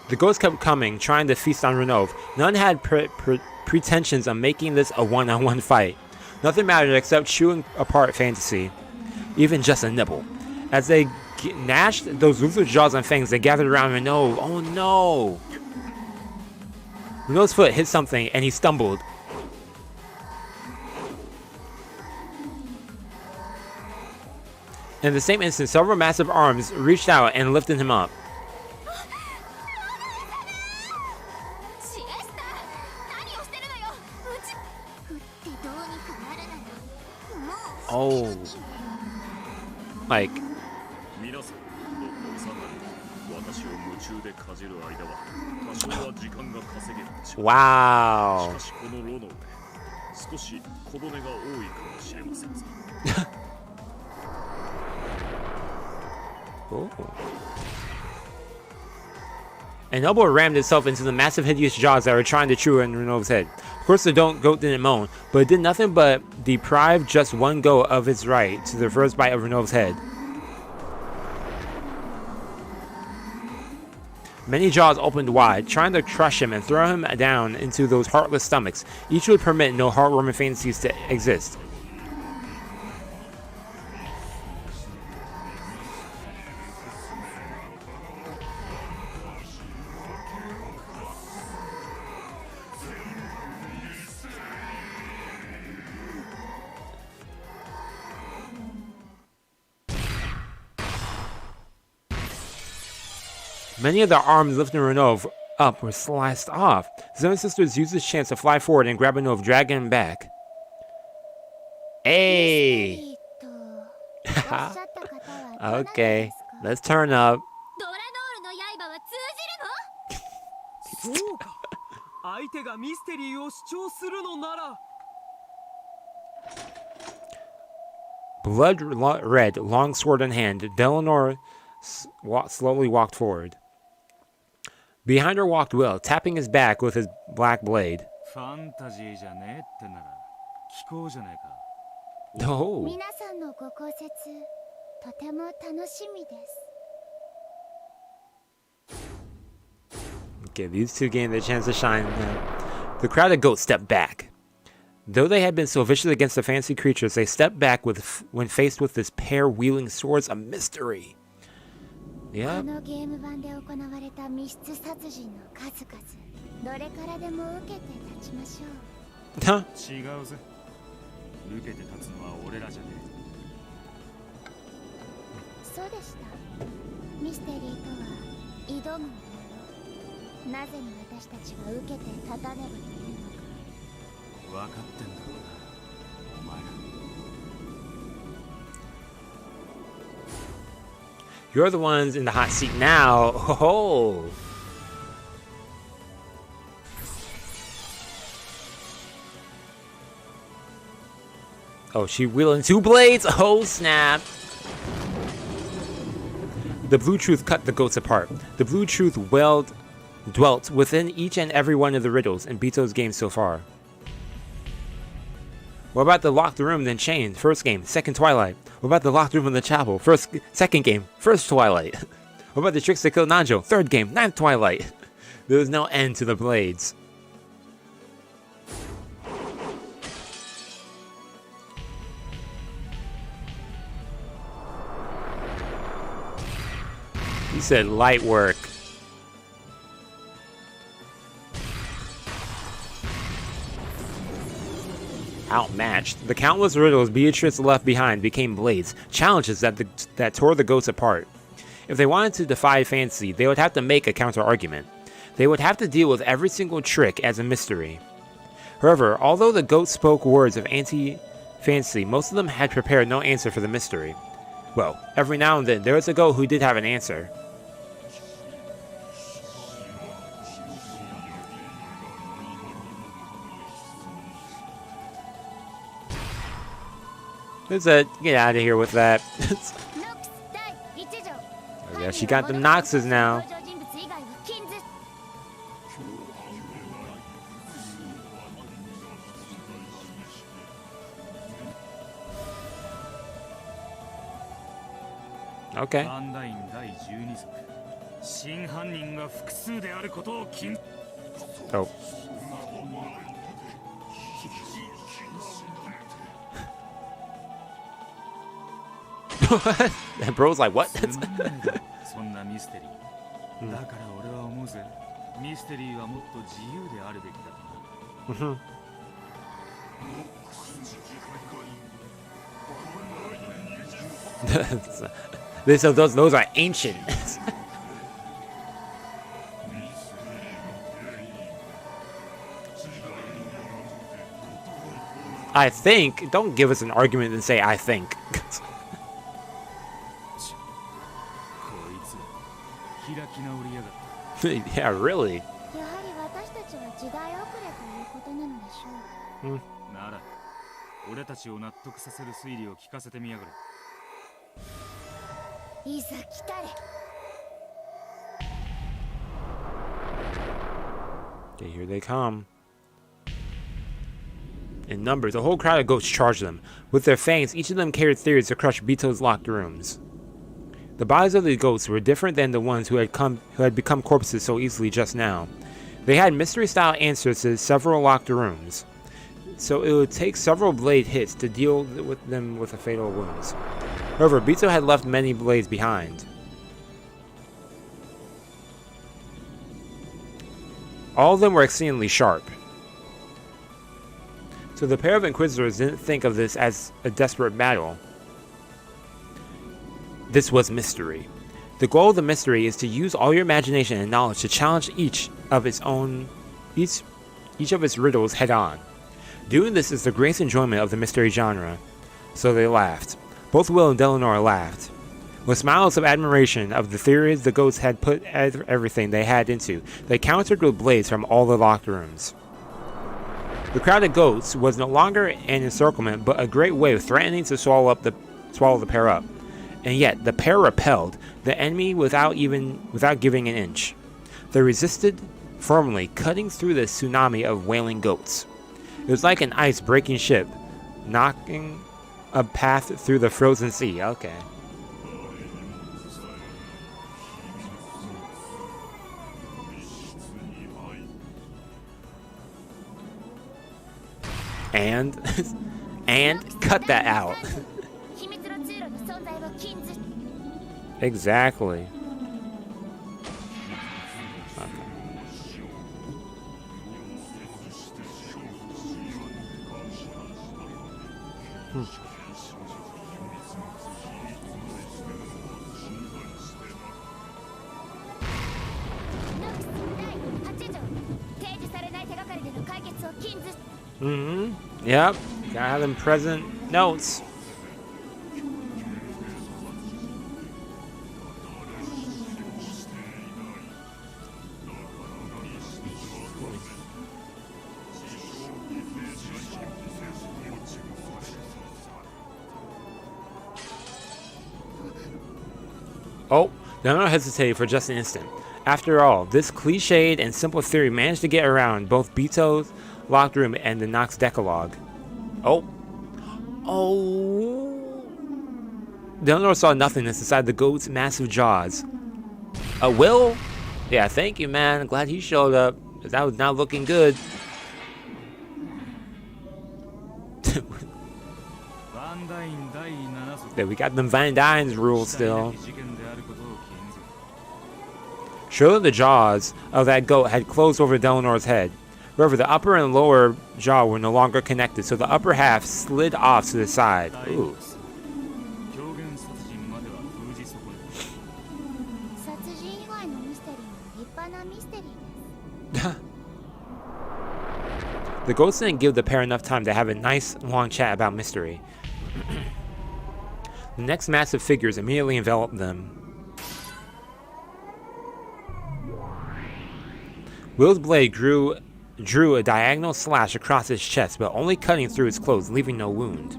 The ghosts kept coming, trying to feast on Renov. None had pretensions of making this a one-on-one fight. Nothing mattered except chewing apart fantasy, even just a nibble. As they gnashed those ruthless jaws and fangs, they gathered around Renov. Oh no! Renov's foot hit something and he stumbled. In the same instant, several massive arms reached out and lifted him up. Oh. Like. Wow. Oh. An elbow rammed itself into the massive hideous jaws that were trying to chew in Renov's head. Of course the goat didn't moan, but it did nothing but deprive just one goat of its right to the first bite of Renov's head. Many jaws opened wide, trying to crush him and throw him down into those heartless stomachs. Each would permit no heartwarming fantasies to exist. Many of the arms lifting Renov up were sliced off. The seven sisters used this chance to fly forward and grab Renov, dragging him back. Hey! Okay, let's turn up. Blood red, long sword in hand, Delanor slowly walked forward. Behind her walked Will, tapping his back with his black blade. Oh. Okay, these two gained their chance to shine. The crowd of goats stepped back. Though they had been so vicious against the fancy creatures, they stepped back when faced with this pair wielding swords of mystery. Yeah. Huh? You're the ones in the hot seat now. Oh. Oh, she wielding two blades? Oh, snap. The blue truth cut the goats apart. The blue truth dwelt within each and every one of the riddles in Bito's games so far. What about the locked room then chained? First game, second Twilight. What about the locked room in the chapel? Second game, first Twilight. What about the tricks that killed Nanjo? Third game, ninth Twilight. There was no end to the blades. He said light work. Outmatched, the countless riddles Beatrice left behind became blades, challenges that tore the goats apart. If they wanted to defy fantasy, they would have to make a counter-argument. They would have to deal with every single trick as a mystery. However, although the goats spoke words of anti-fantasy, most of them had prepared no answer for the mystery. Well, every now and then, there was a goat who did have an answer. Get out of here with that. Oh yeah, she got the Noxes now. Okay. 真犯人が複数であることを禁 Oh. And bro's like, what? そんなミステリー。だから俺は思うぜ。ミステリーはもっと自由であるべきだとな。those are ancient. I think. Don't give us an argument and say I think. Yeah, really. やはり私たちは時代遅れということなのでしょう。なら、俺たちを納得させる推理を聞かせてみやがれ。いざ来たれ。Okay, here they come. In numbers, a whole crowd of goats charged them. With their fangs, each of them carried theories to crush Bito's locked rooms. The bodies of the goats were different than the ones who had become corpses so easily just now. They had mystery-style answers to several locked rooms, so it would take several blade hits to deal with them with a fatal wounds. However, Bito had left many blades behind. All of them were exceedingly sharp. So the pair of Inquisitors didn't think of this as a desperate battle. This was mystery. The goal of the mystery is to use all your imagination and knowledge to challenge each of its riddles head on. Doing this is the greatest enjoyment of the mystery genre. So they laughed. Both Will and Delanora laughed. With smiles of admiration of the theories the goats had put everything they had into, they countered with blades from all the locked rooms. The crowd of goats was no longer an encirclement, but a great wave threatening to swallow the pair up. And yet, the pair repelled the enemy without giving an inch. They resisted firmly, cutting through the tsunami of wailing goats. It was like an ice-breaking ship, knocking a path through the frozen sea. Okay. And cut that out. Exactly. Yep. Gotta have them present notes. Oh, Leonardo hesitated for just an instant. After all, this cliched and simple theory managed to get around both Bito's locked room and the Nox Decalogue. Oh. Leonardo saw nothingness inside the goat's massive jaws. Will? Yeah, thank you, man. Glad he showed up. That was not looking good. Yeah, we got them Van Dyne's rules still. Surely the jaws of that goat had closed over Delanor's head. However, the upper and lower jaw were no longer connected, so the upper half slid off to the side. Ooh. The ghosts didn't give the pair enough time to have a nice long chat about mystery. The next massive figures immediately enveloped them. Will's blade drew a diagonal slash across his chest, but only cutting through his clothes, leaving no wound.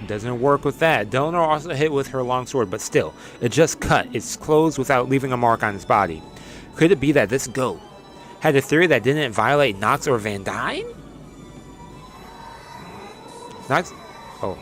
Doesn't work with that. Delanor also hit with her long sword, but still, it just cut its clothes without leaving a mark on his body. Could it be that this goat had a theory that didn't violate Nox or Van Dyne? Not. Oh.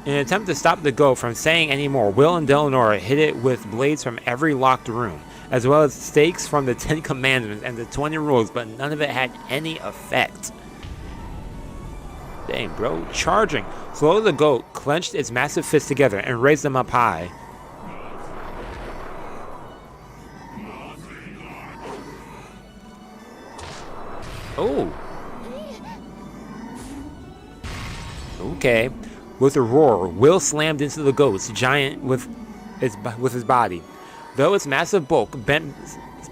In an attempt to stop the goat from saying any more, Will and Delnora hit it with blades from every locked room, as well as stakes from the 10 Commandments and the 20 Rules, but none of it had any effect. Dang, bro. Charging. Slowly the goat clenched its massive fists together and raised them up high. Oh. Okay. With a roar, Will slammed into the goat's giant with his body. Though its massive bulk bent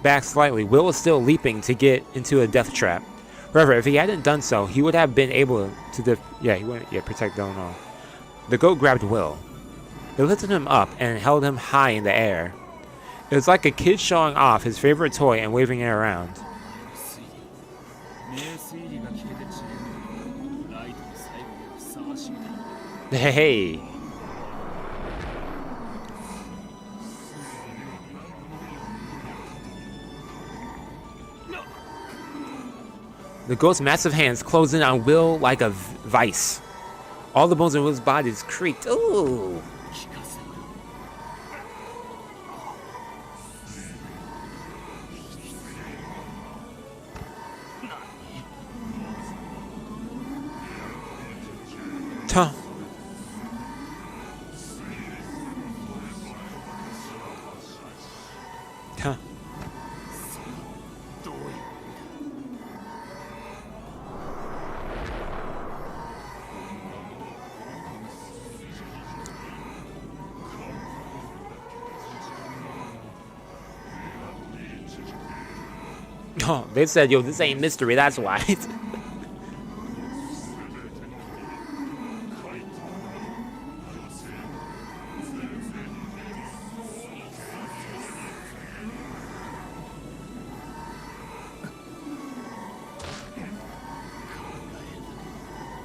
back slightly, Will was still leaping to get into a death trap. However, if he hadn't done so, he would have been able to protect Delnor. The goat grabbed Will. It lifted him up and held him high in the air. It was like a kid showing off his favorite toy and waving it around. Hey! The goat's massive hands closed in on Will like a vice. All the bones in Will's body creaked. Ooh! Tuh. Huh. Oh, they said, yo, this ain't mystery, that's why.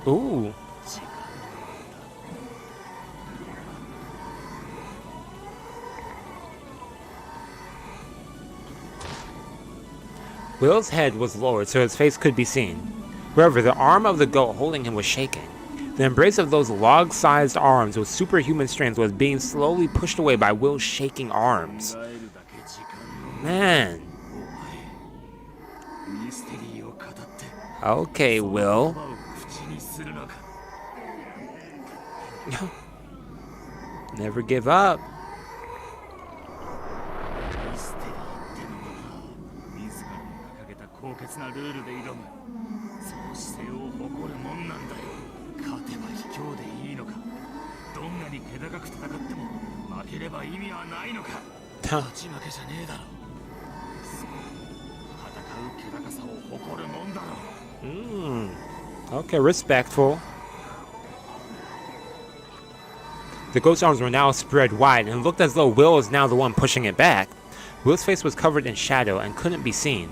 Ooh. Will's head was lowered so his face could be seen. However, the arm of the goat holding him was shaking. The embrace of those log-sized arms with superhuman strength was being slowly pushed away by Will's shaking arms. Man. Okay, Will. Never give up. Okay, respectful. The goat's arms were now spread wide and looked as though Will was now the one pushing it back. Will's face was covered in shadow and couldn't be seen.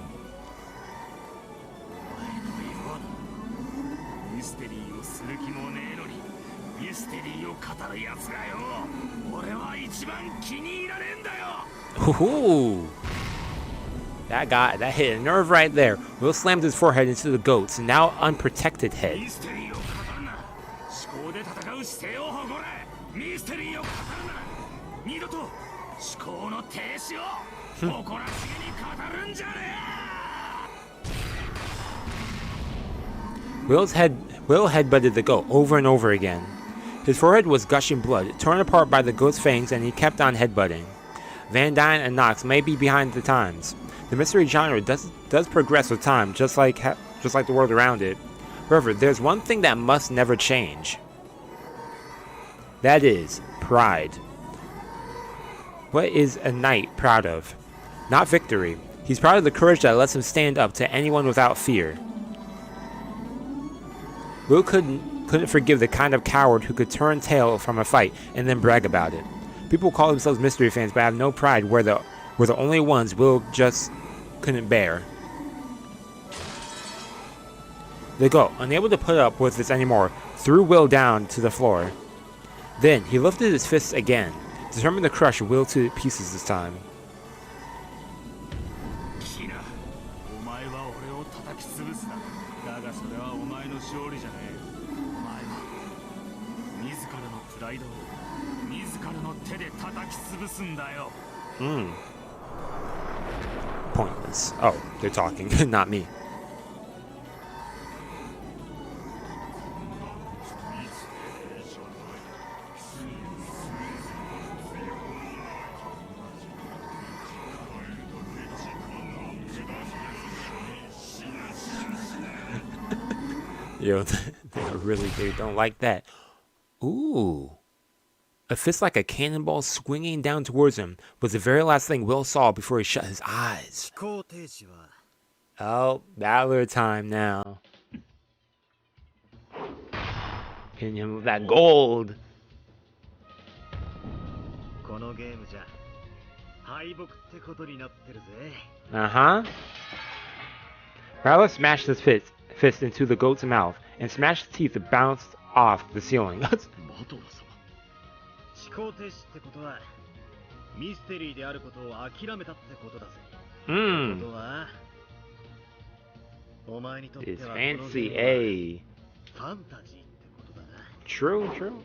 Ooh. That hit a nerve right there. Will slammed his forehead into the goat's now unprotected head. Will headbutted the goat over and over again. His forehead was gushing blood, torn apart by the goat's fangs, and he kept on headbutting. Van Dyne and Knox may be behind the times. The mystery genre does progress with time, just like the world around it. However, there's one thing that must never change. That is pride. What is a knight proud of? Not victory. He's proud of the courage that lets him stand up to anyone without fear. Will couldn't forgive the kind of coward who could turn tail from a fight and then brag about it. People call themselves mystery fans but have no pride where the only ones Will just couldn't bear. The goat, unable to put up with this anymore, threw Will down to the floor. Then he lifted his fists again. Determined to crush Will to pieces this time. キラ、お前は俺を叩き潰すな。だがそれはお前の勝利じゃねえ。お前は自らのプライドを自らの手で叩き潰すんだよ。Pointless. Oh, they're talking, not me. Yo, they don't like that. Ooh. A fist like a cannonball swinging down towards him was the very last thing Will saw before he shut his eyes. Oh, Battler time now. Hitting him with that gold. Uh-huh. Battler smashed his fist into the goat's mouth and smashed his teeth to bounce off the ceiling. It's fancy, eh? True.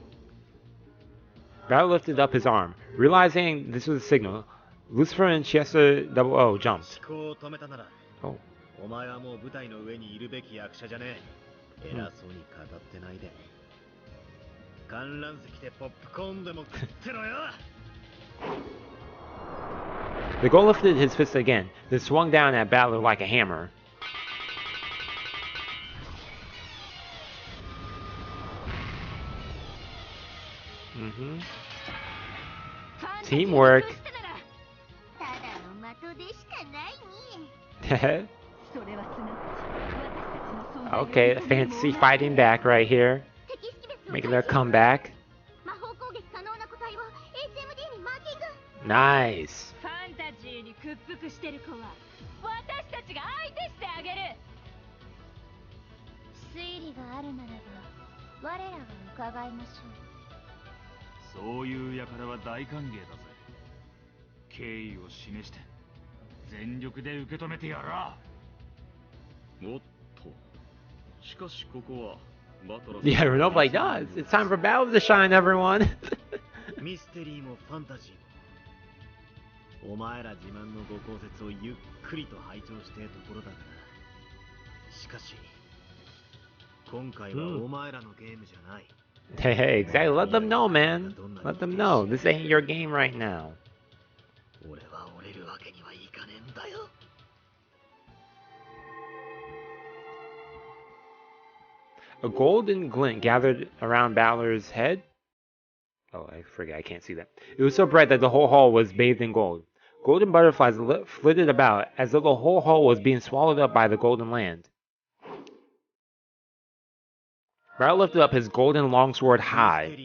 Battle lifted up his arm. Realizing this was a signal, Lucifer and Chester O jumped. Oh. The goat lifted his fist again, then swung down at Battler like a hammer. Teamwork. Okay, the fantasy fighting back right here. Making their comeback. Nice. Yeah, nobody does. It's time for Battle to shine, everyone. Hey, exactly. Let them know, man. Let them know. This ain't your game right now. A golden glint gathered around Battler's head. Oh, I forget. I can't see that. It was so bright that the whole hall was bathed in gold. Golden butterflies flitted about as though the whole hall was being swallowed up by the golden land. Battler lifted up his golden longsword high.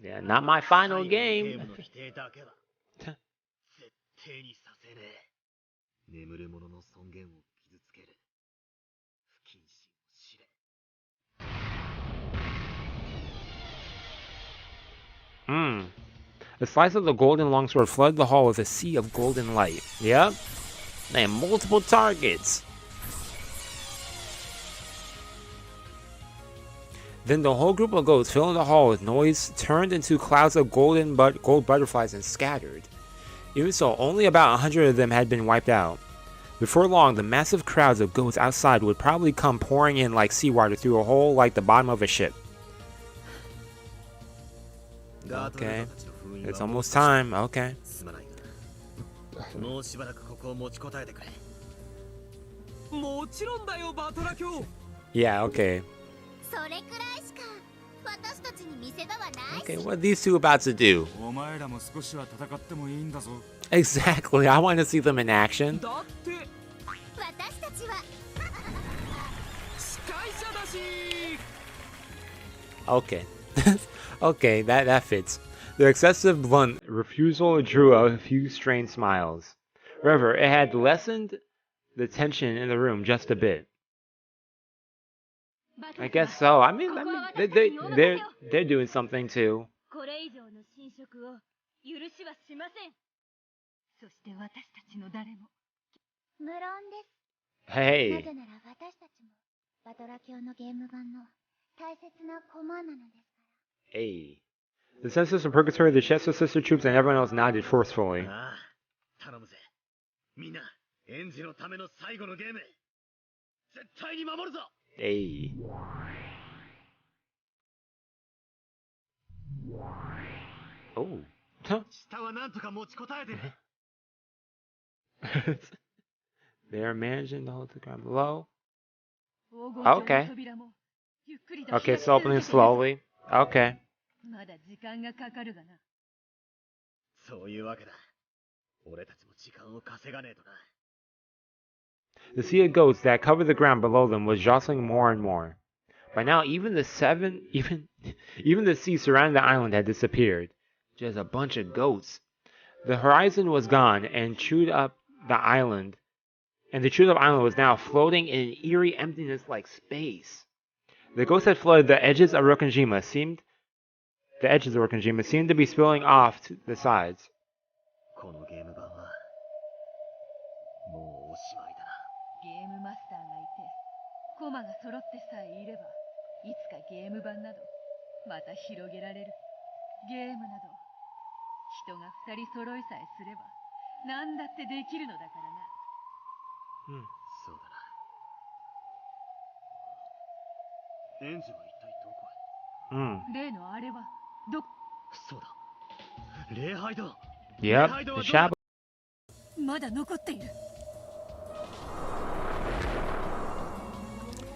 Yeah, not my final game. The slice of the golden longsword flooded the hall with a sea of golden light. Yep. They had multiple targets. Then the whole group of goats filling the hall with noise turned into clouds of gold butterflies and scattered. Even so, only about 100 of them had been wiped out. Before long, the massive crowds of goats outside would probably come pouring in like seawater through a hole like the bottom of a ship. Okay, it's almost time. Okay. Yeah, okay. Okay, what are these two about to do? Exactly, I want to see them in action. Okay. Okay, that fits. Their excessive blunt refusal drew a few strained smiles. However, it had lessened the tension in the room just a bit. I guess so. I mean, they're doing something too. これ以上の侵食を許しはしません。そして私たちの誰も。無論です。な Hey. ぜなら私たちもバトラ教のゲーム版の大切な駒なのですから。 Hey. The senses from Purgatory, the Chester Sister troops, and everyone else nodded forcefully. ああ、頼むぜ。みんな、エンジのための最後のゲーム、絶対に守るぞ。 Hey. Oh. Huh. 下はなんとか持ちこたえて。They are managing to hold the ground below. Okay. Okay, it's opening slowly. Okay. まだ時間がかかるがな。そういうわけだ。俺たちも時間を稼がねえとな。The sea of goats that covered the ground below them was jostling more and more. By now, even the sea surrounding the island had disappeared. Just a bunch of goats. The horizon was gone and chewed up the island, and the chewed up island was now floating in an eerie emptiness like space. The ghosts had flooded the edges of Rokkenjima seemed to be spilling off to the sides. このゲーム版はもうおしまいだな。ゲームマスターがいて、コマが揃ってさえいれば、いつかゲーム版などまた広げられる。ゲームなど人が二人揃いさえすれば何だってできるのだからな。そうだな。エンジは一体どこへ？例のあれはど？そうだ。礼拝堂。 Yep, the shadow. まだ残っている。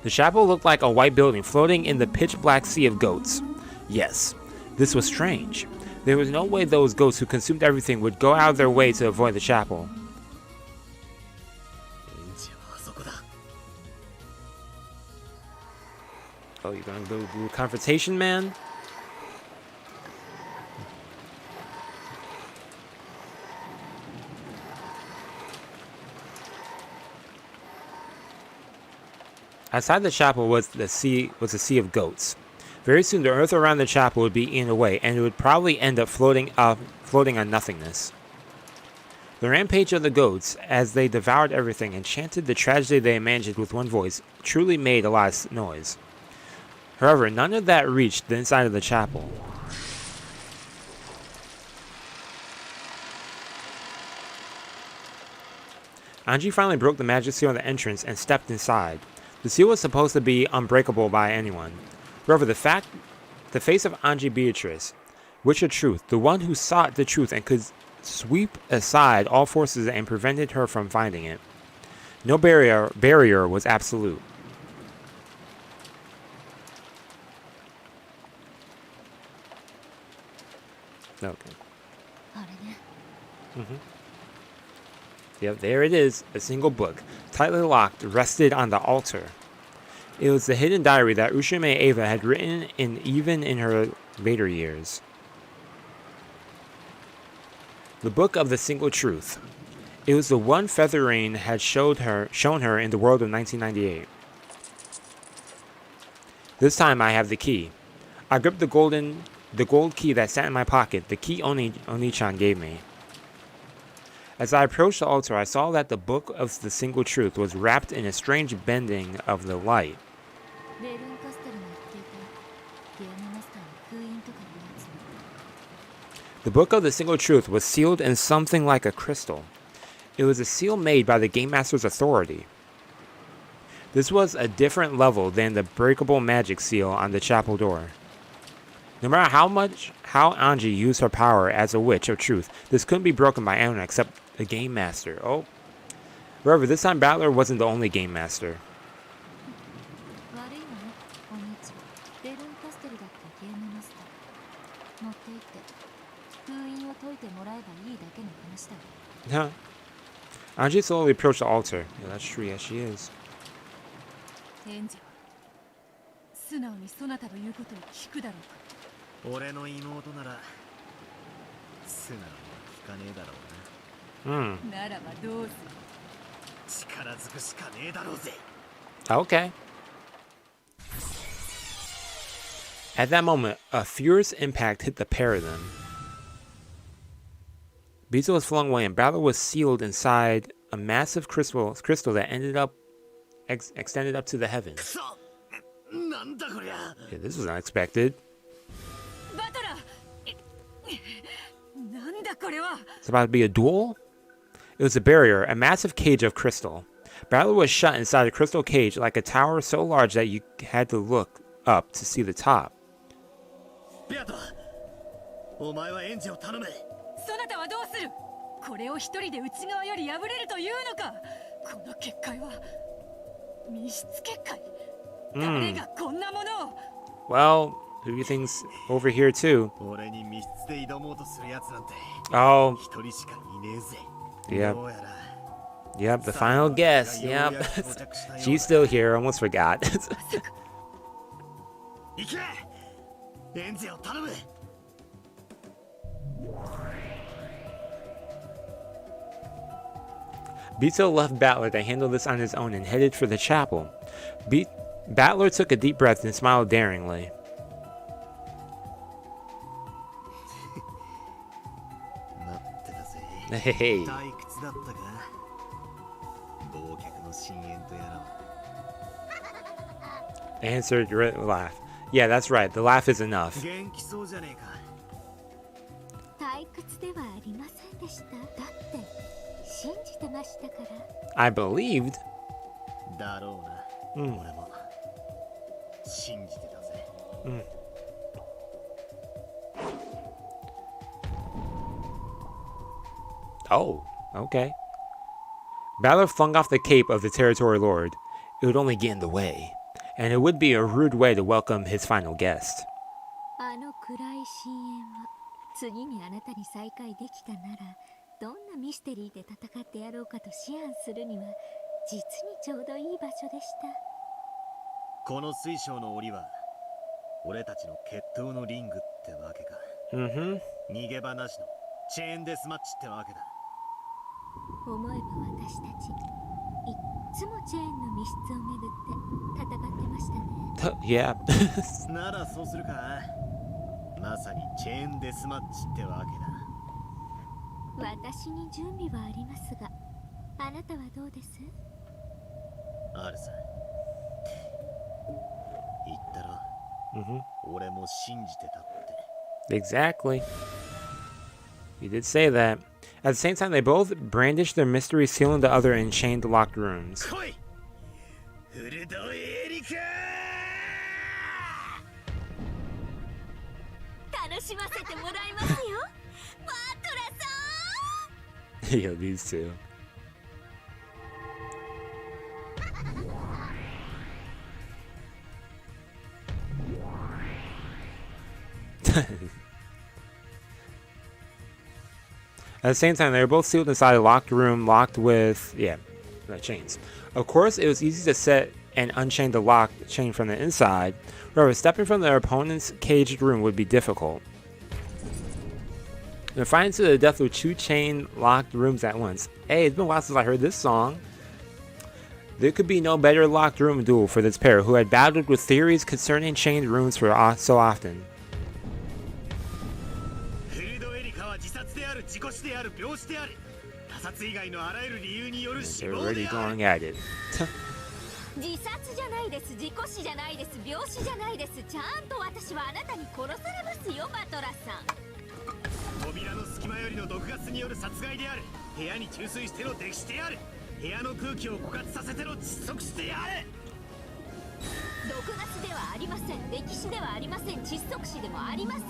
The chapel looked like a white building floating in the pitch black sea of goats. Yes, this was strange. There was no way those goats who consumed everything would go out of their way to avoid the chapel. Oh, you're gonna do confrontation, man? Outside the chapel was a sea of goats. Very soon, the earth around the chapel would be eaten away, and it would probably end up floating on nothingness. The rampage of the goats, as they devoured everything and chanted the tragedy they imagined with one voice, truly made a lot of noise. However, none of that reached the inside of the chapel. Anji finally broke the magic seal on the entrance and stepped inside. The seal was supposed to be unbreakable by anyone. However, the face of Anji Beatrice, Witch of Truth, the one who sought the truth and could sweep aside all forces and prevented her from finding it. No barrier was absolute. Okay. Yep, there it is, a single book, tightly locked, rested on the altar. It was the hidden diary that Ushiromiya Eva had written even in her later years. The Book of the Single Truth. It was the one Featherrain had shown her in the world of 1998. This time I have the key. I gripped the gold key that sat in my pocket, the key Oni-chan gave me. As I approached the altar, I saw that the Book of the Single Truth was wrapped in a strange bending of the light. The Book of the Single Truth was sealed in something like a crystal. It was a seal made by the Game Master's authority. This was a different level than the breakable magic seal on the chapel door. No matter how Anji used her power as a Witch of Truth, this couldn't be broken by anyone except the Game Master. Oh. However, this time Battler wasn't the only Game Master. Huh. Anji slowly approached the altar. Yeah, that's true, yes she is. 力ずくしかねえだろうぜ。 Okay. At that moment, a fierce impact hit the pair of them. Beetle was flung away, and Battle was sealed inside a massive crystal that ended up extended up to the heavens. なんだこりゃ。 Yeah, this was unexpected. バトラー、なんだこれは。 It's about to be a duel? It was a barrier, a massive cage of crystal. Battle was shut inside a crystal cage like a tower so large that you had to look up to see the top. ビアト、お前はエンジを頼め。そなたはどうする。これを一人で内側より破れるというのか。この結界は密室結界。誰がこんなものを。 Well, who do you think's over here too? 俺に密室で挑もうとするやつなんて Oh, 一人しかいねえぜ。 Yep. どうやら Yep, the final guess. Yep. She's still here. Almost forgot. 行け。エンジを頼む。 Beto left Battler to handle this on his own and headed for the chapel. Battler took a deep breath and smiled daringly. 待ってたぜ。 Hey. 退屈だったか。忘却の深淵とやら。 Answered with a laugh. Yeah, that's right. The laugh is enough. 元気そうじゃねえか。退屈ではありませんでした。だって信じてましたから。 I believed. だろうな。俺も信じてたぜ。Oh, okay. Battler flung off the cape of the territory lord. It would only get in the way, and it would be a rude way to welcome his final guest. あの暗い深淵は次にあなたに再会できたならどんなミステリーで戦ってやろうかと思案するには実にちょうどいい場所でした。この水晶の檻は俺たちの決闘のリングってわけか。逃げ場なしのチェーンデスマッチってわけだ。思えば私たちいっつもチェーンの密室をめぐって戦ってましたね。Yeah. ならそうするか。まさにチェーンデスマッチってわけだ。私に準備はありますが、あなたはどうです？あるさ。言ったろ。俺も信じてたって。 Exactly. You did say that. At the same time, they both brandished their mystery, sealing the other in chained, locked rooms. 来い。フルドエリカ。楽しませてもらいますよ。バトラさん。 Yo, these two. At the same time, they were both sealed inside a locked room, locked with, chains. Of course, it was easy to set and unchain the locked chain from the inside. However, stepping from their opponent's caged room would be difficult. They're fighting to the death with two chain locked rooms at once. Hey, it's been a while since I heard this song. There could be no better locked room duel for this pair, who had battled with theories concerning chained rooms for so often. フルドエリカは自殺である、事故死である、病死である。他殺以外のあらゆる理由による死 They're 亡 already である。 going at it. 自殺じゃないです、事故死じゃないです、病死じゃないです。ちゃんと私はあなたに殺されますよ、バトラさん。扉の隙間よりの毒ガスによる殺害である。部屋に注水しての溺死である。部屋の空気を枯渇させての窒息死である。毒ガスではありません、溺死ではありません、窒息死でもありません。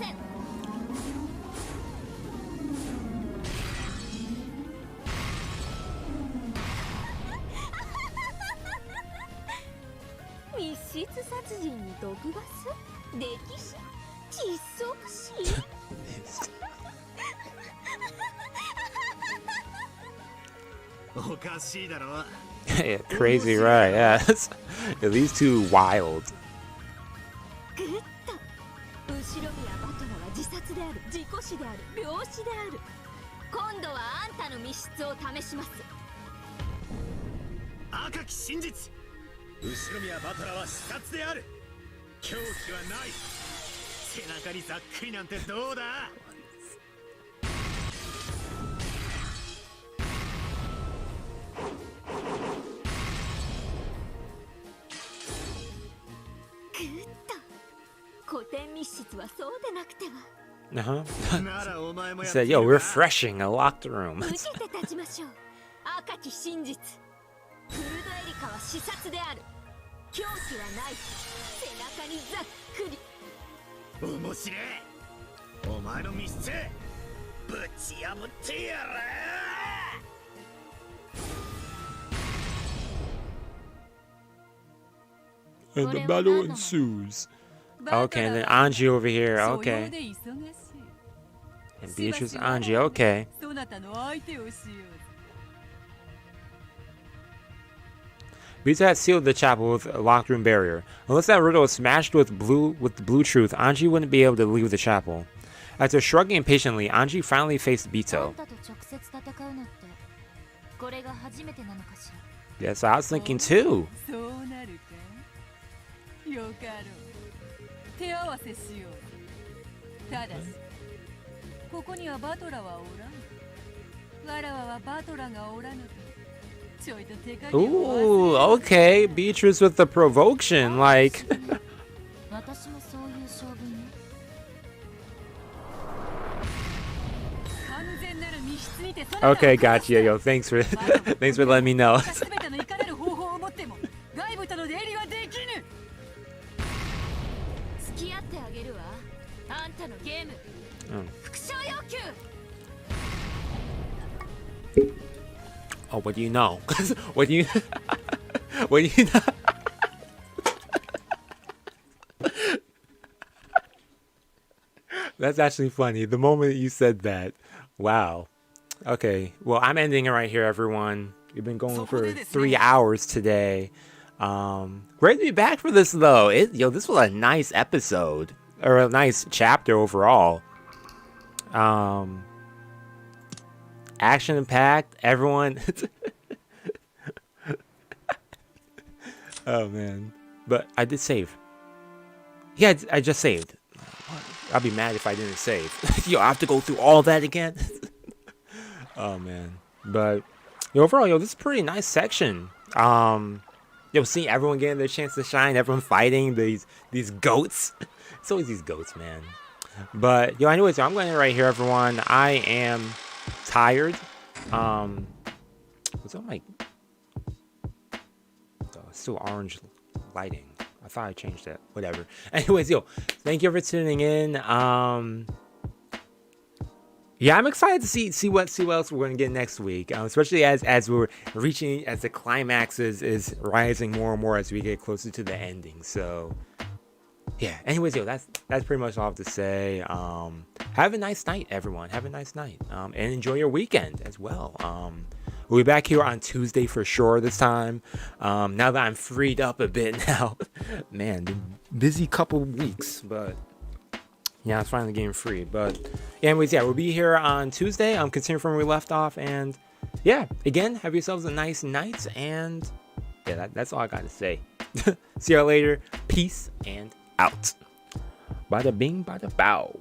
密室殺人に毒ガス、溺死、窒息死。おかしいだろ。 Yeah, crazy, right? Yeah, at least two wild. グッと。後ろ宮バトラは自殺である、事故死である、病死である。今度はあんたの密室を試します。赤き真実後宮バトラは死殺である狂気はない背中にざっくりなんてどうだぐっと古典密室はそうでなくては He said, yo, refreshing a locked room. 受けて立ちましょう赤き真実フルドエリカは死殺である狂気はない背中にざっくり面白いお前の密室ぶち破ってやる And the battle ensues. Okay, and then Anji over here. Okay. And Beatrice Anji. Okay. Beatrice had sealed the chapel with a locked room barrier. Unless that riddle was smashed with the blue truth, Anji wouldn't be able to leave the chapel. After shrugging impatiently, Anji finally faced Bito. Yes, I was thinking too. よかろう手合わせしようただしここにはバトラはおらんわらわはバトラがおらぬとちょいと手加減 Ooh, okay. Beatrice with the provocation, like. 私もそういう将軍ね Okay, gotcha. Yo, thanks for letting me know. 全てのいかなる方法をもっても外部との出入りはできぬ 付き合ってあげるわあんたのゲーム復唱要求 Oh, what do you know? What do you what do you know? That's actually funny. The moment you said that. Wow. Okay. Well, I'm ending it right here, everyone. We've been going for 3 hours today. Great to be back for this though. This was a nice episode, or a nice chapter overall. Action packed. Everyone. Oh man, but I did save. Yeah, I just saved. I'll be mad if I didn't save. Yo, I have to go through all that again. Oh man, but overall, this is a pretty nice section. Seeing everyone getting their chance to shine, everyone fighting these goats. It's always these goats, man. But anyways, I'm going to right here, everyone. I am tired. What's on my? Oh, it's still orange lighting. I thought I changed that. Whatever. Anyways, thank you for tuning in. Yeah, I'm excited to see what else we're gonna get next week, especially as we're reaching, as the climax is rising more and more as we get closer to the ending. So yeah. Anyways, that's pretty much all I have to say. Have a nice night, everyone. Have a nice night, and enjoy your weekend as well. We'll be back here on Tuesday for sure this time. Now that I'm freed up a bit now, man, busy couple weeks, but. Yeah, it's finally getting free. But anyways, we'll be here on Tuesday. I'm continuing from where we left off. And yeah, again, have yourselves a nice night. And yeah, that's all I got to say. See y'all later. Peace and out. Bada bing, bada bow.